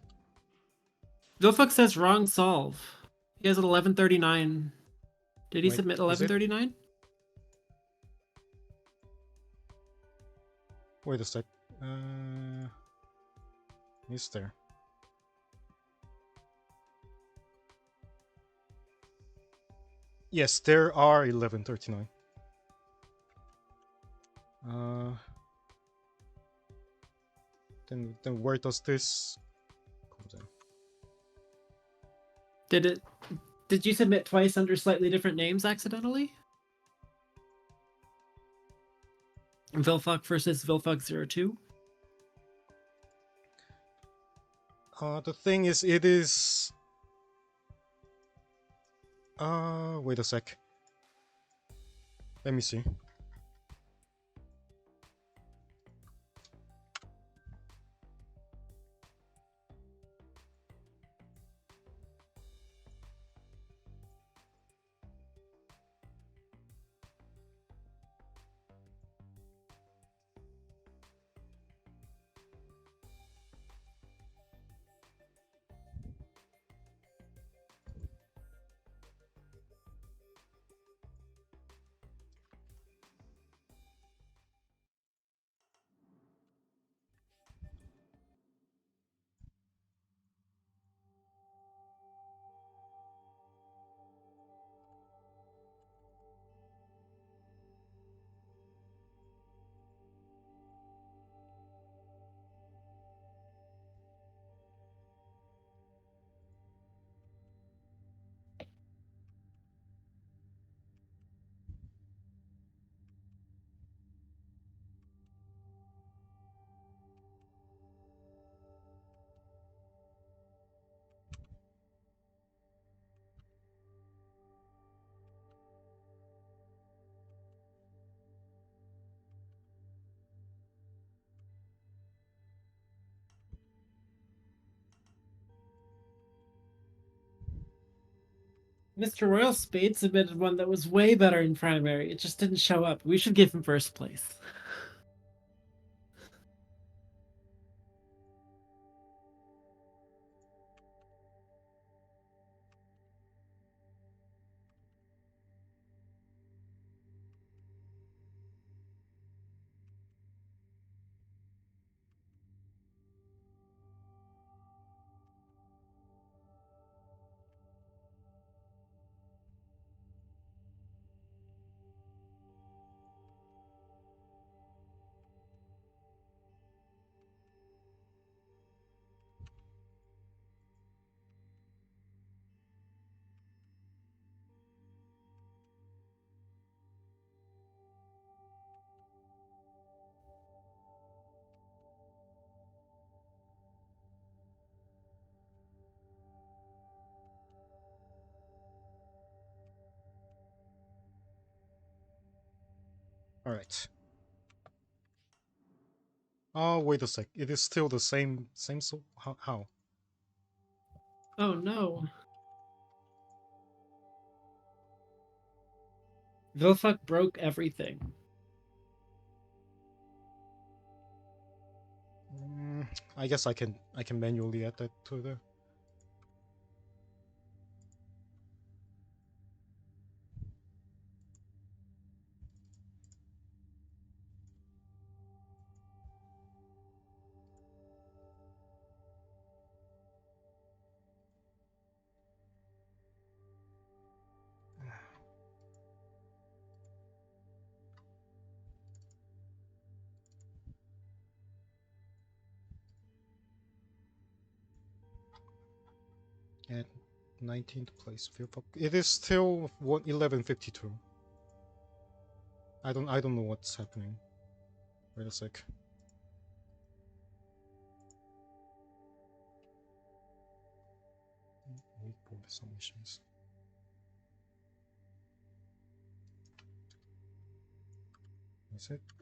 Vilfuck says wrong solve. He has an 1139. Did he submit 1139? Wait a sec. Is there? Yes, there are 1139. Then where does this come in? Did you submit twice under slightly different names accidentally? Vilfuck versus Vilfuck02? The thing is, it is... wait a sec. Let me see. Mr. Royal Spade submitted one that was way better in primary. It just didn't show up. We should give him first place. All right. Oh, wait a sec. It is still the same. So how? Oh no. Vilfuck broke everything. I guess I can manually add that to the. At 19th place. It is still 1152. I don't know what's happening. Wait a sec. Report submissions.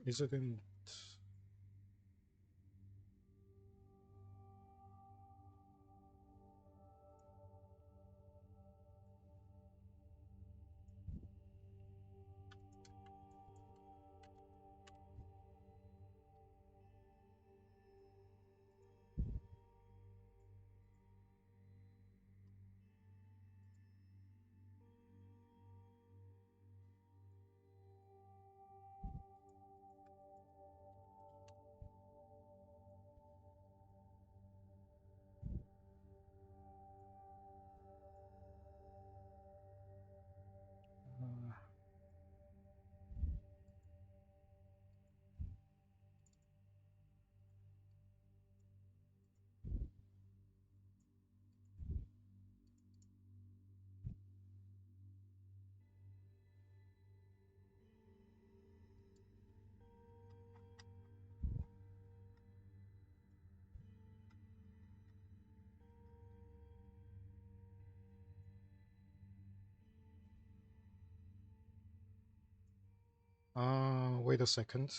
Is it in uh, wait a second.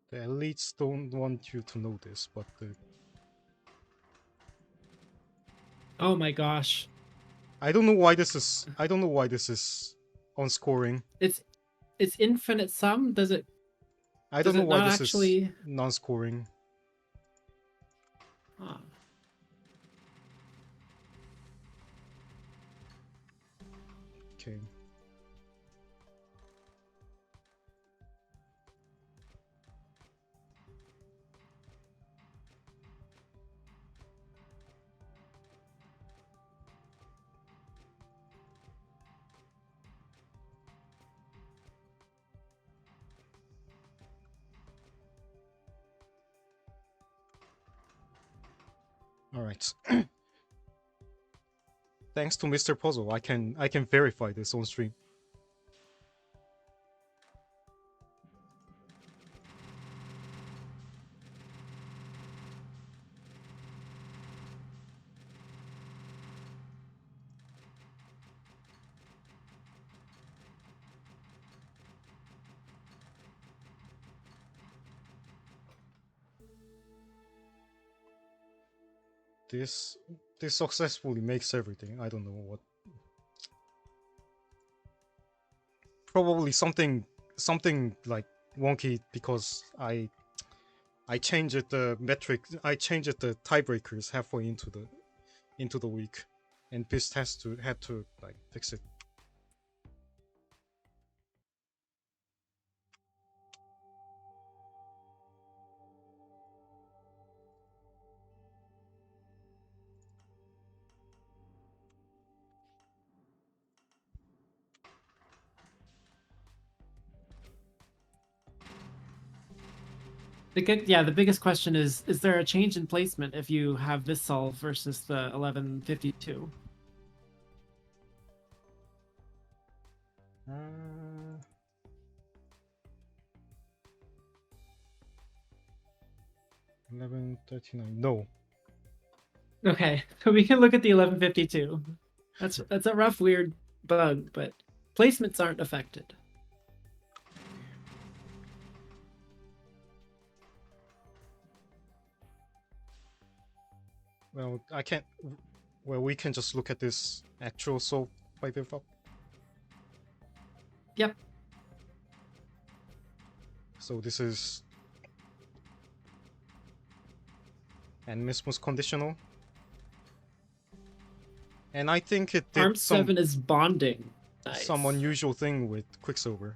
The elites don't want you to know this, but Oh my gosh. I don't know why this is. I don't know why this is on scoring. It's infinite sum? Does it I don't know why not this is actually non-scoring. huh. Okay. All right. Thanks to Mr. Puzzle, I can verify this on stream. this successfully makes everything. I don't know what. Probably something like wonky because I changed the metric. I changed the tiebreakers halfway into the week, and Pist had to like fix it. The biggest question is there a change in placement if you have this solve versus the 1152? Uh, 1139. No. Okay, so we can look at the 1152. That's a rough, weird bug, but placements aren't affected. Well, I can't. Well, we can just look at this actual solve by default. Yep. So this is Animismus conditional. And I think it did Arm 7 is bonding. Nice. some unusual thing with Quicksilver.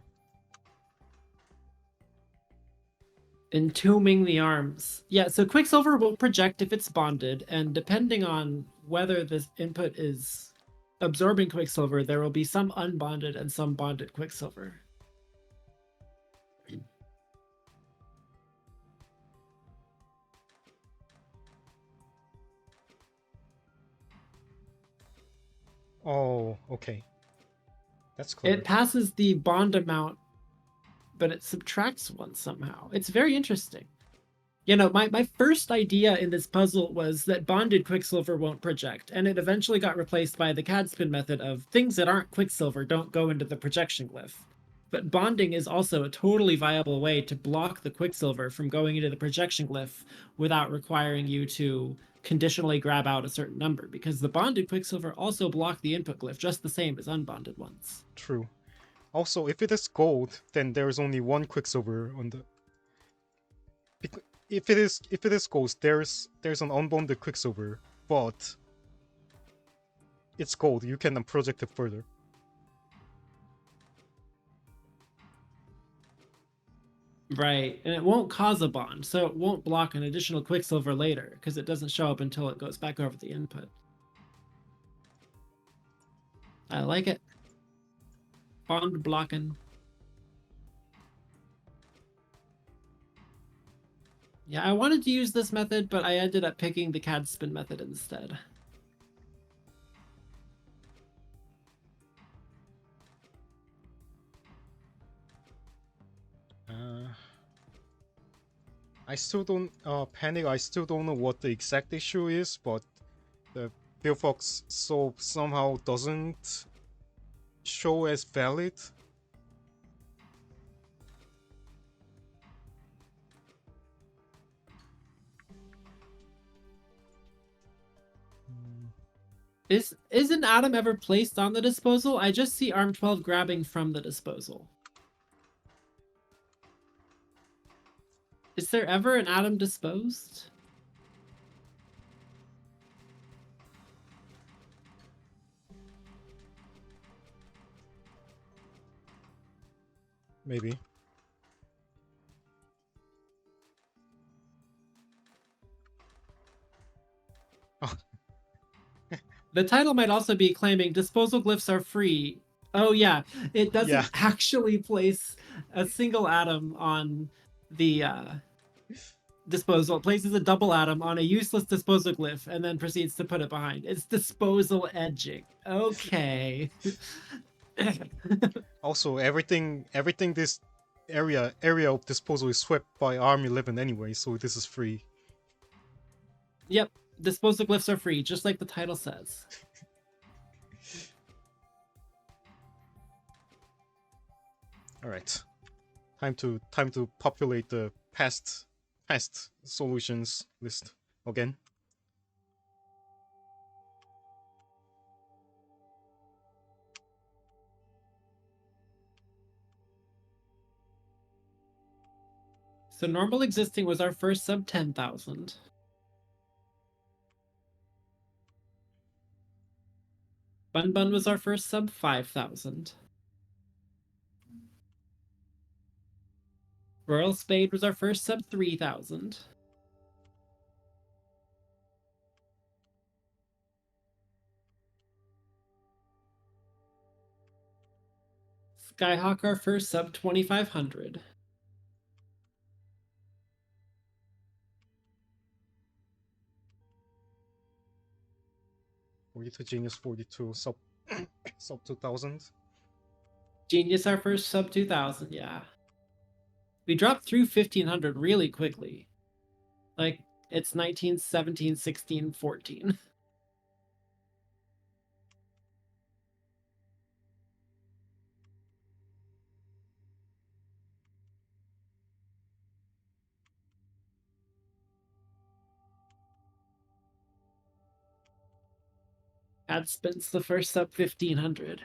Entombing the arms. Yeah, so Quicksilver will project if it's bonded, and depending on whether this input is absorbing Quicksilver, there will be some unbonded and some bonded Quicksilver. Oh, okay. That's clear. It passes the bond amount, but it subtracts one somehow. It's very interesting. You know, my first idea in this puzzle was that bonded Quicksilver won't project, and it eventually got replaced by the CAD spin method of things that aren't Quicksilver don't go into the projection glyph. But bonding is also a totally viable way to block the Quicksilver from going into the projection glyph without requiring you to conditionally grab out a certain number, because the bonded Quicksilver also block the input glyph just the same as unbonded ones. True. Also, if it is gold, then there is only one Quicksilver on the. If it is gold, there's an unbonded Quicksilver, but it's gold. You can project it further. Right, and it won't cause a bond, so it won't block an additional Quicksilver later, because it doesn't show up until it goes back over the input. I like it. Bond blocking. Yeah, I wanted to use this method, but I ended up picking the CAD spin method instead. I still don't panic. I still don't know what the exact issue is, but the Billfox solve somehow doesn't show as valid. Is an atom ever placed on the disposal? I just see arm 12 grabbing from the disposal. Is there ever an atom disposed? Maybe. Oh. The title might also be claiming disposal glyphs are free. Oh yeah, it doesn't actually place a single atom on the disposal. It places a double atom on a useless disposal glyph and then proceeds to put it behind. It's disposal edging. Okay. Also, everything this area of disposal is swept by Arm 11 anyway, so this is free. Yep, disposal glyphs are free, just like the title says. All right, time to populate the past solutions list again. So normal existing was our first sub 10,000. Bun Bun was our first sub 5,000. Royal Spade was our first sub 3,000. Skyhawk our first sub 2,500. To Genius 42 sub sub 2000. Genius our first sub 2,000, yeah. We dropped through 1,500 really quickly. Like, it's 19, 17, 16, 14. Ad spends the first sub 1,500.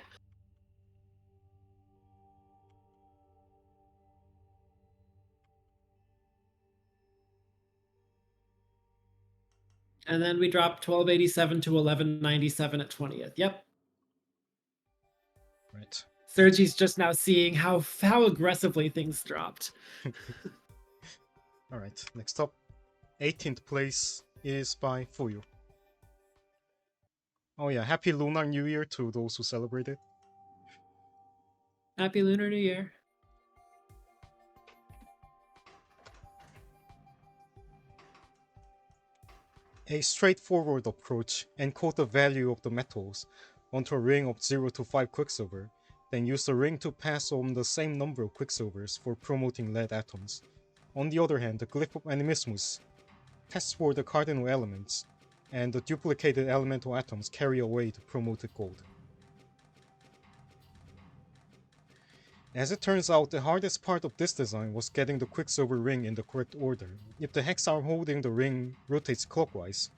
And then we dropped 1287 to 1197 at 20th. Yep. Right. Sergi's just now seeing how aggressively things dropped. Alright, next up. 18th place is by Fuyu. Oh yeah, Happy Lunar New Year to those who celebrate it. Happy Lunar New Year. A straightforward approach, encode the value of the metals onto a ring of 0 to 5 quicksilver, then use the ring to pass on the same number of quicksilvers for promoting lead atoms. On the other hand, the glyph of animismus tests for the cardinal elements, and the duplicated elemental atoms carry away the promoted gold. As it turns out, the hardest part of this design was getting the quicksilver ring in the correct order. If the hex arm holding the ring rotates clockwise,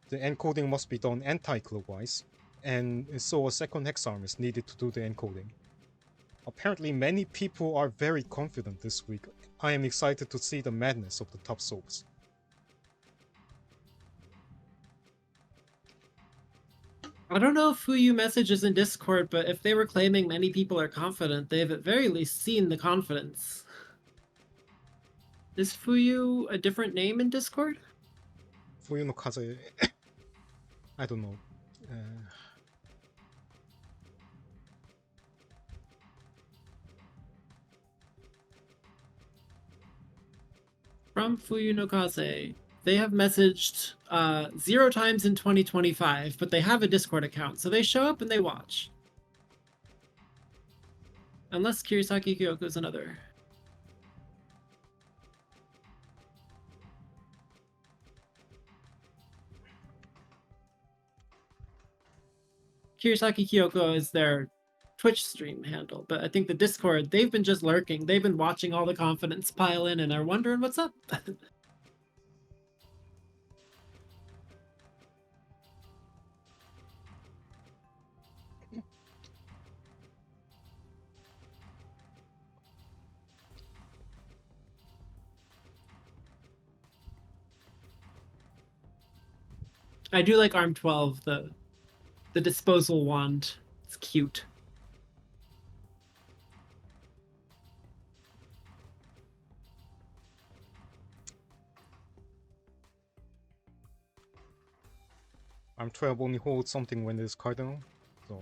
the encoding must be done anti-clockwise, and so a second hex arm is needed to do the encoding. Apparently many people are very confident this week. I am excited to see the madness of the top soaps. I don't know if who you messages in Discord, but if they were claiming many people are confident, they've at very least seen the confidence. Is Fuyu a different name in Discord? Fuyu no Kaze... I don't know. From Fuyu no Kaze. They have messaged 0 times in 2025, but they have a Discord account, so they show up and they watch. Unless Kirisaki Kyoko is another. Kirisaki Kyoko is their Twitch stream handle, but I think the Discord, they've been just lurking. They've been watching all the confidence pile in and are wondering what's up. I do like Arm 12, the disposal wand. It's cute. Arm 12 only holds something when it's cardinal, so...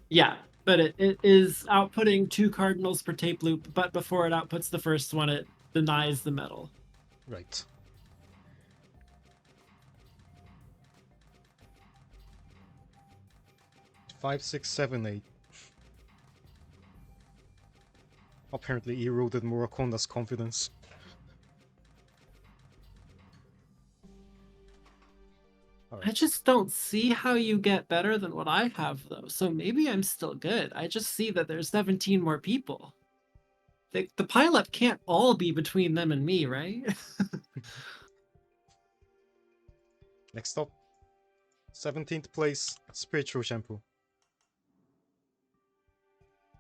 Yeah, but it is outputting 2 cardinals per tape loop, but before it outputs the first one, it denies the metal. Right. Five, six, seven, 8. Apparently eroded Murakonda's confidence. I just don't see how you get better than what I have, though. So maybe I'm still good. I just see that there's 17 more people. The pileup can't all be between them and me, right? Next up, 17th place, Spiritual Shampoo.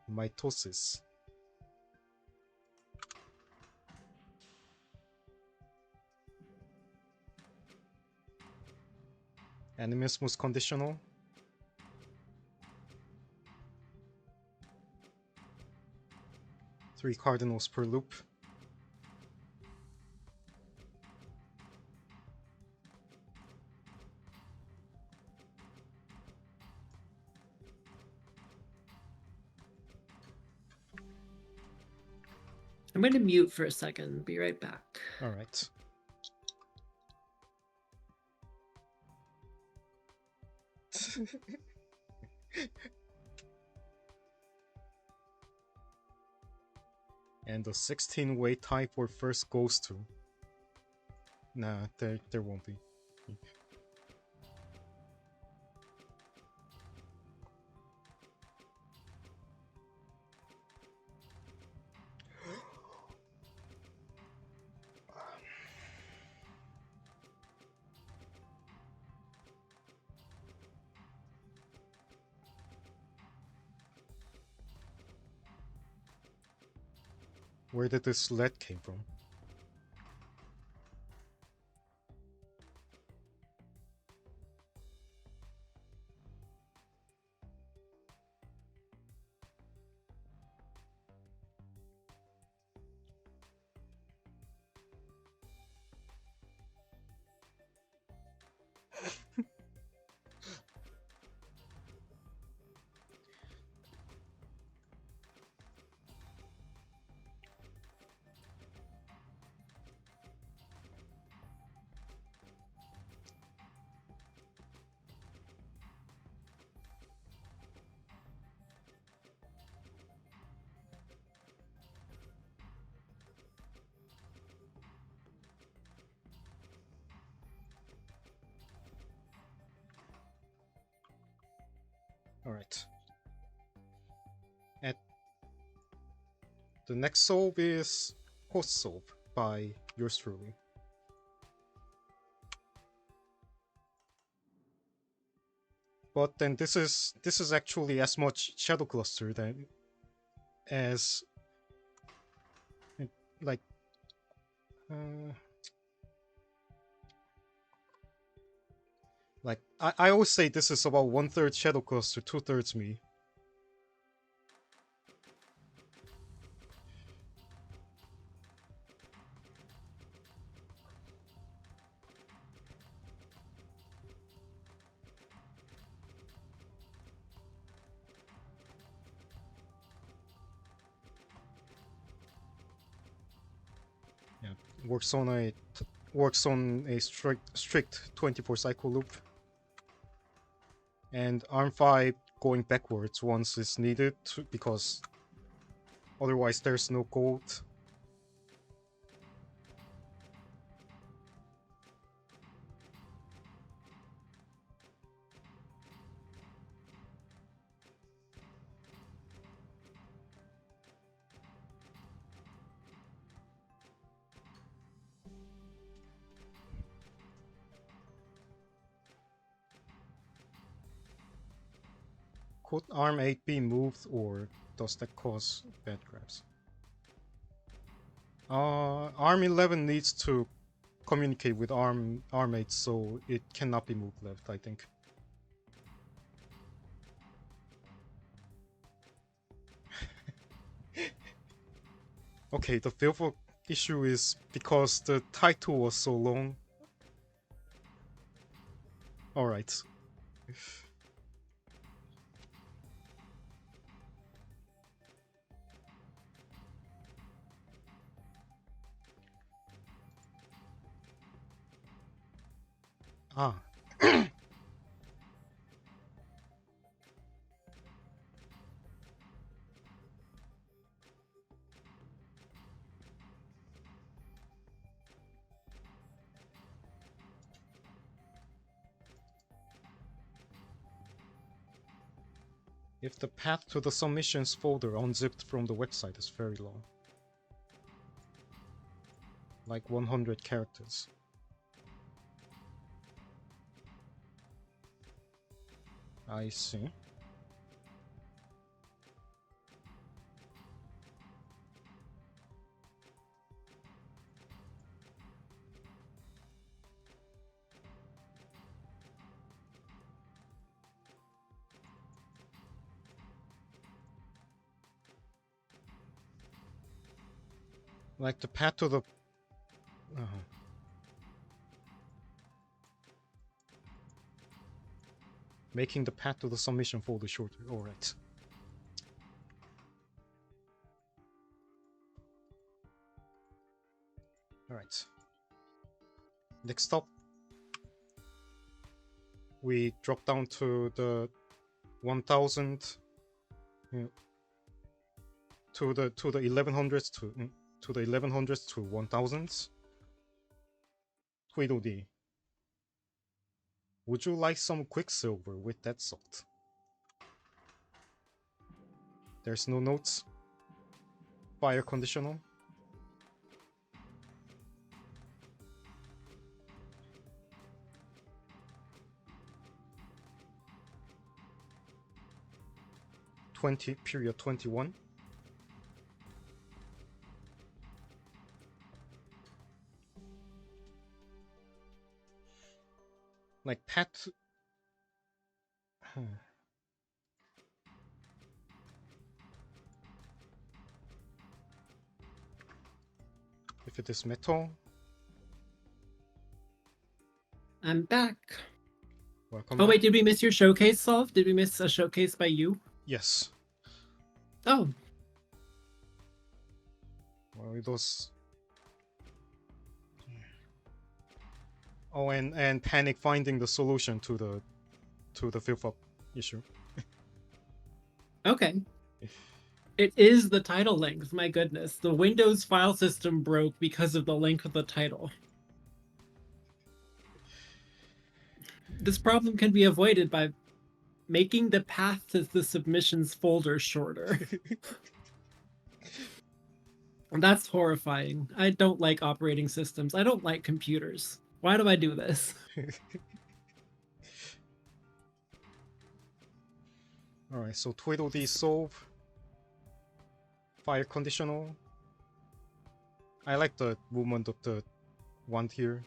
Mitosis. Animismus conditional. Three cardinals per loop. I'm going to mute for a second. Be right back. All right. And the 16-way type where first goes to. Nah, there won't be. Where did this lead came from? Alright. At the next solve is Post Solve by yours truly. But then this is actually as much Shadow Cluster than as like like I always say this is about 1/3 Shadow Cluster, 2/3 me. Yeah, works on a strict 24 cycle loop. And arm 5 going backwards once is needed because otherwise there's no gold. Could arm 8 be moved, or does that cause bad grabs? Arm 11 needs to communicate with arm 8, so it cannot be moved left, I think. Okay, the Filfo issue is because the title was so long. Alright. Ah. If the path to the submissions folder unzipped from the website is very long. Like 100 characters. I see. Like the path to the... Making the path to the submission folder shorter. Alright. Alright. Next up, we drop down to the 1000, to the 1100s to the 1100s to 1000s. Tweedledee, would you like some quicksilver with that salt? There's no notes. Fire conditional. Period 21. Like Pat. If it is metal. I'm back. Welcome. Oh wait, did we miss your showcase solve? Did we miss a showcase by you? Yes. Oh. Well, it was. Oh, and panic finding the solution to the fifth up issue. Okay. It is the title length. My goodness, the Windows file system broke because of the length of the title. This problem can be avoided by making the path to the submissions folder shorter. That's horrifying. I don't like operating systems. I don't like computers. Why do I do this? Alright, so Tweedledee solve. Fire conditional. I like the movement of the wand here.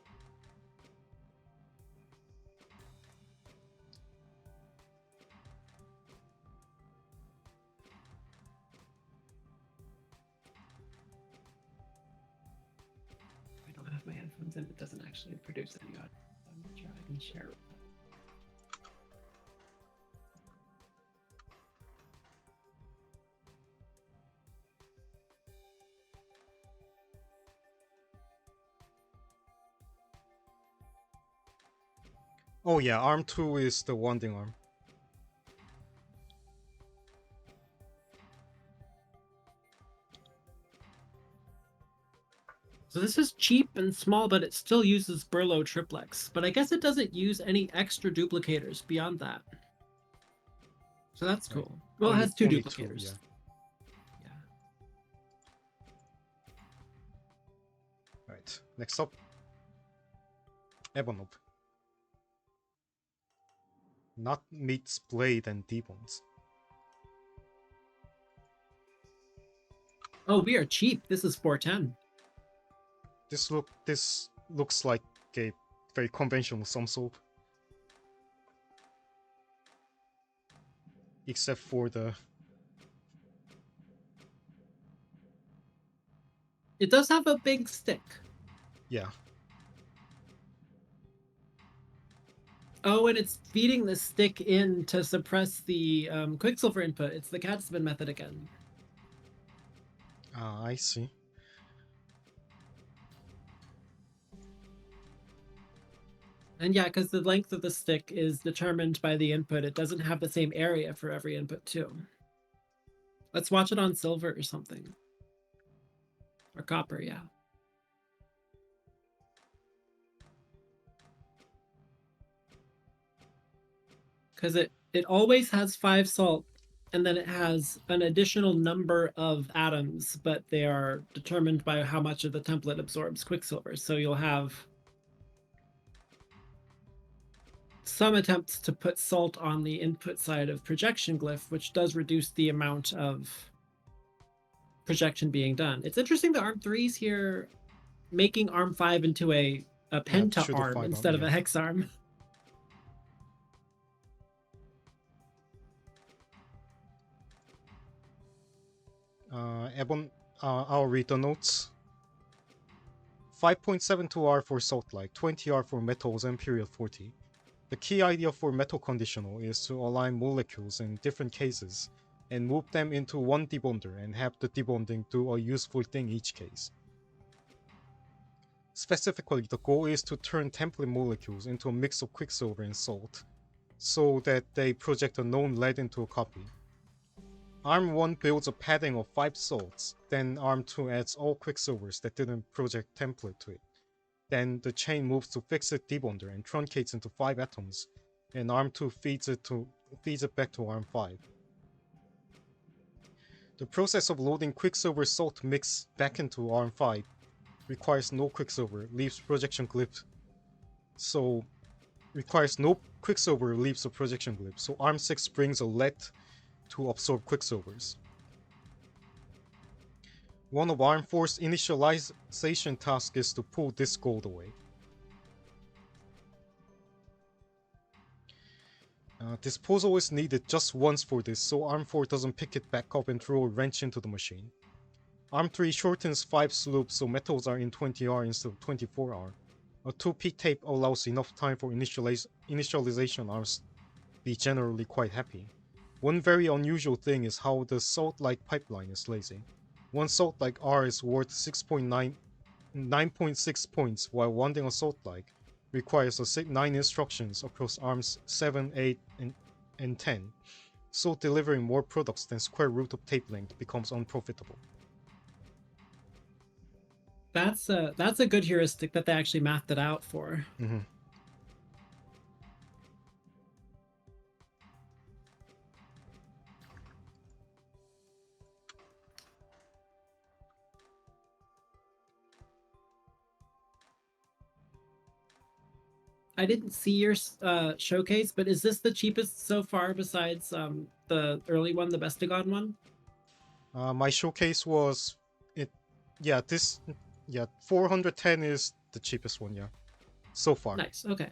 I don't have my headphones in. It doesn't actually produce any audio. I'm not sure I can share it. Oh yeah, arm 2 is the wanding arm. So this is cheap and small, but it still uses Burlow triplex. But I guess it doesn't use any extra duplicators beyond that. So that's cool. Right. Well, Only- it has two only duplicators. yeah. Yeah. Right. Next up, Ebonop. Not meets blade and debones. Oh, we are cheap. This is 410. This looks like a very conventional some soap. Except for the... It does have a big stick. Yeah. Oh, and it's feeding the stick in to suppress the Quicksilver input. It's the Catsman method again. Ah, I see. And yeah, because the length of the stick is determined by the input. It doesn't have the same area for every input, too. Let's watch it on silver or something. Or copper, yeah. Because it always has 5 salt, and then it has an additional number of atoms, but they are determined by how much of the template absorbs Quicksilver. So you'll have some attempts to put salt on the input side of projection glyph, which does reduce the amount of projection being done. It's interesting that ARM 3's here making ARM 5 into a penta should have arm 5 instead of yeah. a hex arm. Ebon, I'll read the notes. 5.72R for salt-like, 20R for metals, and period 40. The key idea for metal conditional is to align molecules in different cases and move them into one debonder and have the debonding do a useful thing each case. Specifically, the goal is to turn template molecules into a mix of quicksilver and salt, so that they project a known lead into a copy. Arm 1 builds a padding of 5 salts, then Arm 2 adds all quicksilvers that didn't project template to it. Then the chain moves to fixed debonder and truncates into 5 atoms, and Arm 2 feeds it back to Arm 5. The process of loading quicksilver salt mix back into Arm 5 requires no quicksilver, leaves projection glyph. So requires no quicksilver, leaves a projection glyph. So Arm 6 brings a lead to absorb quicksilvers. One of Arm 4's initialization tasks is to pull this gold away. Disposal is needed just once for this, so Arm 4 doesn't pick it back up and throw a wrench into the machine. Arm 3 shortens 5 sloops so metals are in 20R instead of 24R. A 2p tape allows enough time for initialization arms be generally quite happy. One very unusual thing is how the salt-like pipeline is lazy. One salt-like R is worth 9.6 points, while wanting a salt-like requires 9 instructions across arms 7, 8, and 10, so delivering more products than square root of tape length becomes unprofitable. That's a good heuristic that they actually mapped it out for. Mm-hmm. I didn't see your showcase, but is this the cheapest so far besides the early one, the Bestagon one? My showcase was 410 is the cheapest one, so far. Nice, okay.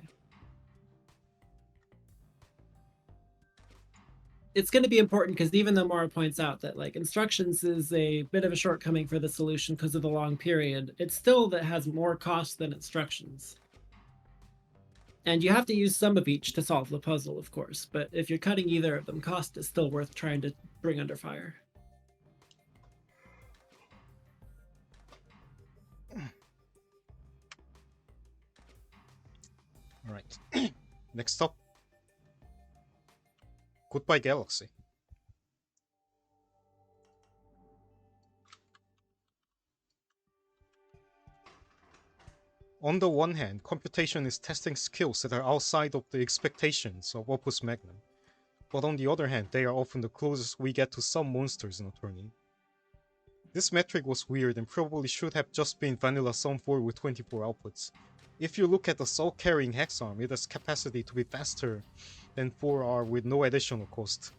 It's going to be important because even though Mara points out that like instructions is a bit of a shortcoming for the solution because of the long period, it's still that has more cost than instructions. And you have to use some of each to solve the puzzle, of course, but if you're cutting either of them, cost is still worth trying to bring under fire. Alright. Next up. Goodbye Galaxy. On the one hand, computation is testing skills that are outside of the expectations of Opus Magnum, but on the other hand, they are often the closest we get to some monsters in a tourney. This metric was weird and probably should have just been vanilla Sum 4 with 24 outputs. If you look at the Soul carrying Hex Arm, it has capacity to be faster than 4R with no additional cost.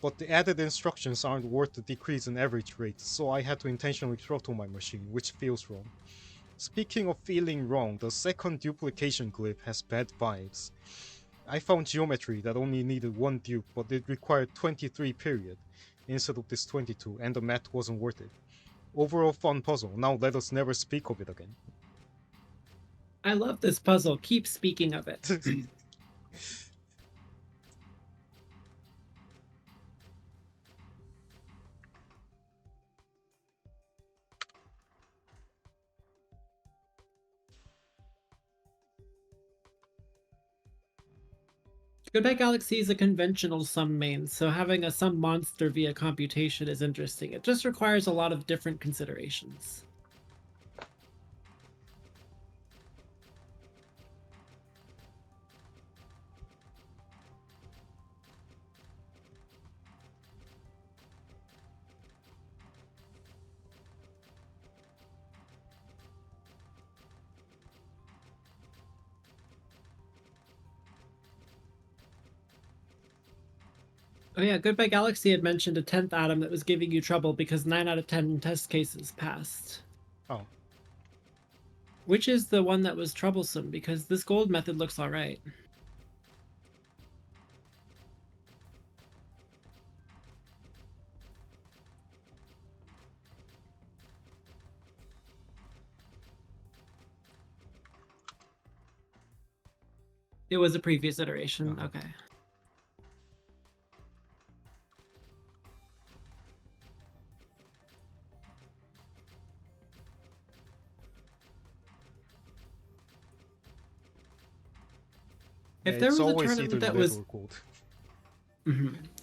But the added instructions aren't worth the decrease in average rate, so I had to intentionally throttle my machine, which feels wrong. Speaking of feeling wrong, the second duplication glyph has bad vibes. I found geometry that only needed 1 dupe, but it required 23 period instead of this 22, and the math wasn't worth it. Overall fun puzzle, now let us never speak of it again. I love this puzzle, keep speaking of it. Goodbye Galaxy is a conventional sum main, so having a sum monster via computation is interesting. It just requires a lot of different considerations. Oh yeah, Goodbye Galaxy had mentioned a 10th atom that was giving you trouble because 9 out of 10 test cases passed. Oh. Which is the one that was troublesome, because this gold method looks alright. It was a previous iteration. Uh-huh. Okay. Yeah, If there it's was a always either tournament that lead was or gold.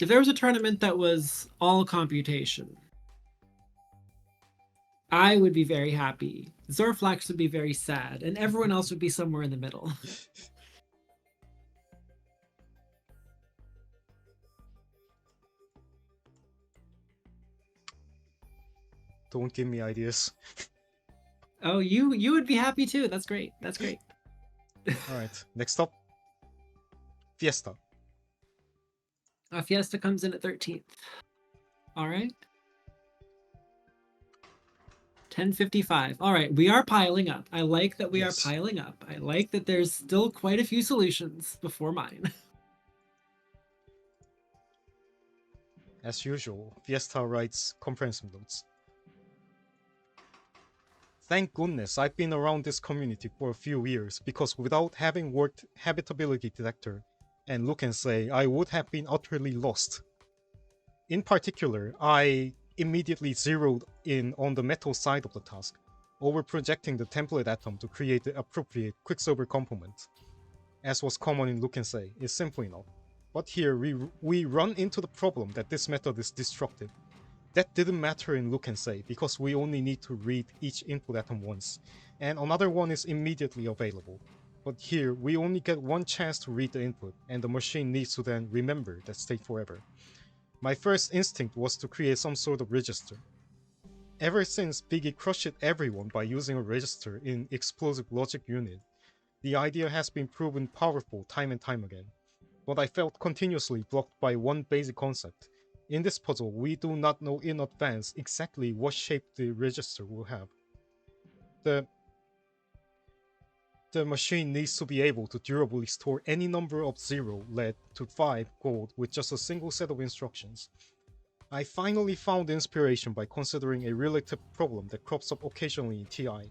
if there was a tournament that was all computation, I would be very happy. Zorflax would be very sad, and everyone else would be somewhere in the middle. Don't give me ideas. Oh, you would be happy too. That's great. That's great. Alright, next up. Fiesta. Fiesta comes in at 13th. All right. 10:55. All right, we are piling up. I like that we are Yes. piling up. I like that there's still quite a few solutions before mine. As usual, Fiesta writes comprehensive notes. Thank goodness I've been around this community for a few years, because without having worked habitability detector and look and say, I would have been utterly lost. In particular, I immediately zeroed in on the metal side of the task, over projecting the template atom to create the appropriate Quicksilver complement. As was common in look and say, is simple enough. But here we run into the problem that this method is destructive. That didn't matter in look and say, because we only need to read each input atom once, and another one is immediately available. But here, we only get one chance to read the input, and the machine needs to then remember that state forever. My first instinct was to create some sort of register. Ever since Biggie crushed everyone by using a register in Explosive Logic Unit, the idea has been proven powerful time and time again. But I felt continuously blocked by one basic concept. In this puzzle, we do not know in advance exactly what shape the register will have. The machine needs to be able to durably store any number of 0 lead to 5 gold with just a single set of instructions. I finally found inspiration by considering a relative problem that crops up occasionally in TI,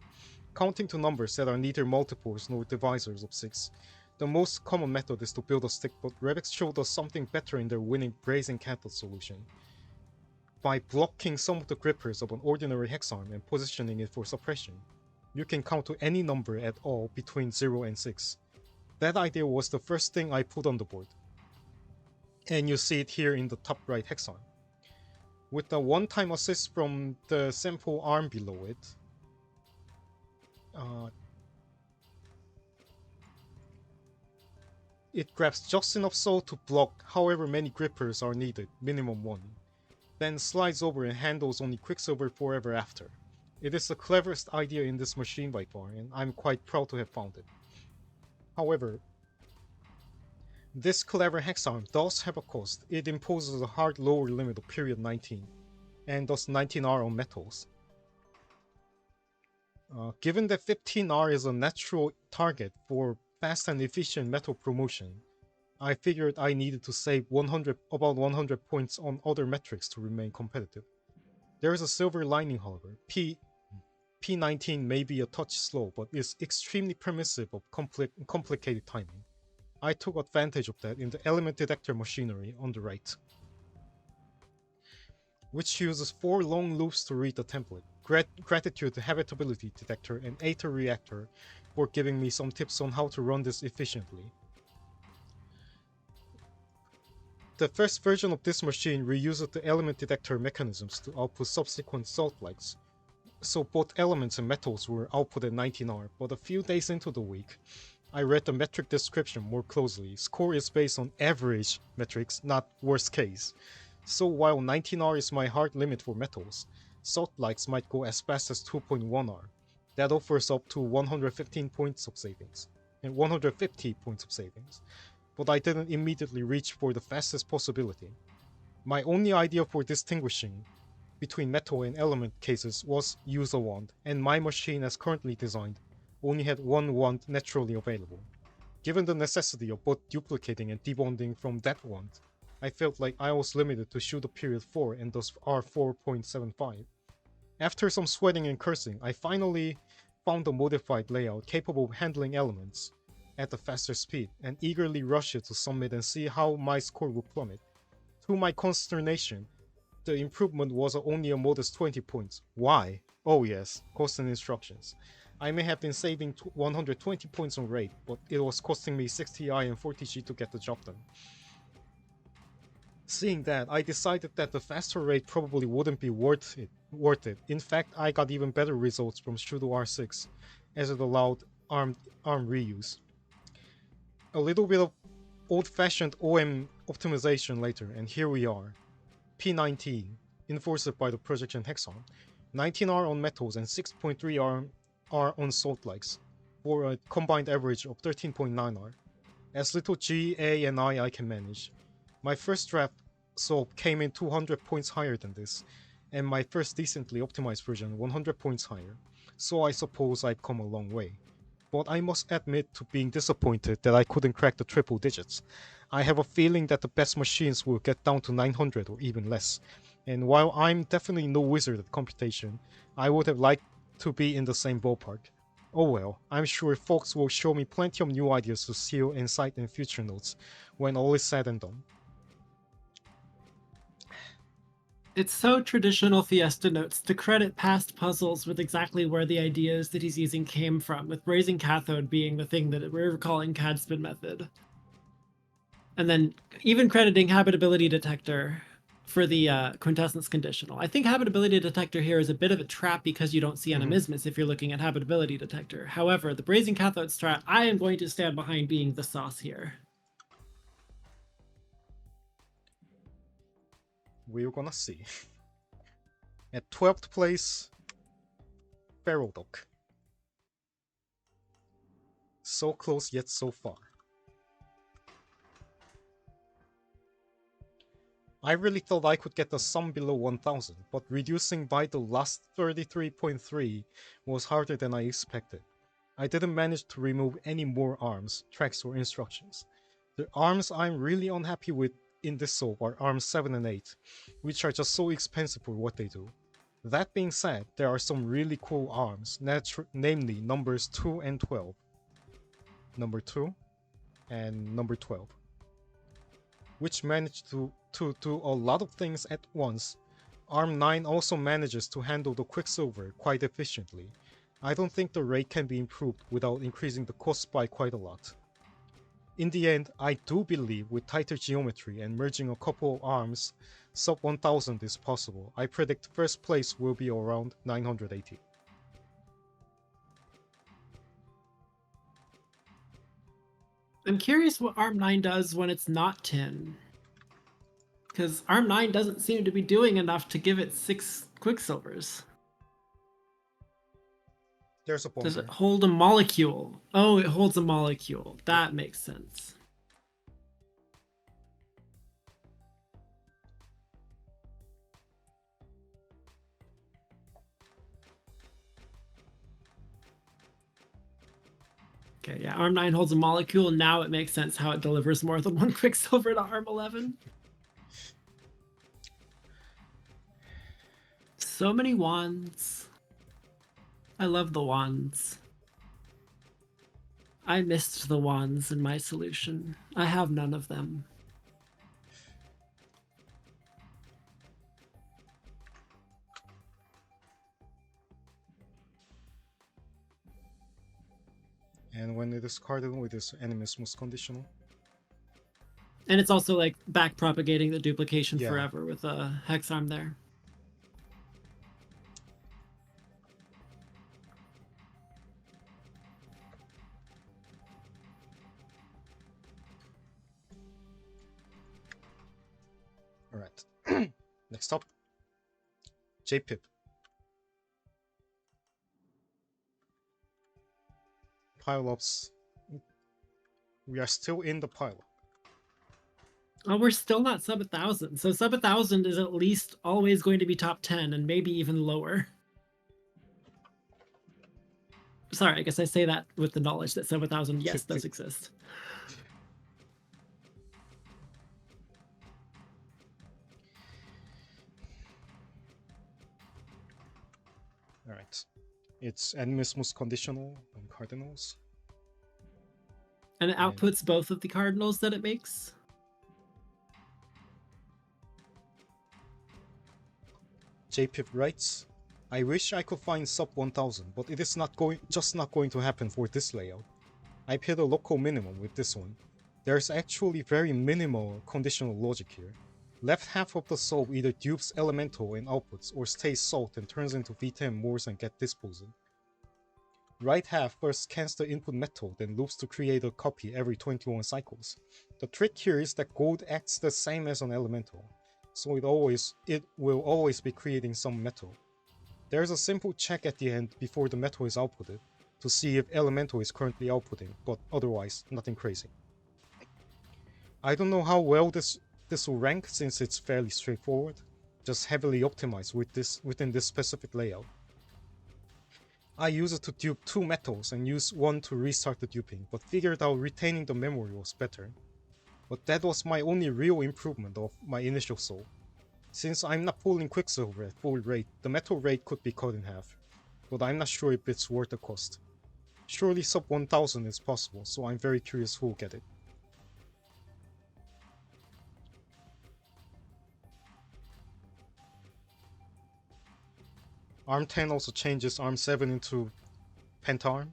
counting to numbers that are neither multiples nor divisors of 6. The most common method is to build a stick, but Rebex showed us something better in their winning Brazen Cathode solution. By blocking some of the grippers of an ordinary hex arm and positioning it for suppression, you can count to any number at all between 0 and 6. That idea was the first thing I put on the board, and you see it here in the top right hex arm. With the one-time assist from the sample arm below it, it grabs just enough soul to block however many grippers are needed, minimum 1, then slides over and handles only Quicksilver forever after. It is the cleverest idea in this machine by far, and I'm quite proud to have found it. However, this clever hex arm does have a cost. It imposes a hard lower limit of period 19, and thus 19R on metals. Given that 15R is a natural target for fast and efficient metal promotion, I figured I needed to save about 100 points on other metrics to remain competitive. There is a silver lining, however. P19 may be a touch slow, but is extremely permissive of complicated timing. I took advantage of that in the element detector machinery on the right, which uses 4 long loops to read the template. Gratitude to Habitability Detector and Aether Reactor for giving me some tips on how to run this efficiently. The first version of this machine reuses the element detector mechanisms to output subsequent salt flags, so both elements and metals were output at 19R, but a few days into the week, I read the metric description more closely. Score is based on average metrics, not worst case. So while 19R is my hard limit for metals, salt flags might go as fast as 2.1R. That offers up to 115 points of savings, and 150 points of savings. But I didn't immediately reach for the fastest possibility. My only idea for distinguishing between metal and element cases was use a wand, and my machine as currently designed only had one wand naturally available. Given the necessity of both duplicating and debonding from that wand, I felt like I was limited to shoot a period 4 and thus R4.75. After some sweating and cursing, I finally found a modified layout capable of handling elements, at a faster speed and eagerly rush it to submit and see how my score would plummet. To my consternation, the improvement was only a modest 20 points. Why? Oh yes, cost and instructions. I may have been saving 120 points on rate, but it was costing me 60i and 40g to get the job done. Seeing that, I decided that the faster rate probably wouldn't be worth it. In fact, I got even better results from Shudo R6, as it allowed arm reuse. A little bit of old-fashioned OM optimization later, and here we are. P19, enforced by the projection hex arm, 19R on metals and 6.3R on salt likes, for a combined average of 13.9R. As little G, A, and I can manage. My first draft soap came in 200 points higher than this, and my first decently optimized version 100 points higher, so I suppose I've come a long way. But I must admit to being disappointed that I couldn't crack the triple digits. I have a feeling that the best machines will get down to 900 or even less, and while I'm definitely no wizard at computation, I would have liked to be in the same ballpark. Oh well, I'm sure folks will show me plenty of new ideas to seal and cite in future notes when all is said and done. It's so traditional Fiesta notes to credit past puzzles with exactly where the ideas that he's using came from, with raising cathode being the thing that we're calling CAD spin method. And then even crediting habitability detector for the quintessence conditional. I think habitability detector here is a bit of a trap because you don't see animismus if you're looking at habitability detector. However, the brazing cathode strat, I am going to stand behind being the sauce here. We're gonna see. At 12th place, Feral Duck. So close yet so far. I really thought I could get a sum below 1000, but reducing by the last 33.3 was harder than I expected. I didn't manage to remove any more arms, tracks, or instructions. The arms I'm really unhappy with in this soap are arms 7 and 8, which are just so expensive for what they do. That being said, there are some really cool arms, namely numbers 2 and 12. Number 2 and number 12, which manage to do a lot of things at once. ARM 9 also manages to handle the Quicksilver quite efficiently. I don't think the rate can be improved without increasing the cost by quite a lot. In the end, I do believe with tighter geometry and merging a couple of arms, sub 1000 is possible. I predict first place will be around 980. I'm curious what ARM 9 does when it's not tin. Because ARM 9 doesn't seem to be doing enough to give it 6 Quicksilvers. There's a bunker. Does it hold a molecule? Oh, it holds a molecule. That makes sense. Okay, yeah, ARM 9 holds a molecule, and now it makes sense how it delivers more than one Quicksilver to ARM 11. So many wands. I love the wands. I missed the wands in my solution. I have none of them. And when it is cardinal, it is animismus conditional. And it's also like back propagating the duplication Yeah. forever with a hex arm there. Alright. Next up, JPIP. Pile-ups. We are still in the pile-up. Oh, we're still not sub 1000. So sub 1000 is at least always going to be top 10 and maybe even lower. Sorry, I guess I say that with the knowledge that sub 1000, yes, does exist. Alright. It's animismus conditional on cardinals. And it And outputs both of the cardinals that it makes. JPip writes, I wish I could find sub 1000, but it is just not going to happen for this layout. I've hit a local minimum with this one. There's actually very minimal conditional logic here. Left half of the solve either dupes elemental and outputs or stays salt and turns into V10 Moors and get disposed. Right half first scans the input metal, then loops to create a copy every 21 cycles. The trick here is that gold acts the same as an elemental, so it will always be creating some metal. There's a simple check at the end before the metal is outputted to see if elemental is currently outputting, but otherwise nothing crazy. I don't know how well this will rank since it's fairly straightforward, just heavily optimized within this specific layout. I use it to dupe 2 metals and use one to restart the duping, but figured out retaining the memory was better. But that was my only real improvement of my initial soul. Since I'm not pulling Quicksilver at full rate, the metal rate could be cut in half, but I'm not sure if it's worth the cost. Surely sub 1000 is possible, so I'm very curious who'll get it. Arm 10 also changes Arm 7 into Pentarm.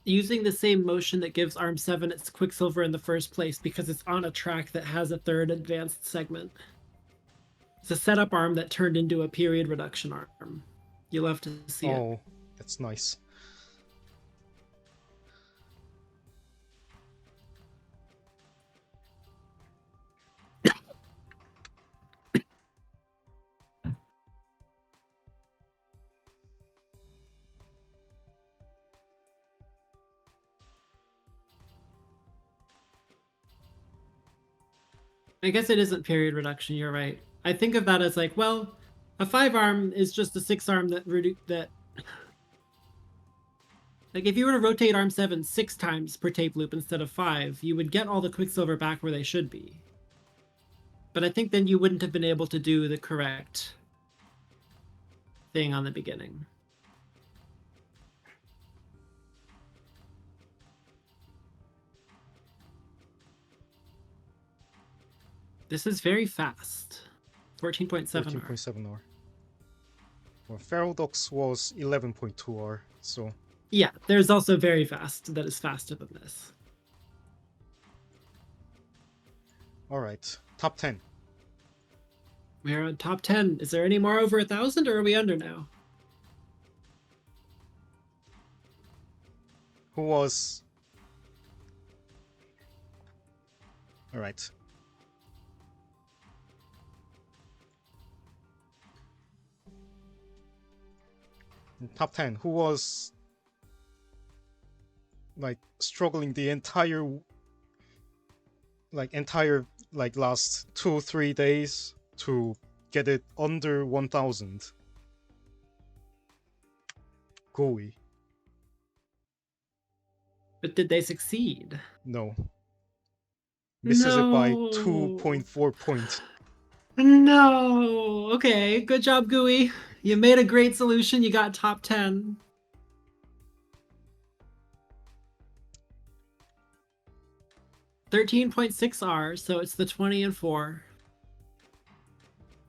Using the same motion that gives Arm 7 its Quicksilver in the first place because it's on a track that has a third advanced segment. It's a setup arm that turned into a period reduction arm. You'll have to see it. Oh, that's nice. I guess it isn't period reduction, you're right. I think of that as like, well, a 5 arm is just a 6 arm that like if you were to rotate Arm 7 6 times per tape loop instead of 5, you would get all the Quicksilver back where they should be. But I think then you wouldn't have been able to do the correct thing on the beginning. This is very fast. 14.7 R. 14.7 R. Well, Feraldox was 11.2 R, so... Yeah, there's also very fast that is faster than this. Alright, top 10. We're on top 10. Is there any more over 1,000 or are we under now? Who was... Alright. Top 10. Who was... like, struggling the entire... last 2-3 days to get it under 1000. Gooey. But did they succeed? No. Misses it by No. 2.4 points. No. Okay, good job, Gooey. You made a great solution. You got top 10. $13.6R, so it's the 20 and 4.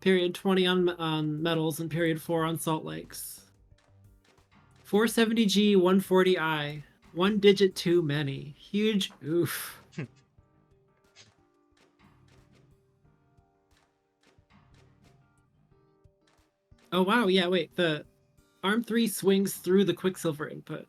Period 20 on metals and period 4 on salt lakes. 470G, 140I. 1 digit too many. Huge oof. Oh wow, yeah, wait. The Arm 3 swings through the Quicksilver input.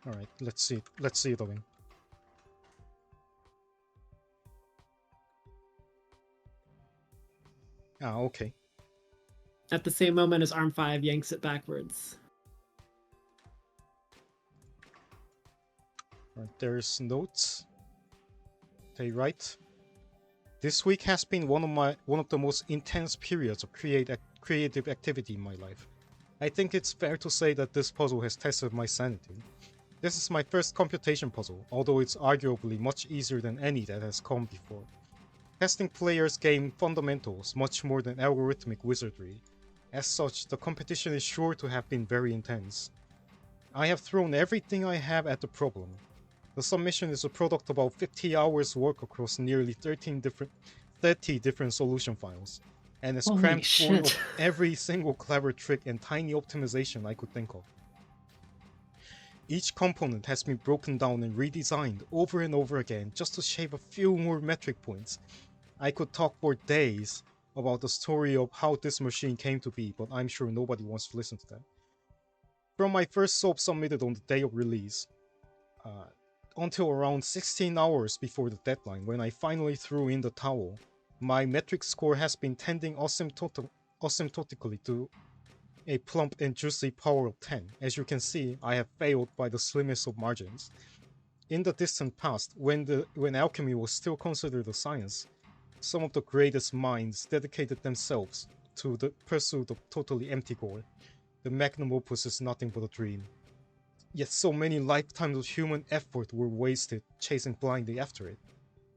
Alright, let's see it again. Ah, okay. At the same moment as Arm 5 yanks it backwards. Right, there's notes. They write, this week has been one of the most intense periods of creative activity in my life. I think it's fair to say that this puzzle has tested my sanity. This is my first computation puzzle, although it's arguably much easier than any that has come before. Testing players' game fundamentals much more than algorithmic wizardry. As such, the competition is sure to have been very intense. I have thrown everything I have at the problem. The submission is a product of about 50 hours work across nearly 30 different solution files, and is Holy crammed full of shit. every single clever trick and tiny optimization I could think of. Each component has been broken down and redesigned over and over again just to shave a few more metric points. I could talk for days about the story of how this machine came to be, but I'm sure nobody wants to listen to that. From my first soap submitted on the day of release, uh, until around 16 hours before the deadline when I finally threw in the towel, my metric score has been tending asymptotically to a plump and juicy power of 10. As you can see, I have failed by the slimmest of margins. In the distant past, when alchemy was still considered a science, some of the greatest minds dedicated themselves to the pursuit of totally empty goal. The Magnum Opus is nothing but a dream. Yet so many lifetimes of human effort were wasted chasing blindly after it.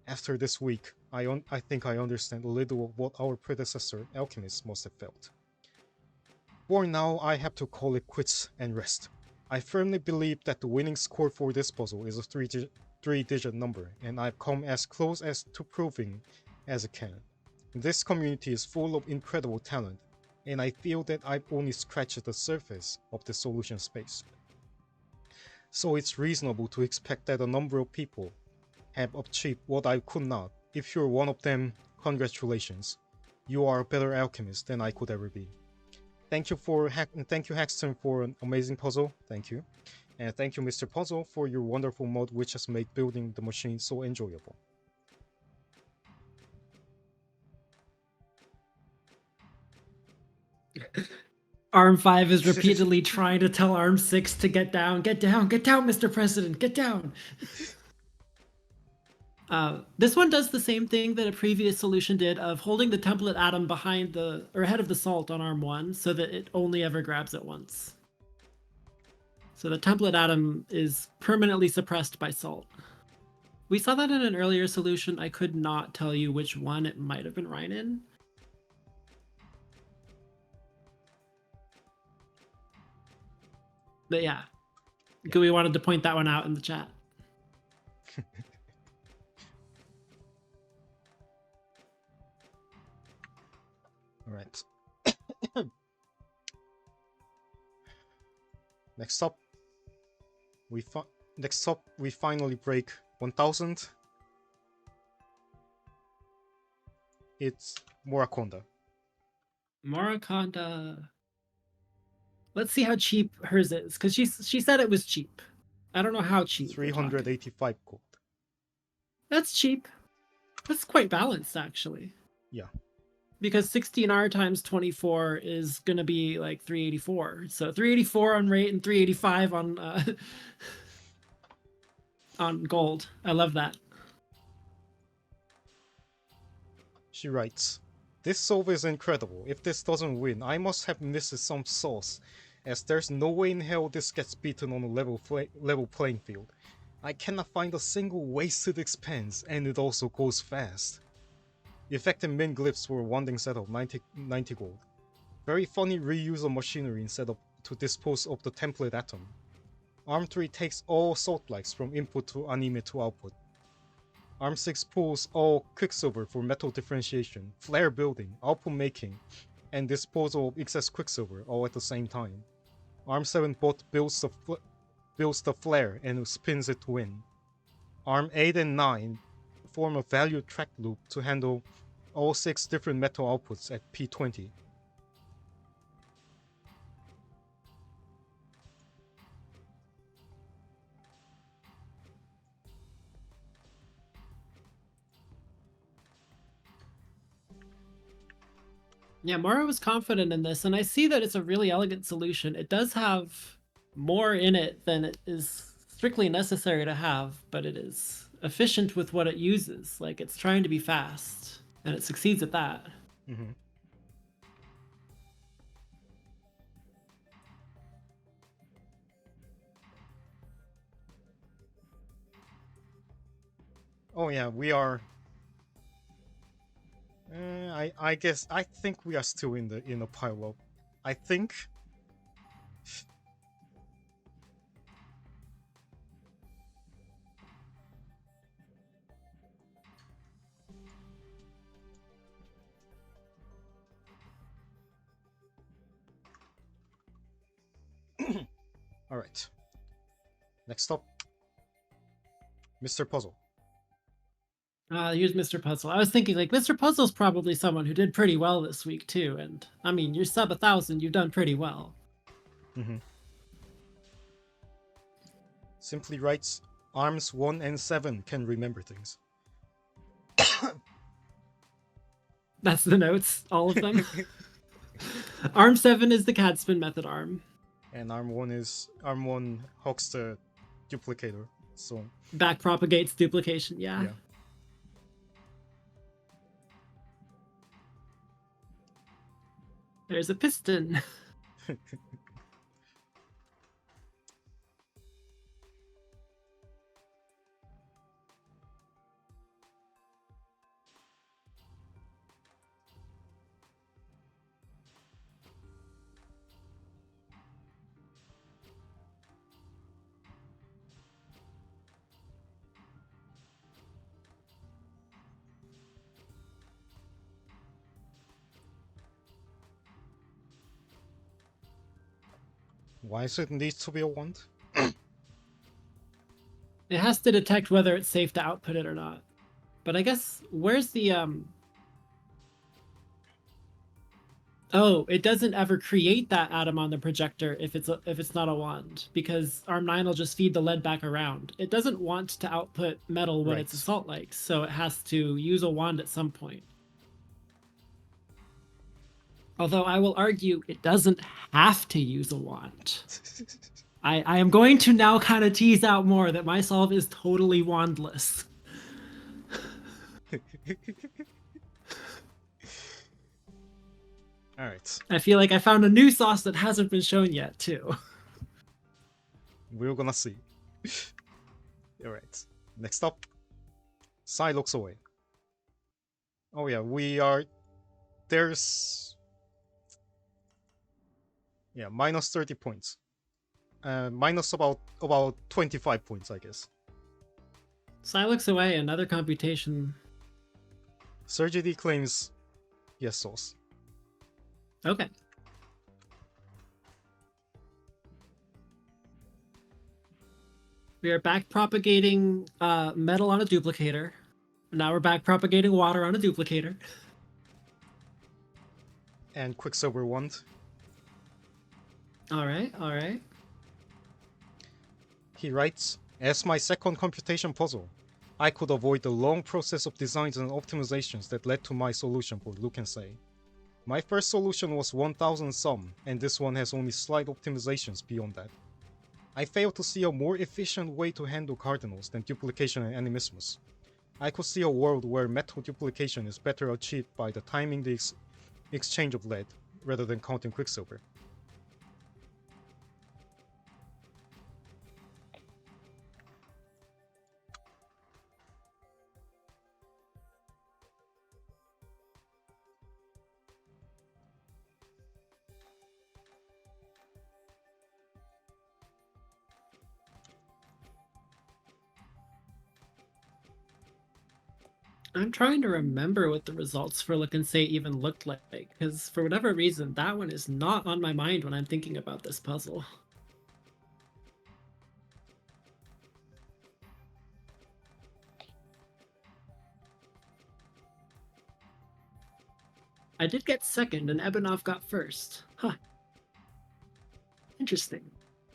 After this week, I think I understand a little of what our predecessor alchemists must have felt. For now, I have to call it quits and rest. I firmly believe that the winning score for this puzzle is a three-digit number, and I've come as close as to proving as I can. This community is full of incredible talent, and I feel that I've only scratched the surface of the solution space. So it's reasonable to expect that a number of people have achieved what I could not. If you're one of them, congratulations. You are a better alchemist than I could ever be. Thank you Haxton for an amazing puzzle. Thank you. And thank you Mr. Puzzle for your wonderful mod which has made building the machine so enjoyable. Arm 5 is repeatedly trying to tell Arm 6 to get down, Mr. President, get down. This one does the same thing that a previous solution did of holding the template atom behind or ahead of the salt on Arm 1 so that it only ever grabs it once. So the template atom is permanently suppressed by salt. We saw that in an earlier solution. I could not tell you which one. It might have been Reinin. But yeah, Gooey wanted to point that one out in the chat. All right. Next up, we finally break 1000. It's Morakonda. Morakonda. Let's see how cheap hers is, because she said it was cheap. I don't know how cheap. 385 gold. That's cheap. That's quite balanced, actually. Yeah. Because 16R times 24 is going to be like 384. So 384 on rate and 385 on gold. I love that. She writes, "This solve is incredible. If this doesn't win, I must have missed some sauce, as there's no way in hell this gets beaten on a level playing field. I cannot find a single wasted expense, and it also goes fast. Effective min glyphs for a wanding set of 90 gold. Very funny reuse of machinery instead of to dispose of the template atom. Arm 3 takes all salt likes from input to anime to output. Arm 6 pulls all quicksilver for metal differentiation, flare building, output making, and disposal of excess quicksilver all at the same time. Arm 7 both builds the flare and spins it to win. Arm 8 and 9 form a value track loop to handle all 6 different metal outputs at P20. Yeah, Mara was confident in this, and I see that it's a really elegant solution. It does have more in it than it is strictly necessary to have, but it is efficient with what it uses. Like, it's trying to be fast, and it succeeds at that. Mm-hmm. Oh yeah, we are. I guess I think we are still in a pile up. I think. All right. Next up, Mr. Puzzle. Here's Mr. Puzzle. I was thinking, like, Mr. Puzzle's probably someone who did pretty well this week, too. And, I mean, you're sub 1,000, you've done pretty well. Mm-hmm. Simply writes, arms 1 and 7 can remember things. That's the notes, all of them. Arm 7 is the Cadspin method arm. And arm 1 hooks the duplicator. So Back propagates duplication, yeah. There's a piston. why does it need to be a wand? It has to detect whether it's safe to output it or not. But I guess, where's the, Oh, it doesn't ever create that atom on the projector if it's not a wand, because arm 9 will just feed the lead back around. It doesn't want to output metal when it's assault like, so it has to use a wand at some point. Although I will argue it doesn't have to use a wand. I am going to now kind of tease out more that my solve is totally wandless. All right. I feel like I found a new sauce that hasn't been shown yet, too. We're gonna see. All right. Next up, Sai looks away. Oh yeah, we are. There's. Yeah, minus 30 points. Minus about 25 points, I guess. Sai looks away, another computation. Sergi D claims yes sauce. Okay. We are back propagating metal on a duplicator. Now we're back propagating water on a duplicator. And Quicksilver wand. Alright, alright. He writes, as my second computation puzzle, I could avoid the long process of designs and optimizations that led to my solution for Look and Say. My first solution was 1000 sum, and this one has only slight optimizations beyond that. I failed to see a more efficient way to handle cardinals than duplication and animismus. I could see a world where metal duplication is better achieved by the timing the exchange of lead, rather than counting Quicksilver. I'm trying to remember what the results for Look and Say even looked like, because for whatever reason, that one is not on my mind when I'm thinking about this puzzle. I did get second, and Ebenov got first. Huh. Interesting.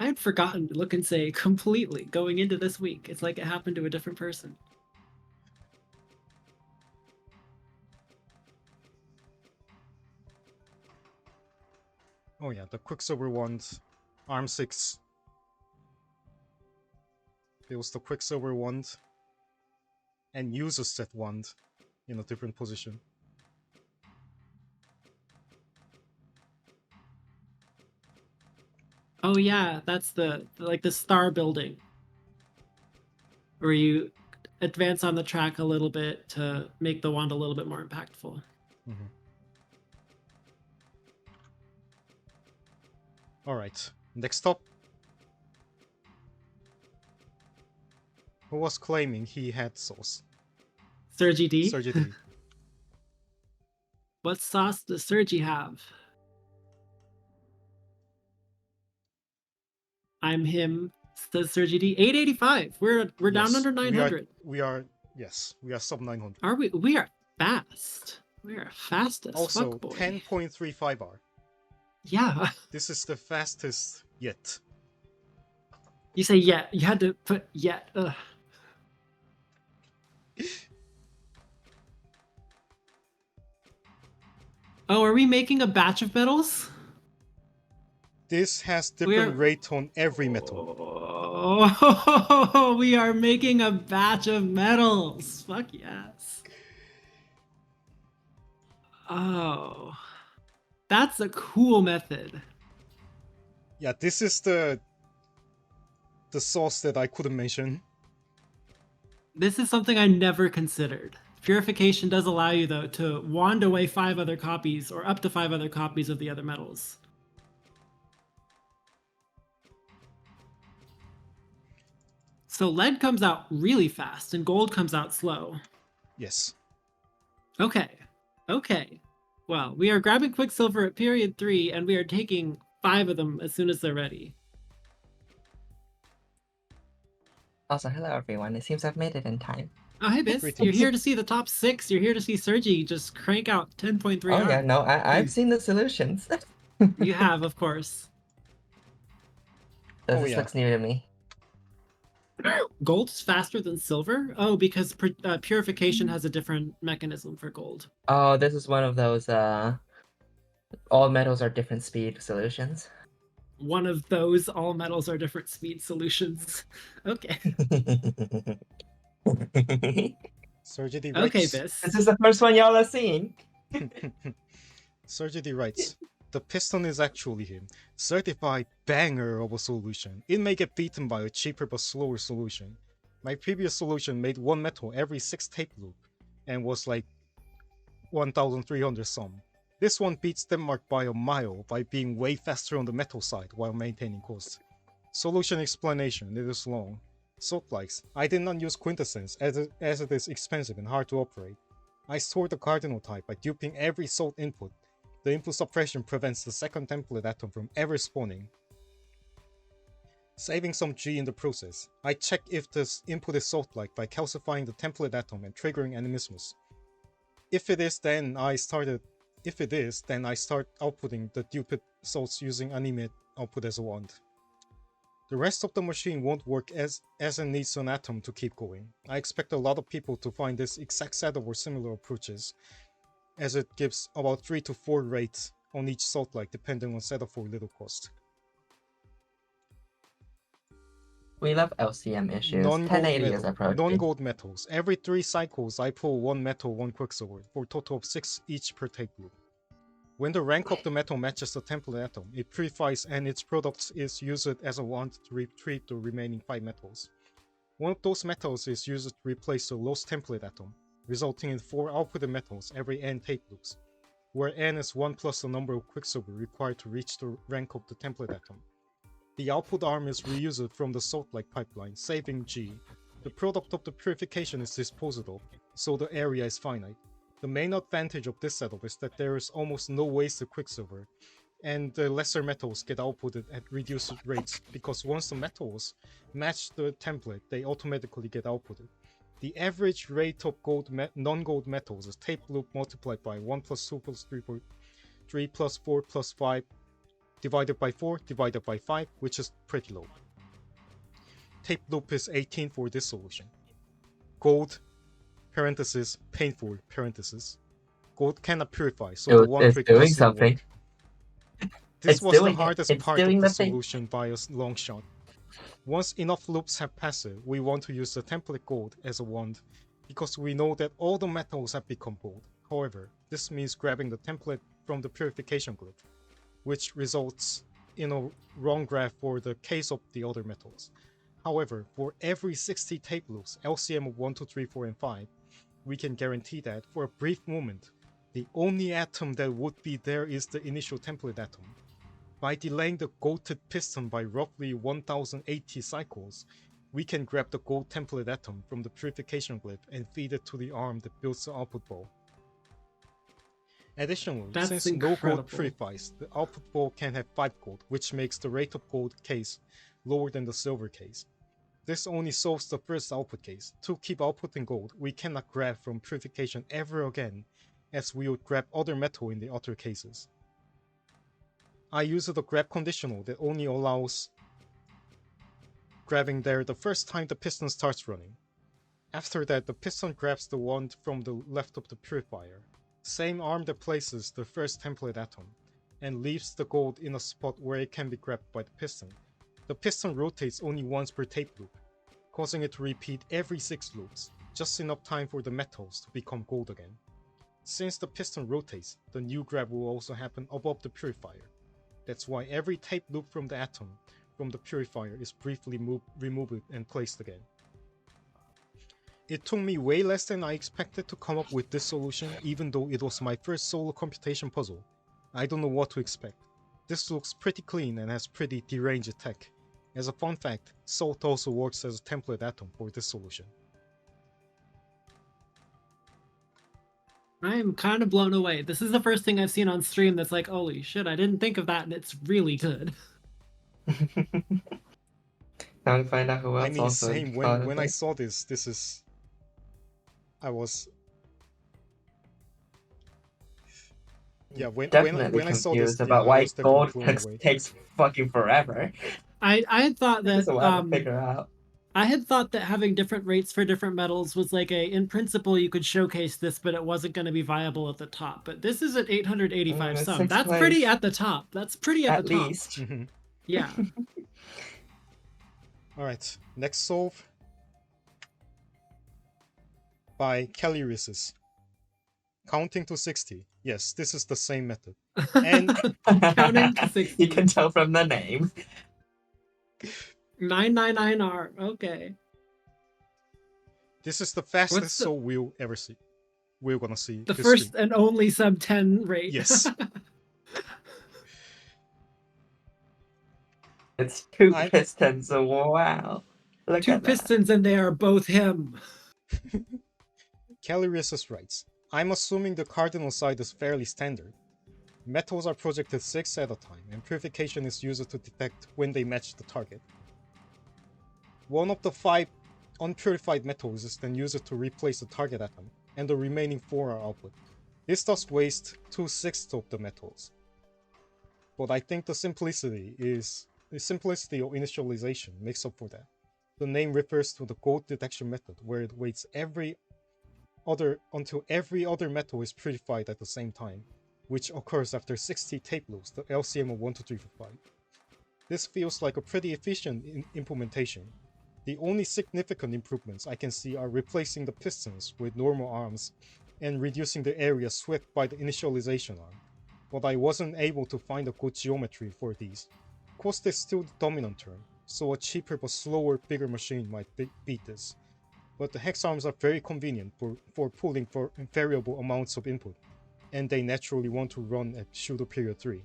I had forgotten Look and Say completely going into this week. It's like it happened to a different person. Oh yeah, the Quicksilver wand, arm 6. It was the Quicksilver wand, and uses that wand in a different position. Oh yeah, that's the star building. Where you advance on the track a little bit to make the wand a little bit more impactful. Mm-hmm. All right. Next up. Who was claiming he had sauce? Sergi D. Sergi D. What sauce does Sergi have? I'm him, says Sergi D. 885. We're down Yes, under 900. we are sub 900. Are we? We are fast. We are fast as Also, fuck, boy. 10.35 bar. Yeah. This is the fastest yet. You say yet. You had to put yet. Ugh. Oh, are we making a batch of metals? This has different rate on every metal. Oh, we are making a batch of metals. Fuck yes. Oh, that's a cool method. Yeah, this is the sauce that I couldn't mention. This is something I never considered. Purification does allow you, though, to wand away 5 other copies, or up to 5 other copies of the other metals. So lead comes out really fast, and gold comes out slow. Yes. Okay. Well, we are grabbing Quicksilver at period 3, and we are taking 5 of them as soon as they're ready. Also, hello everyone. It seems I've made it in time. Oh, hey, Bis. Greetings. You're here to see the top 6. You're here to see Sergi just crank out 10.3 Oh R. yeah, no, I've seen the solutions. You have, of course. This looks new to me. Gold is faster than silver? Oh, because purification has a different mechanism for gold. Oh, this is one of those all metals are different speed solutions. One of those all metals are different speed solutions. Okay. Sergi D writes. Okay, Bis. This is the first one y'all are seeing. Sergi D writes. The piston is actually him. Certified banger of a solution. It may get beaten by a cheaper but slower solution. My previous solution made 1 metal every 6 tape loop and was like 1,300 some. This one beats Denmark by a mile by being way faster on the metal side while maintaining cost. Solution explanation, it is long. Salt likes. I did not use quintessence as it is expensive and hard to operate. I stored the cardinal type by duping every salt input. The input suppression prevents the second template atom from ever spawning, saving some G in the process. I check if this input is salt-like by calcifying the template atom and triggering animismus. If it is, then I start outputting the duped salts using animate output as a wand. The rest of the machine won't work as it needs an atom to keep going. I expect a lot of people to find this exact setup or similar approaches, as it gives about 3 to 4 rates on each salt-like depending on setup for little cost. We love LCM issues. 1080 is approaching. Non-gold metals. Every 3 cycles I pull 1 metal, 1 quicksilver, for a total of 6 each per tape loop. When the rank of the metal matches the template atom, it purifies and its product is used as a wand to retrieve the remaining 5 metals. One of those metals is used to replace the lost template atom, resulting in 4 outputted metals every n tape loops, where n is 1 plus the number of quicksilver required to reach the rank of the template atom. The output arm is reused from the salt-like pipeline, saving G. The product of the purification is disposed of, so the area is finite. The main advantage of this setup is that there is almost no wasted quicksilver, and the lesser metals get outputted at reduced rates, because once the metals match the template, they automatically get outputted. The average rate of non-gold metals is tape loop multiplied by 1 plus 2 plus 3 plus 4 plus 5 divided by 4 divided by 5, which is pretty low. Tape loop is 18 for this solution. Gold, parenthesis, painful, parenthesis. Gold cannot purify, so the one trick doesn't work. This was the hardest part of the solution by a long shot. Once enough loops have passed, we want to use the template gold as a wand, because we know that all the metals have become gold. However, this means grabbing the template from the purification glyph, which results in a wrong graph for the case of the other metals. However, for every 60 tape loops, LCM of 1, 2, 3, 4, and 5, we can guarantee that for a brief moment, the only atom that would be there is the initial template atom. By delaying the gold-tipped piston by roughly 1080 cycles, we can grab the gold template atom from the purification glyph and feed it to the arm that builds the output ball. Additionally, That's since no incredible. gold purifies, the output ball can have 5 gold, which makes the rate of gold case lower than the silver case. This only solves the first output case. To keep outputting gold, we cannot grab from purification ever again, as we would grab other metal in the other cases. I use the grab conditional that only allows grabbing there the first time the piston starts running. After that, the piston grabs the one from the left of the purifier, same arm that places the first template atom, and leaves the gold in a spot where it can be grabbed by the piston. The piston rotates only once per tape loop, causing it to repeat every 6 loops, just enough time for the metals to become gold again. Since the piston rotates, the new grab will also happen above the purifier. That's why every tape loop from the atom from the purifier is briefly removed and placed again. It took me way less than I expected to come up with this solution, even though it was my first solo computation puzzle. I don't know what to expect. This looks pretty clean and has pretty deranged tech. As a fun fact, salt also works as a template atom for this solution. I am kind of blown away. This is the first thing I've seen on stream that's like, holy shit, I didn't think of that, and it's really good. Now to find out who else I mean, also same. thought of When I it. saw this is... I was... Yeah, when Definitely I saw this, confused yeah, about I why was definitely gold blown away. takes fucking forever. I had thought It takes a while to that figure out. I had thought that having different rates for different metals was like in principle you could showcase this, but it wasn't going to be viable at the top. But this is at 885 it's some. sixth That's place. pretty at the top. That's pretty at At the top. least. Yeah. Alright, next solve by Kelly Risses. Counting to 60. Yes, this is the same method. And Counting to 60. You can tell from the name. 999R. Okay. this is the fastest What's the- solve we'll ever see. We're gonna see The this first stream. and only sub 10 rate. Yes. It's 2 I- pistons. Wow. Look 2 at that. pistons and they are both him. Calirius writes, I'm assuming the cardinal side is fairly standard. Metals are projected 6 at a time, and purification is used to detect when they match the target. One of the 5 unpurified metals is then used to replace the target atom, and the remaining 4 are output. This does waste 2/6 of the metals. But I think the simplicity of initialization makes up for that. The name refers to the gold detection method, where it waits until every other metal is purified at the same time, which occurs after 60 tape loops, the LCM of 1, 2, 3, 4, 5. This feels like a pretty efficient implementation. The only significant improvements I can see are replacing the pistons with normal arms and reducing the area swept by the initialization arm, but I wasn't able to find a good geometry for these. Cost is still the dominant term, so a cheaper but slower bigger machine might beat this. But the hex arms are very convenient for pulling for variable amounts of input, and they naturally want to run at pseudo period 3.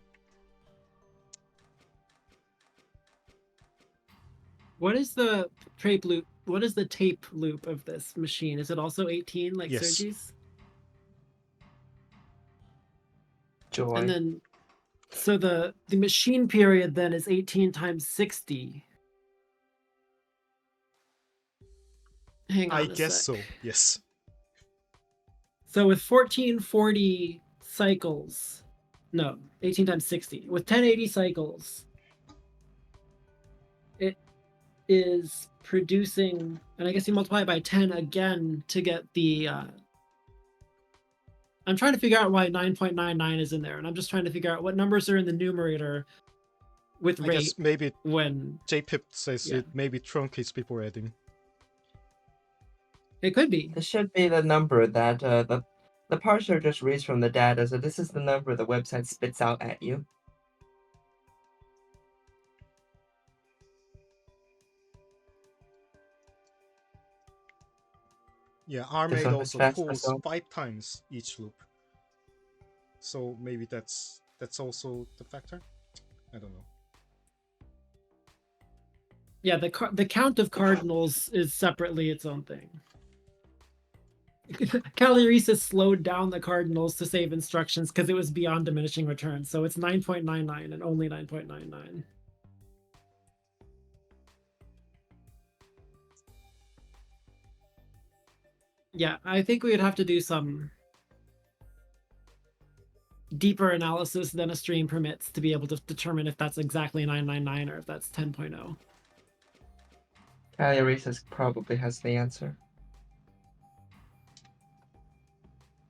What is the tape loop? What is the tape loop of this machine? Is it also 18 like Yes. Sergi's? Joy. And then, so the machine period then is 18 times 60. Hang on I a guess sec. so, yes. So with 1440 cycles, no, 18 times 60. With 1080 cycles, it is producing, and I guess you multiply it by 10 again to get the, I'm trying to figure out why 9.99 is in there, and I'm just trying to figure out what numbers are in the numerator with I rate guess maybe when JPip says Yeah. it maybe truncates before adding. it could be. This should be the number that the parser just reads from the data, so this is the number the website spits out at you. Yeah, This Armade one also fast pulls puzzle. 5 times each loop. So maybe that's also the factor. I don't know. Yeah, the count of cardinals is separately its own thing. Cagliarisa slowed down the cardinals to save instructions because it was beyond diminishing returns. So it's 9.99 and only 9.99. Yeah, I think we would have to do some deeper analysis than a stream permits to be able to determine if that's exactly 999 or if that's 10.0. Cagliarisa's probably has the answer.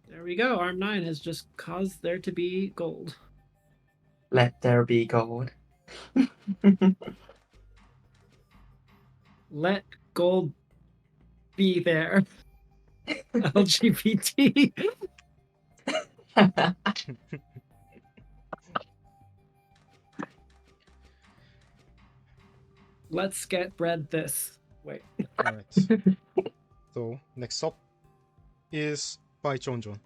There we go. Arm 9 has just caused there to be gold. Let there be gold. Let gold be there. LGBT. Let's get bread this. Wait. All right. So next up is by Jonjon.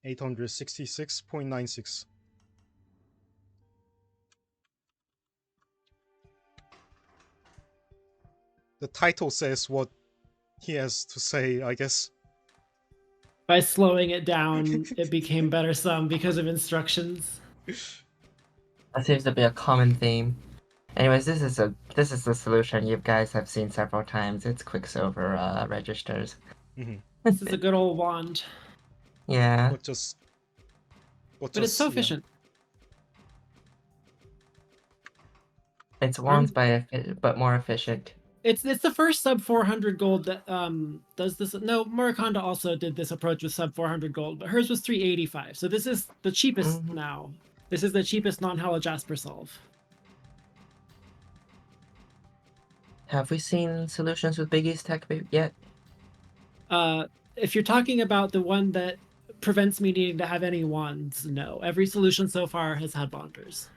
866.96. The title says what he has to say, I guess. By slowing it down, it became better sum because of instructions. That seems to be a common theme. Anyways, this is the solution you guys have seen several times. It's Quicksilver registers. This is a good old wand. Yeah. But But it's so yeah. efficient. It's wands but more efficient. It's the first sub 400 gold that does this. No, Murakonda also did this approach with sub 400 gold, but hers was 385. So this is the cheapest now. This is the cheapest non-Hala Jasper solve. Have we seen solutions with Biggie's tech yet? If you're talking about the one that prevents me needing to have any wands, no. Every solution so far has had bonders.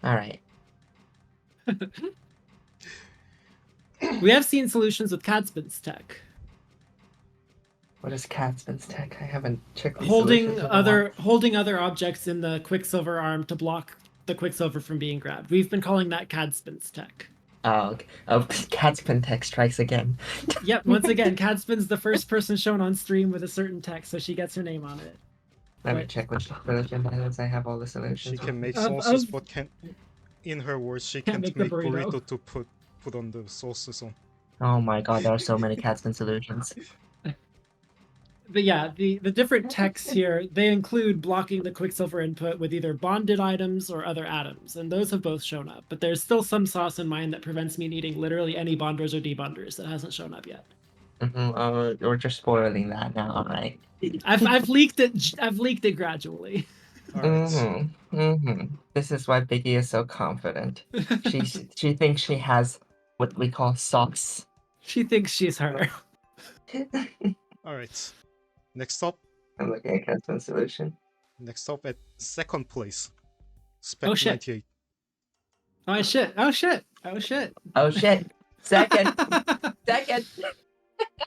All right. We have seen solutions with Cadspin's tech. What is Catspin's tech? I haven't checked these Holding solutions in a while. holding other objects in the Quicksilver arm to block the Quicksilver from being grabbed. We've been calling that Cadspin's tech. Oh, okay. Catspin tech strikes again. Yep, once again, Cadspin's the first person shown on stream with a certain tech, so she gets her name on it. Let me check which solution that is. I have all the She solutions. can make Of- sauces, of- but can't. In her words, she Can't can't make the make burrito. burrito to put on the sauces on. Oh my god, there are so many Catspin solutions. But yeah, the different techs here, they include blocking the Quicksilver input with either bonded items or other atoms, and those have both shown up. But there's still some sauce in mine that prevents me needing literally any bonders or debonders that hasn't shown up yet. We're just spoiling that now, alright? I've leaked it. I've leaked it gradually. All right. This is why Biggie is so confident. She thinks she has what we call sauce. She thinks she's her. All right. Next up I'm looking at Catspin solution. at second place. Spec Oh, shit. 98. Oh shit! Oh shit! Oh shit! Oh shit! Second! Second!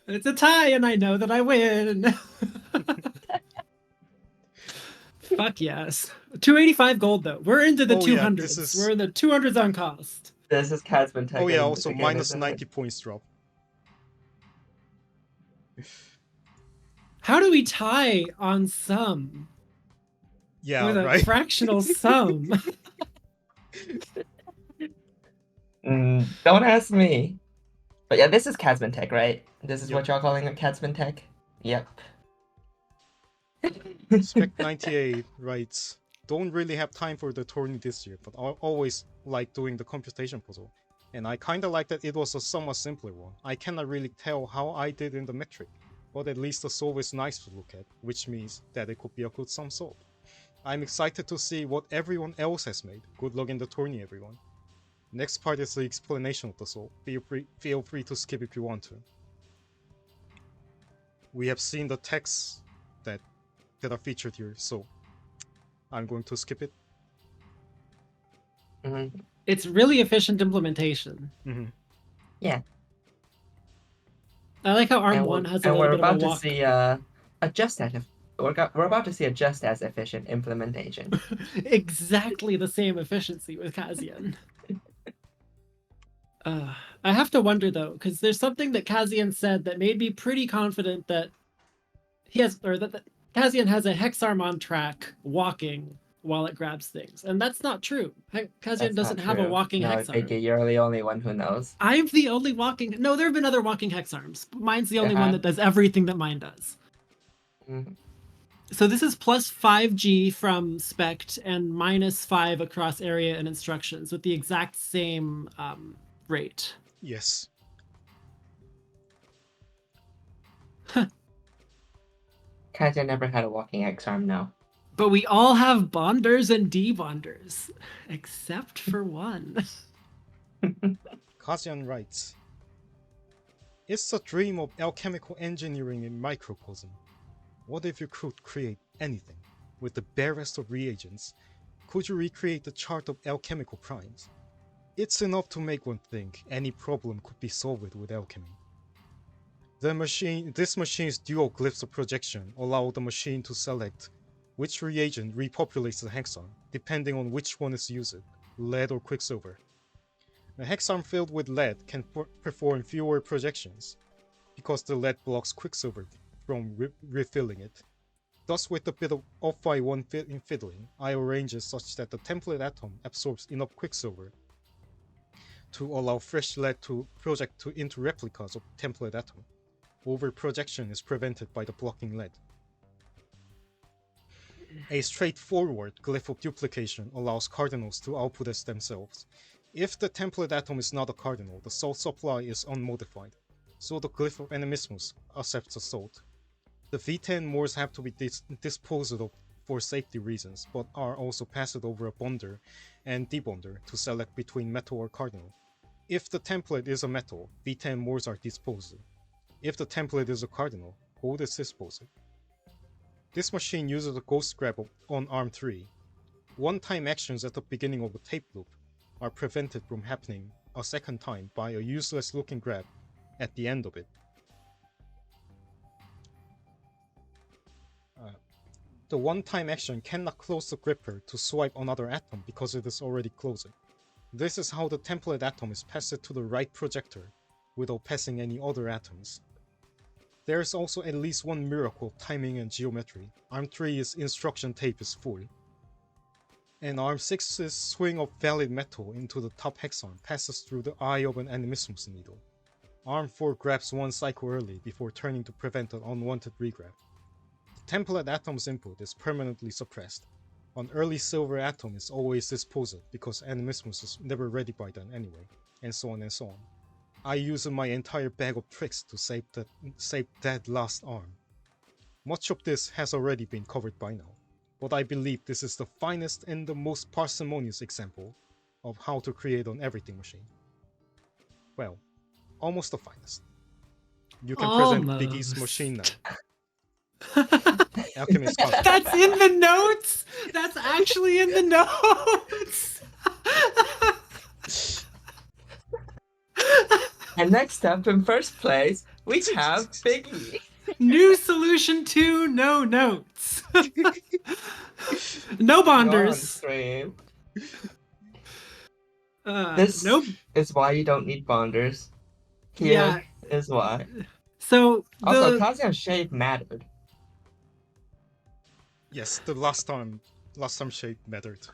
It's a tie, and I know that I win. Fuck yes. 285 gold though. We're into the Oh, yeah, 200s. this is- We're in the 200s on cost. This is Catspin tech. Oh yeah, again, also minus isn't it? 90 points drop. How do we tie on sum Yeah, with a right. fractional sum? Don't ask me. But yeah, this is Catspin tech, right? This is Yep. what y'all calling it, Catspin tech? Yep. Spec 98 writes, don't really have time for the tourney this year, but I always like doing the computation puzzle. And I kinda like that it was a somewhat simpler one. I cannot really tell how I did in the metric, but at least the solve is nice to look at, which means that it could be a good sum solve. I'm excited to see what everyone else has made. Good luck in the tourney, everyone. Next part is the explanation of the solve. Feel free to skip if you want to. We have seen the texts that are featured here, so I'm going to skip it. Mm-hmm. It's really efficient implementation. Mm-hmm. Yeah. I like how arm And one has a we're little bit of a about to walk. see we're about to see a just as efficient implementation. Exactly the same efficiency with Kazian. I have to wonder though, because there's something that Kazian said that made me pretty confident that that Kazian has a hex arm on track walking while it grabs things, and that's not true. Kazian That's doesn't not have a true. walking No, hex arm. Biggie, you're the only one who knows. I'm the only walking. No, there have been other walking hex arms. Mine's the only one Uh-huh. that does everything that mine does. Mhm. So this is plus 5G from Spect and minus 5 across area and instructions with the exact same rate. Yes. Katya never had a walking X-arm, no. But we all have bonders and debonders, except for one. Kazian writes, "It's a dream of alchemical engineering in microcosm. What if you could create anything with the barest of reagents? Could you recreate the chart of alchemical primes? It's enough to make one think any problem could be solved with alchemy. This machine's dual glyphs of projection allow the machine to select which reagent repopulates the hexarm, depending on which one is used, lead or quicksilver. A hexarm filled with lead can perform fewer projections, because the lead blocks quicksilver from refilling it. Thus, with a bit of off-by-one fiddling, I arrange it such that the template atom absorbs enough quicksilver to allow fresh lead to project into replicas of template atom. Over projection is prevented by the blocking lead. A straightforward glyph of duplication allows cardinals to output as themselves. If the template atom is not a cardinal, the salt supply is unmodified, so the glyph of animismus accepts assault. The V10 Moors have to be disposed of for safety reasons, but are also passed over a bonder and debonder to select between metal or cardinal. If the template is a metal, V10 Moors are disposed. If the template is a cardinal, gold is disposed. This machine uses a ghost grab on arm 3. One-time actions at the beginning of a tape loop are prevented from happening a second time by a useless-looking grab at the end of it. The one-time action cannot close the gripper to swipe another atom because it is already closed. This is how the template atom is passed to the right projector without passing any other atoms. There is also at least one miracle of timing and geometry. Arm 3's instruction tape is full, and Arm 6's swing of valid metal into the top hexarm passes through the eye of an animismus needle. Arm 4 grabs one cycle early before turning to prevent an unwanted regrab. The template atom's input is permanently suppressed. An early silver atom is always disposed because animismus is never ready by then anyway, and so on and so on. I use my entire bag of tricks to save that last arm. Much of this has already been covered by now, but I believe this is the finest and the most parsimonious example of how to create an everything machine. Well, almost the finest. You can present Biggie's machine now. Alchemist Cosmos. That's in the notes. That's actually in the notes. And next up, in first place, we have Biggie. New solution 2, no notes. No bonders. This Nope. is why you don't need bonders. Here is why. So Also, Kazian's shave mattered. Yes, the last time shape mattered.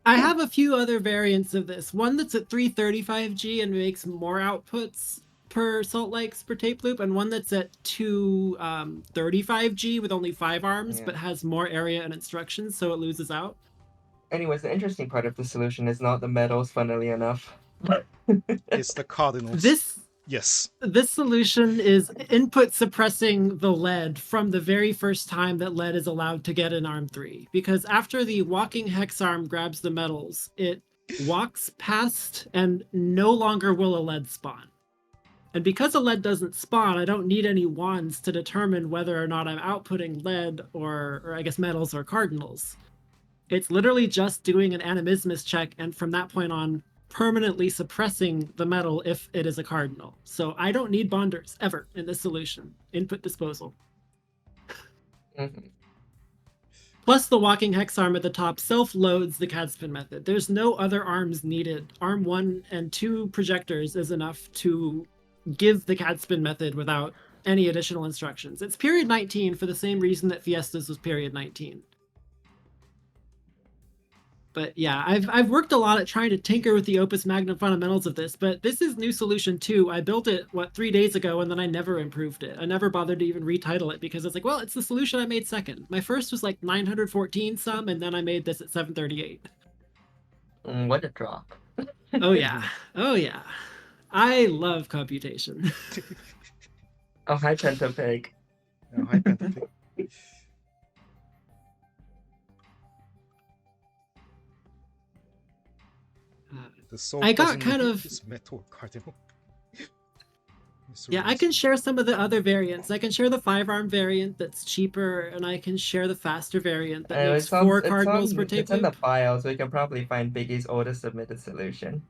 I have a few other variants of this. One that's at 335G and makes more outputs per salt likes per tape loop, and one that's at 235G with only 5 arms, but has more area and instructions, so it loses out. Anyways, the interesting part of the solution is not the metals, funnily enough. It's the cardinals. Yes. This solution is input suppressing the lead from the very first time that lead is allowed to get in arm 3. Because after the walking hex arm grabs the metals, it walks past and no longer will a lead spawn. And because a lead doesn't spawn, I don't need any wands to determine whether or not I'm outputting lead or I guess metals or cardinals. It's literally just doing an animismus check, and from that point on, permanently suppressing the metal if it is a cardinal. So I don't need bonders ever in this solution. Input disposal. Mhm. Plus the walking hex arm at the top self-loads the CAD spin method. There's no other arms needed. Arm 1 and 2 projectors is enough to give the CAD spin method without any additional instructions. It's period 19 for the same reason that Fiestas was period 19. But yeah, I've worked a lot at trying to tinker with the Opus Magnum fundamentals of this, but this is new solution 2. I built it, 3 days ago, and then I never improved it. I never bothered to even retitle it because it's like, well, it's the solution I made second. My first was like 914 some, and then I made this at 738. What a drop. Oh yeah. Oh yeah. I love computation. Oh, hi, Pentapig. Now, hi, Pentapig. The soul I got doesn't kind need of- this metal cardinal. Yeah, I can share some of the other variants. I can share the 5-arm variant that's cheaper, and I can share the faster variant that makes 4 cardinals per tape It's in the loop. file, so you can probably find Biggie's oldest submitted solution.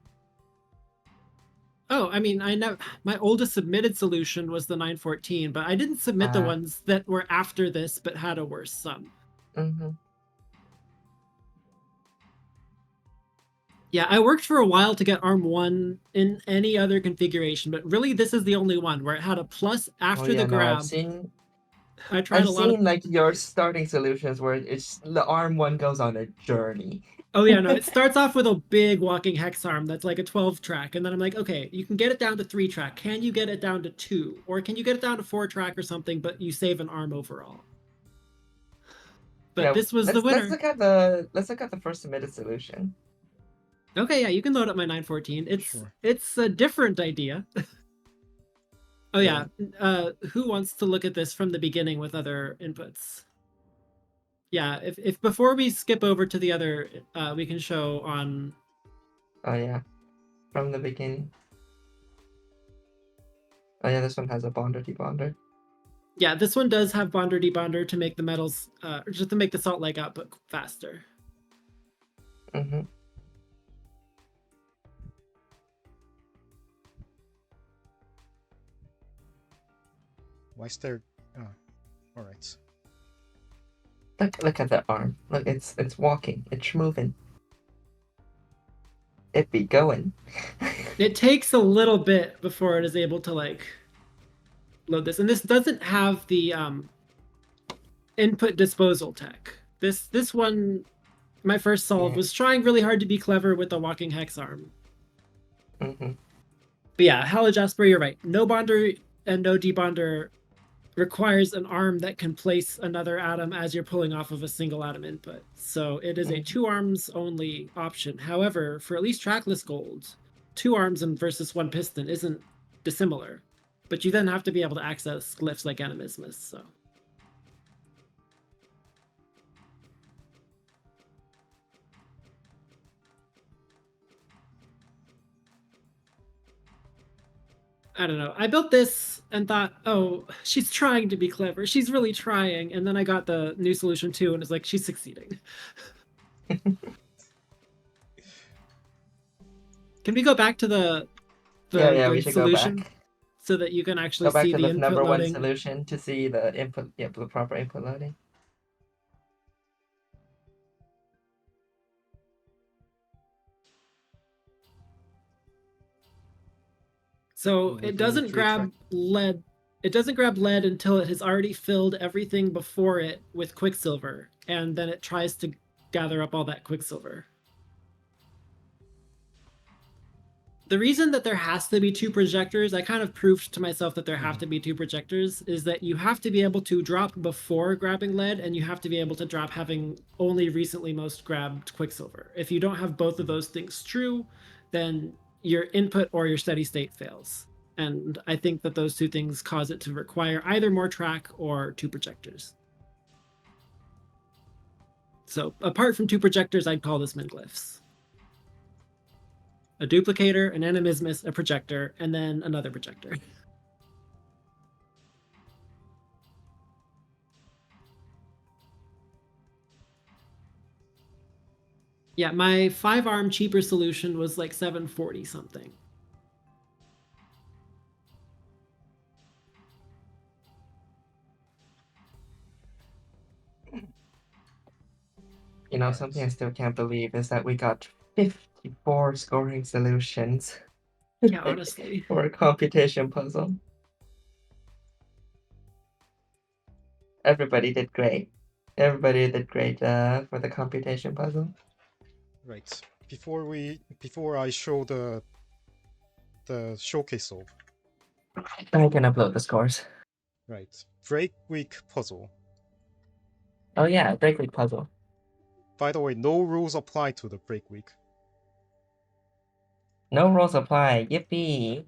Oh, I mean, I know my oldest submitted solution was the 914, but I didn't submit the ones that were after this but had a worse sum. Mm-hmm. Yeah, I worked for a while to get ARM 1 in any other configuration, but really this is the only one where it had a plus after the grab. I tried I've a lot seen like your starting solutions where it's the arm one goes on a journey. Oh yeah, no, it starts off with a big walking hex arm that's like a 12 track, and then I'm like, okay, you can get it down to 3 track. Can you get it down to 2? Or can you get it down to 4 track or something, but you save an arm overall? But Yeah, this was the winner. Let's look at the first submitted solution. Okay, yeah, you can load up my 914. Sure. It's a different idea. Oh yeah, who wants to look at this from the beginning with other inputs? Yeah, if before we skip over to the other, we can show on. Oh yeah, from the beginning. Oh yeah, this one has a bonder debonder. Yeah, this one does have bonder debonder to make the metals, just to make the salt leg output faster. Mm-hmm. Why is there? All right. Look at that arm. Look, it's walking. It's moving. It be going. It takes a little bit before it is able to like load this, and this doesn't have the input disposal tech. This one, my first solve was trying really hard to be clever with the walking hex arm. Mm-hmm. But yeah, Halojasper, you're right. No bonder and no debonder requires an arm that can place another atom as you're pulling off of a single atom input. So it is a 2 arms only option. However, for at least trackless gold, 2 arms and versus 1 piston isn't dissimilar. But you then have to be able to access glyphs like Animismus, so. I don't know. I built this and thought, oh, she's trying to be clever. She's really trying. And then I got the new solution too, and it's like, she's succeeding. Can we go back to the we should solution go back. so that you can actually Go back see to the the input number loading? 1 solution to see the input, the proper input loading. So it doesn't grab lead. It doesn't grab lead until it has already filled everything before it with quicksilver, and then it tries to gather up all that quicksilver. The reason that there has to be 2 projectors, I kind of proved to myself that there have to be 2 projectors, is that you have to be able to drop before grabbing lead, and you have to be able to drop having only recently most grabbed quicksilver. If you don't have both of those things true, then your input or your steady state fails. And I think that those 2 things cause it to require either more track or 2 projectors. So apart from 2 projectors, I'd call this min glyphs. A duplicator, an animismus, a projector, and then another projector. Yeah, my 5-arm cheaper solution was like 740 something. You know, Alright. something I still can't believe is that we got 54 scoring solutions Yeah, honestly. for a computation puzzle. Everybody did great. Everybody did great for the computation puzzle. Right. Before I show the showcase solve. I can upload the scores. Right. Break week puzzle. Oh yeah, break week puzzle. By the way, no rules apply to the break week, No rules apply. Yippee!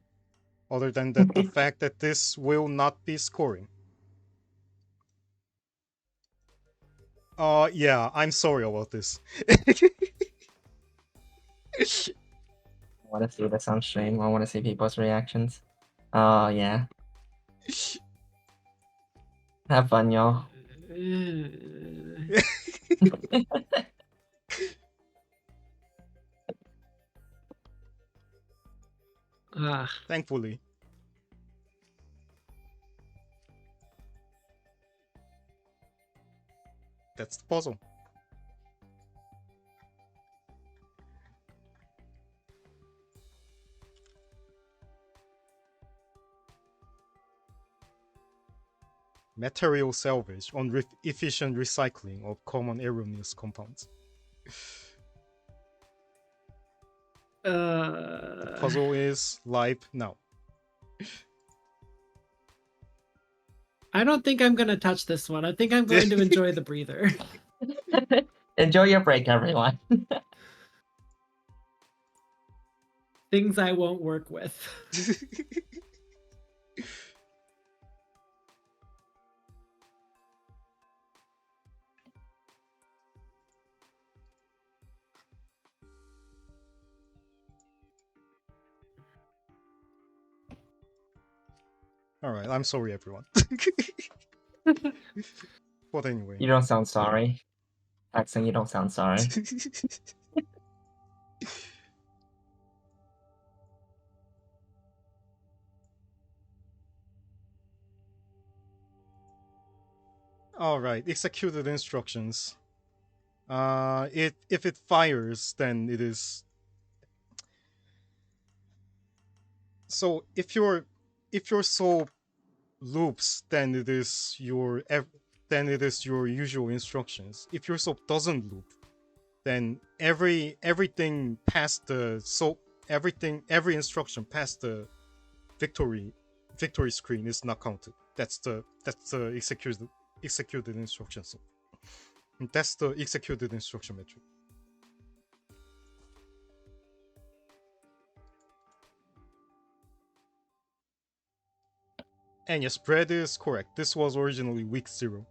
other than that the fact that this will not be scoring. Yeah, I'm sorry about this. I want to see this on stream. I want to see people's reactions. Oh yeah. Have fun, y'all. Ah, Thankfully. That's the puzzle. Material salvage on efficient recycling of common erroneous compounds. The puzzle is live now. I don't think I'm gonna touch this one. I think I'm going to enjoy the breather. Enjoy your break, everyone. Things I won't work with. Alright, I'm sorry everyone. But anyway. You don't sound sorry. Accent, you don't sound sorry. Alright, executed instructions. If it fires, then it is. So if your soul loops, then it is your usual instructions. If your soap doesn't loop, then everything past the every instruction past the victory screen is not counted. That's the executed instruction. So that's the executed instruction metric. And yes, bread is correct. This was originally week 0.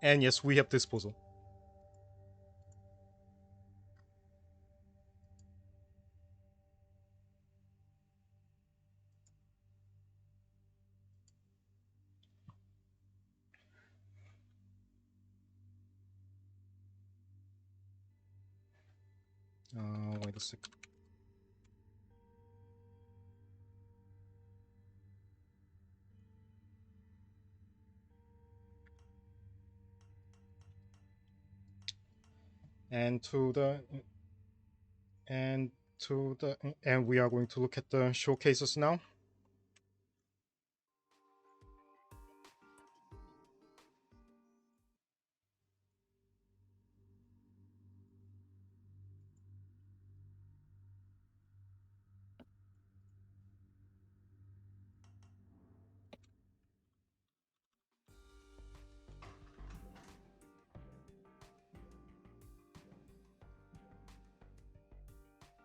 And yes, we have this puzzle. Wait a second. And we are going to look at the showcases now.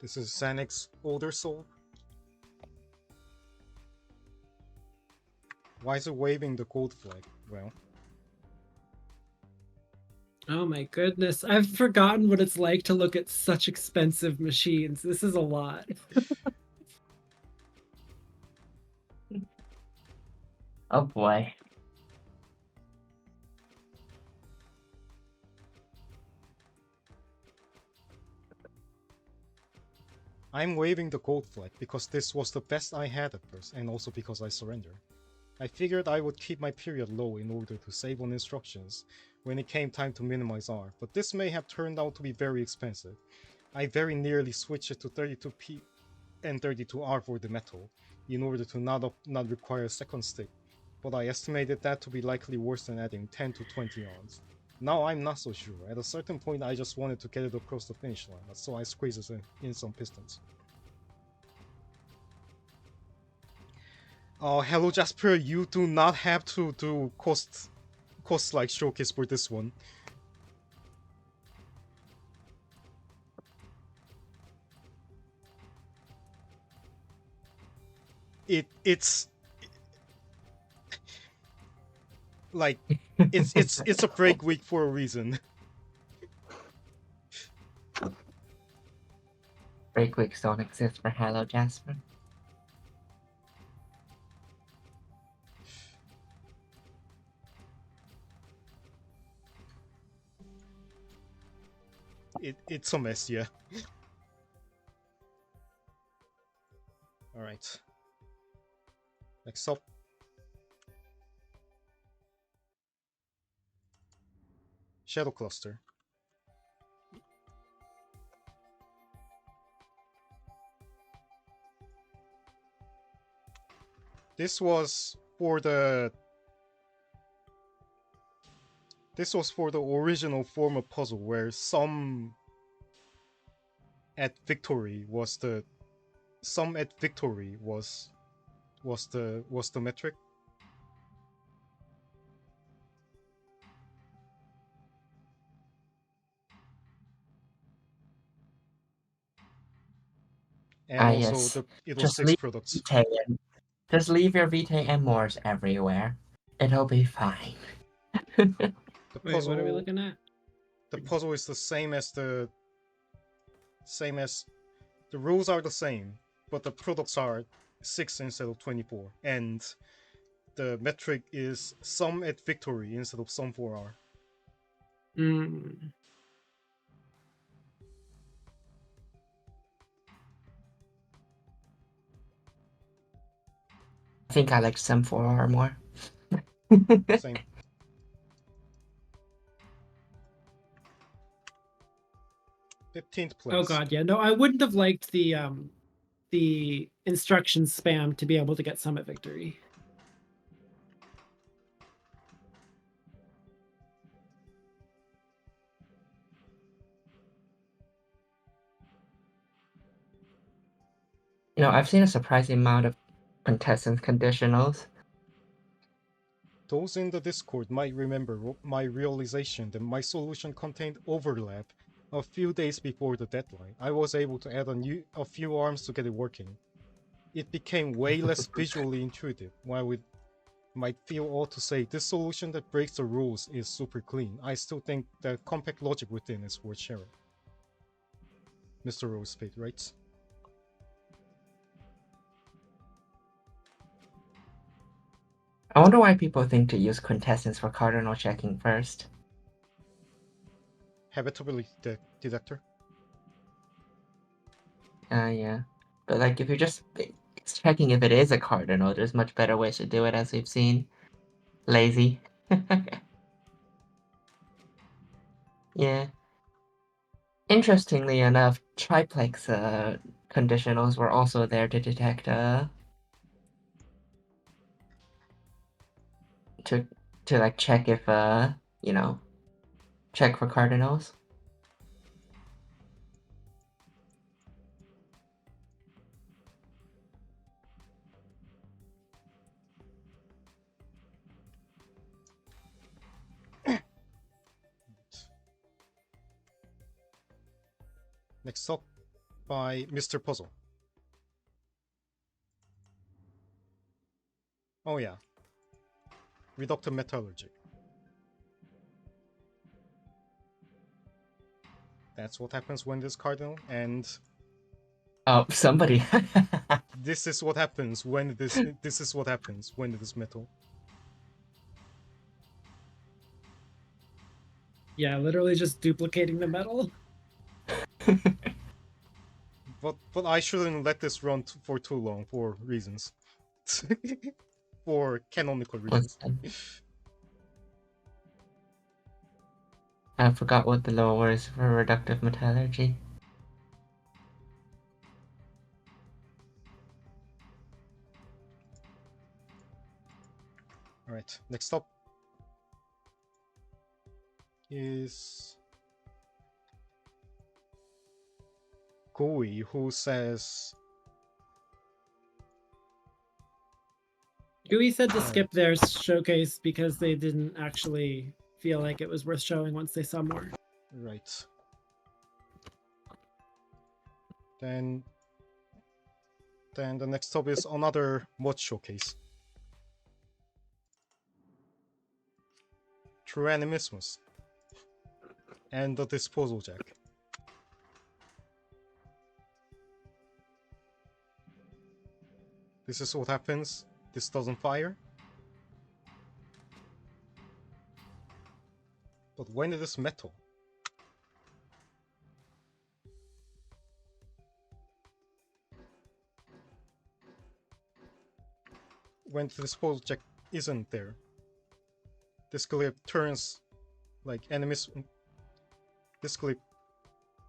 This is Sanek's older soul. Why is it waving the gold flag? Well, Oh my goodness. I've forgotten what it's like to look at such expensive machines. This is a lot. Oh boy. I'm waving the gold flag because this was the best I had at first, and also because I surrendered. I figured I would keep my period low in order to save on instructions when it came time to minimize R, but this may have turned out to be very expensive. I very nearly switched it to 32p and 32R for the metal, in order to not require a second stick, but I estimated that to be likely worse than adding 10 to 20 arms. Now I'm not so sure. At a certain point I just wanted to get it across the finish line, so I squeezed in some pistons. Oh, hello Jasper, you do not have to do cost like showcase for this one. It's like it's a break week for a reason. Break weeks don't exist for Hello Jasper. It's a mess, yeah. Alright. Next up. Shadow Cluster. This was for the original form of puzzle where sum at victory was the metric. And also yes. it was Just 6 leave products. Just leave your Vitae and Moors everywhere. It'll be fine. The Wait, puzzle, what are we looking at? The puzzle is the rules are the same, but the products are 6 instead of 24, and the metric is sum at victory instead of sum for R. Mm. I think I like some 4R more. Same. '15th place. Oh god, yeah. No, I wouldn't have liked the instruction spam to be able to get summit victory. You know, I've seen a surprising amount of contestants conditionals. Those in the Discord might remember my realization that my solution contained overlap a few days before the deadline. I was able to add a few arms to get it working. It became way less visually intuitive. While it might feel odd to say this solution that breaks the rules is super clean, I still think the compact logic within is worth sharing. Mr. Rosespade writes. I wonder why people think to use quintessence for cardinal checking first. Habitability detector. Yeah. But like, if you're just checking if it is a cardinal, there's much better ways to do it, as we've seen. Lazy. Yeah. Interestingly enough, triplex conditionals were also there to detect to like check if you know, check for cardinals. Next up by Mr. Puzzle. Oh yeah. Reductive metallurgy. That's what happens when this cardinal, and Oh, somebody. this is what happens when this is what happens when it is metal. Yeah, literally just duplicating the metal. but I shouldn't let this run for too long for reasons. For canonical Once reasons. again, I forgot what the lower word is for reductive metallurgy. Alright, next up is Gui, who says Gooey said to Alright. skip their showcase because they didn't actually feel like it was worth showing once they saw more. right. Then the next up is another mod showcase. True Animismus and the disposal jack. This is what happens. This doesn't fire. But when it is metal, when the disposal jack isn't there, this clip turns like enemies. This clip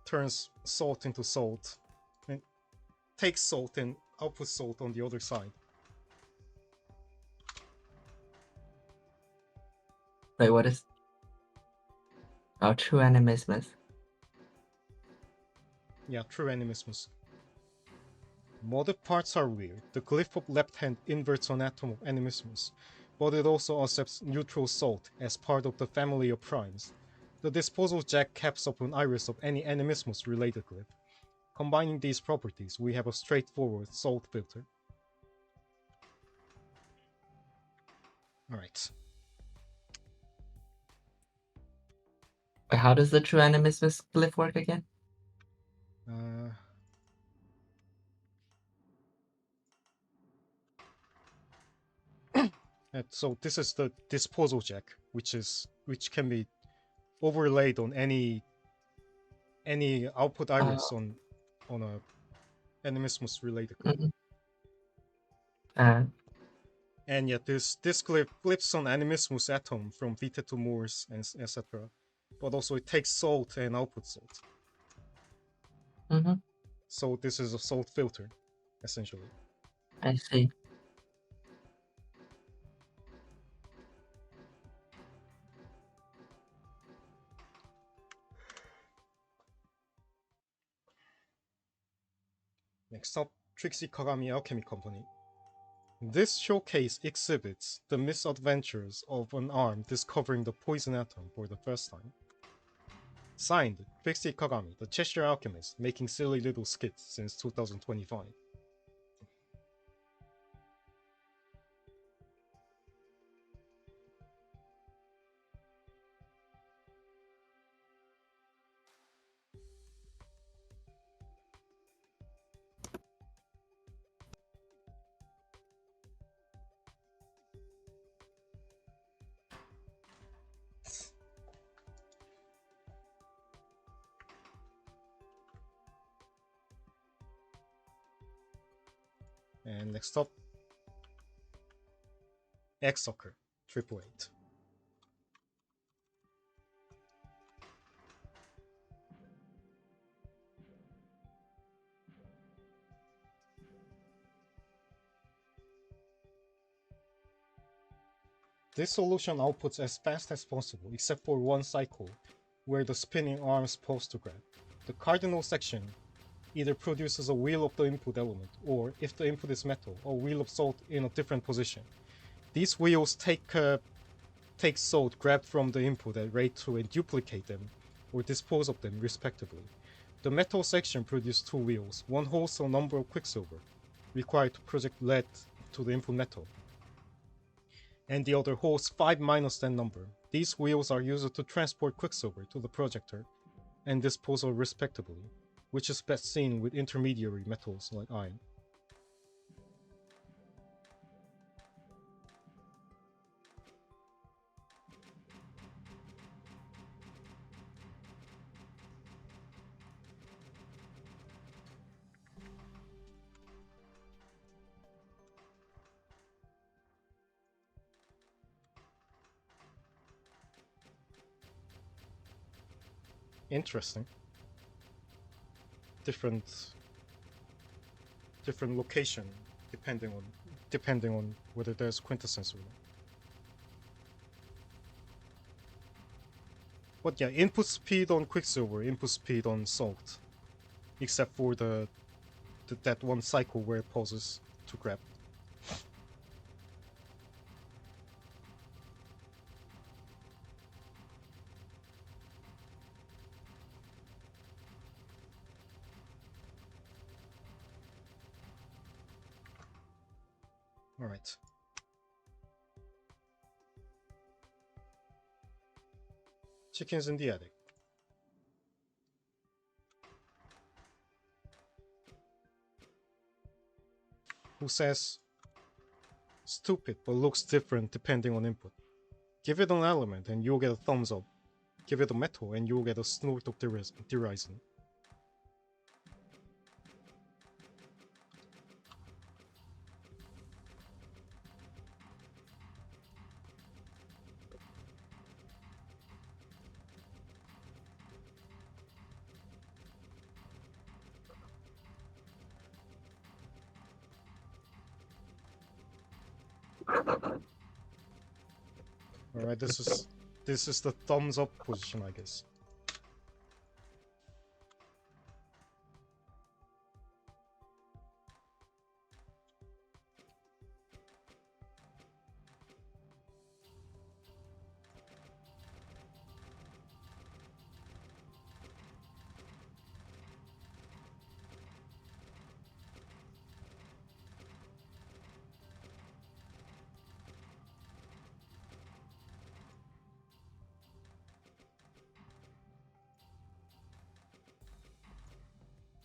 turns salt into salt, and takes salt and outputs salt on the other side. Wait, what is? Oh, true animismus. Yeah, true animismus. Modded parts are weird. The glyph of left hand inverts an atom of animismus, but it also accepts neutral salt as part of the family of primes. The disposal jack caps up an iris of any animismus related glyph. Combining these properties, we have a straightforward salt filter. Alright. Wait, how does the true animismus glyph work again? So this is the disposal jack, which can be overlaid on any output iris on a animismus related glyph. And yet this glyph flips on animismus atom from Vita to Moors and etc. But also it takes salt and outputs salt. So this is a salt filter, essentially. I see. Next up, Trixie Kagami Alchemy Company. This showcase exhibits the misadventures of an arm discovering the poison atom for the first time. Signed, Trixie Kagami, the Cheshire Alchemist, making silly little skits since 2025. And next up, X-Soccer, 888. This solution outputs as fast as possible, except for one cycle, where the spinning arms pulse to grab. The cardinal section either produces a wheel of the input element, or, if the input is metal, a wheel of salt in a different position. These wheels take salt grabbed from the input at rate 2 and duplicate them, or dispose of them respectively. The metal section produces two wheels. One holds a number of quicksilver, required to project lead to the input metal, and the other holds 5 minus that number. These wheels are used to transport quicksilver to the projector and disposal respectively, which is best seen with intermediary metals like iron. Interesting. Different location depending on whether there's quintessence or not. But yeah, input speed on Quicksilver, input speed on Salt, except for that one cycle where it pauses to grab. All right. Chickens in the attic. Who says stupid but looks different depending on input? Give it an element and you'll get a thumbs up. Give it a metal and you'll get a snort of derision. Alright, this is the thumbs up position, I guess.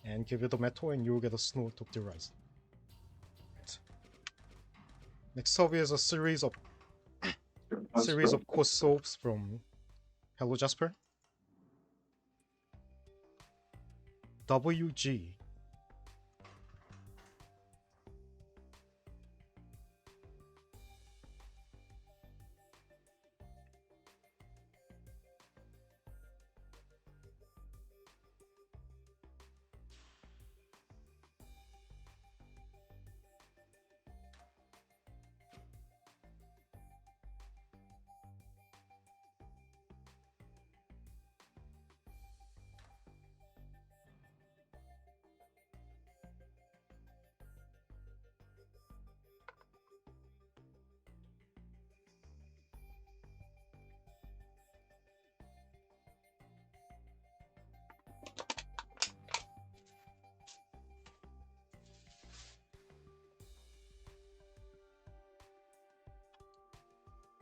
And give it a metal and you'll get a snort of derision. Right. Next up is a series of course soaps from Hello Jasper. WG.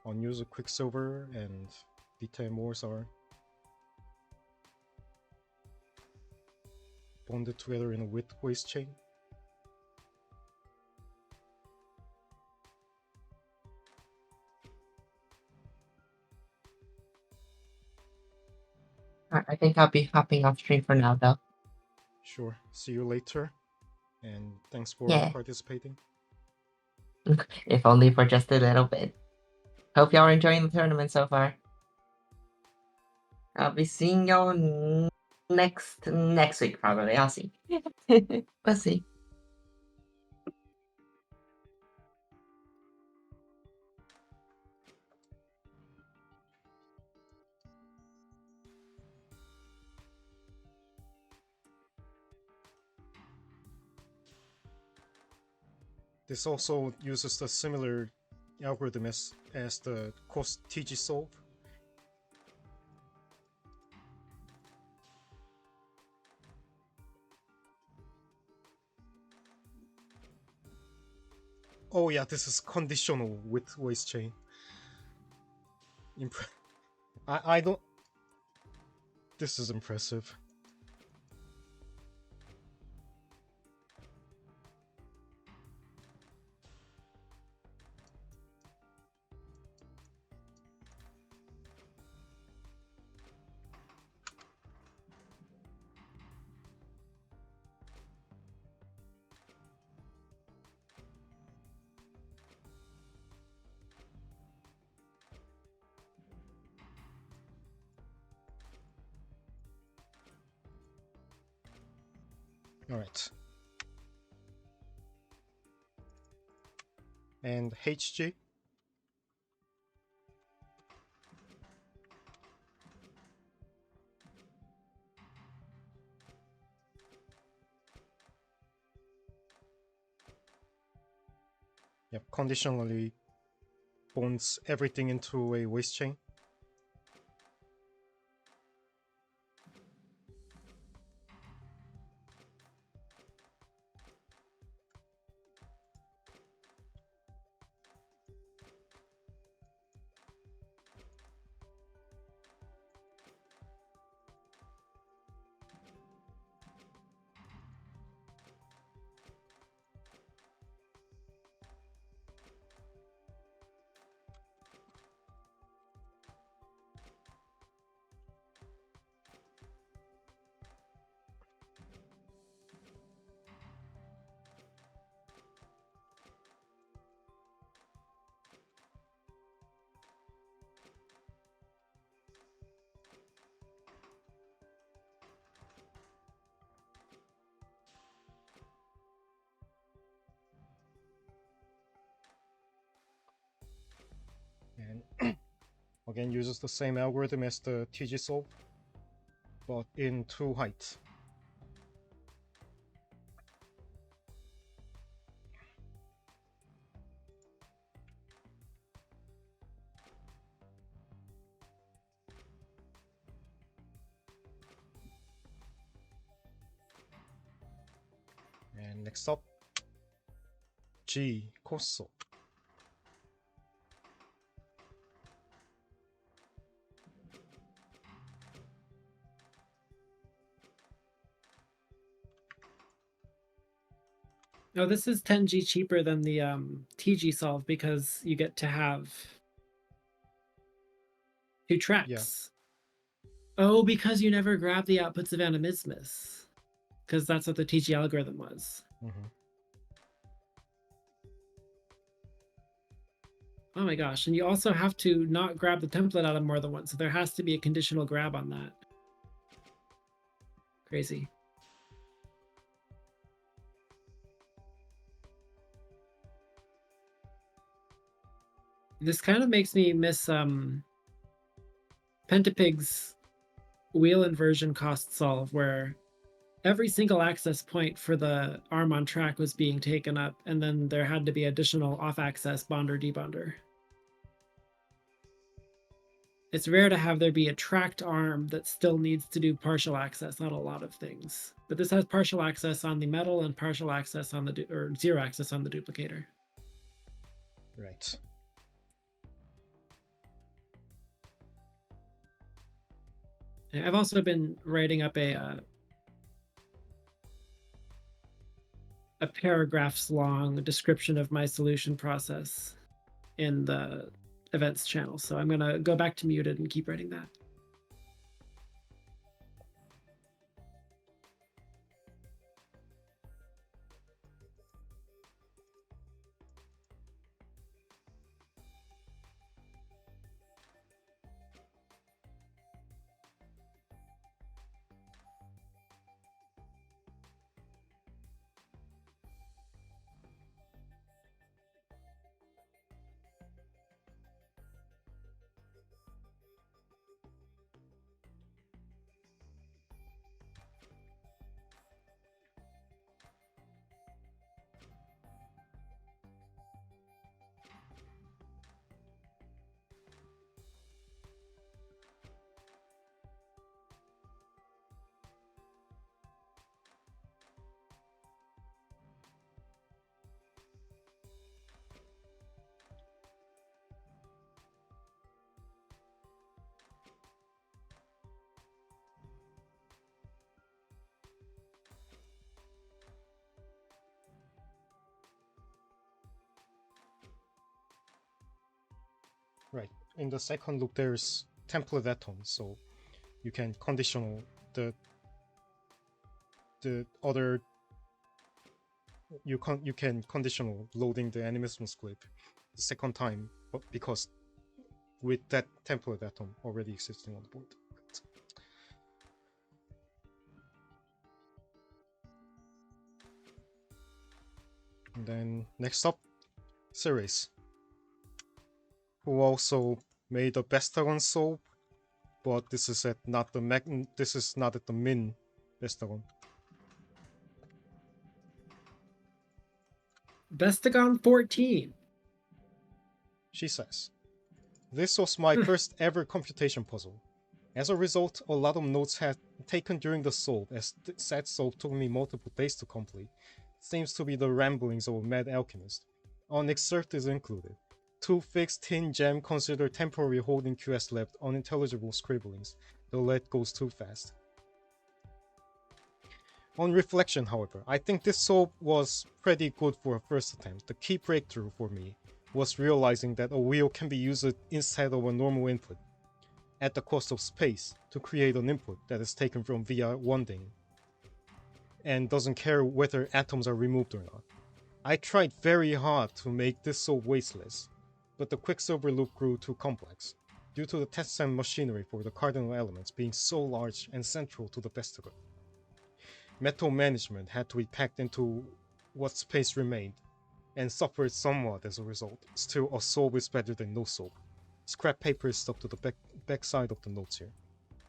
Unused Quicksilver and D10 Moors are bonded together in a width waste chain. I think I'll be hopping off stream for now, though. Sure. See you later. And thanks for Yeah. participating. If only for just a little bit. Hope y'all are enjoying the tournament so far. I'll be seeing y'all next week, probably. I'll see. We'll see. This also uses the similar algorithm as the cost TG solve. Oh yeah, this is conditional with waste chain. I don't. This is impressive. All right. And HG. Yep, conditionally bonds everything into a waste chain. And again uses the same algorithm as the TG solve, but in 2 height. And next up, G Corso. Oh, this is 10G cheaper than the TG solve because you get to have 2 tracks. Oh, because you never grab the outputs of animismus. Because that's what the TG algorithm was. Mm-hmm. Oh my gosh. And you also have to not grab the template out of more than one. So there has to be a conditional grab on that. Crazy. This kind of makes me miss Pentapig's wheel inversion cost solve, where every single access point for the arm on track was being taken up, and then there had to be additional off-access bonder debonder. It's rare to have there be a tracked arm that still needs to do partial access on a lot of things. But this has partial access on the metal and partial access on the or zero access on the duplicator. Right. And I've also been writing up a paragraphs long description of my solution process in the events channel. So I'm going to go back to muted and keep writing that. Right. In the second loop, there's template atom, so you can conditional the other. You can conditional loading the animismus clip the second time, but because with that template atom already existing on the board. And then next up, Ceres, who also made a Bestagon soap, but this is at not the Magnum. This is not at the Min Bestagon. Bestagon 14. She says, "This was my first ever computation puzzle. As a result, a lot of notes had taken during the solve, as said solve took me multiple days to complete. Seems to be the ramblings of a mad alchemist. An excerpt is included. 2 fixed tin gem consider temporary holding QS left, unintelligible scribblings. The lead goes too fast. On reflection, however, I think this solve was pretty good for a first attempt. The key breakthrough for me was realizing that a wheel can be used instead of a normal input, at the cost of space, to create an input that is taken from via wanding, and doesn't care whether atoms are removed or not. I tried very hard to make this so wasteless, but the Quicksilver loop grew too complex, due to the test and machinery for the cardinal elements being so large and central to the Bestagon. Metal management had to be packed into what space remained, and suffered somewhat as a result. Still, a solve is better than no solve. Scrap paper is stuck to the back side of the notes here.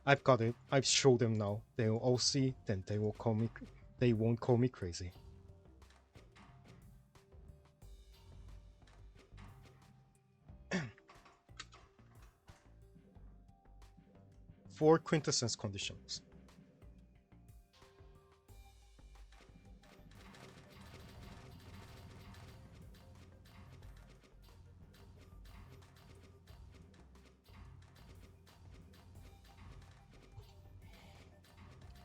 I've got it. I've showed them now. They'll all see. Then they won't call me crazy." Four quintessence conditions.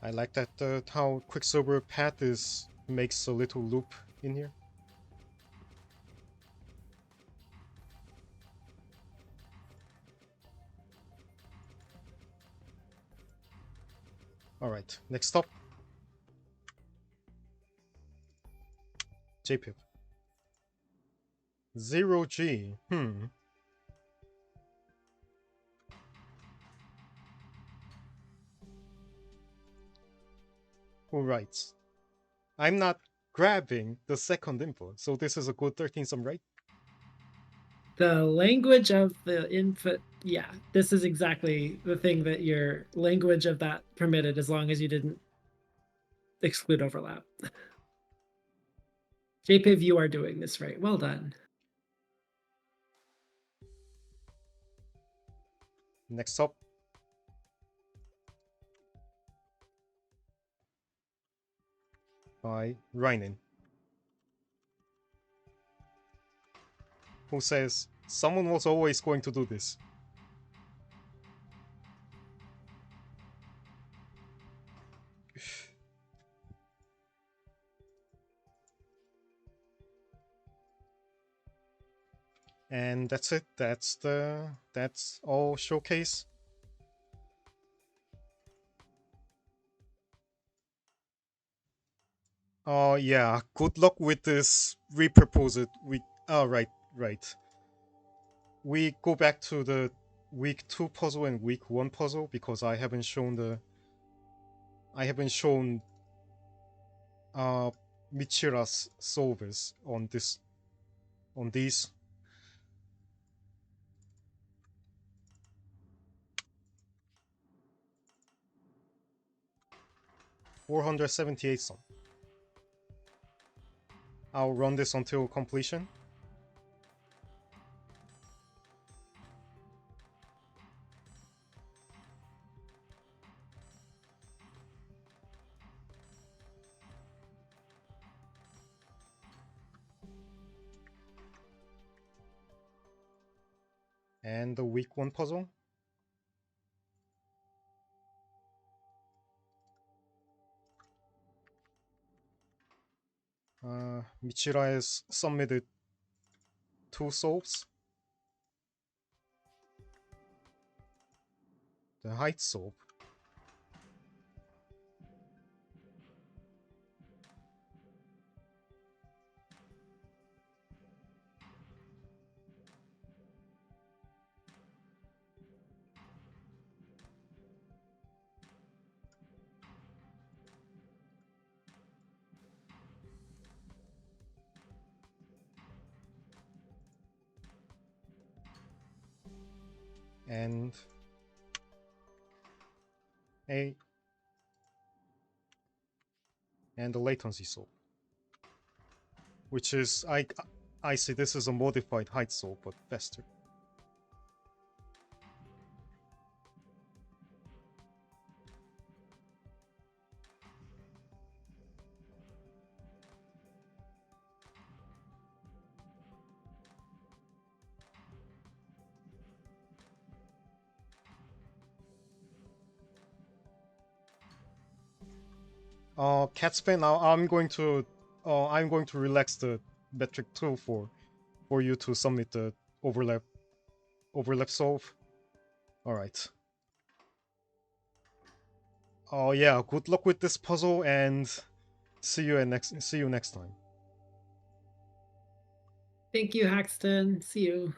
I like that how Quicksilver path makes a little loop in here. Alright, next up. JPIP. 0G. Who writes? I'm not grabbing the second input, so this is a good 13 sum, right? The language of the input, yeah, this is exactly the thing that your language of that permitted, as long as you didn't exclude overlap. JPIV, you are doing this right. Well done. Next up. By Reinin, who says, "Someone was always going to do this." And that's it. That's all showcase. Oh yeah, good luck with this. Repurpose it. Right. We go back to the week 2 puzzle and week 1 puzzle because I haven't shown Michira's solvers on these. $478 some. I'll run this until completion. And the week 1 puzzle. Michira has submitted 2 solves. The height solve. and a and the latency solve, which is I see this is a modified height solve but faster. Catspan, I'm going to relax the metric tool for you to submit the overlap solve. All right. Oh yeah, good luck with this puzzle and see you next time. Thank you, Haxton. See you.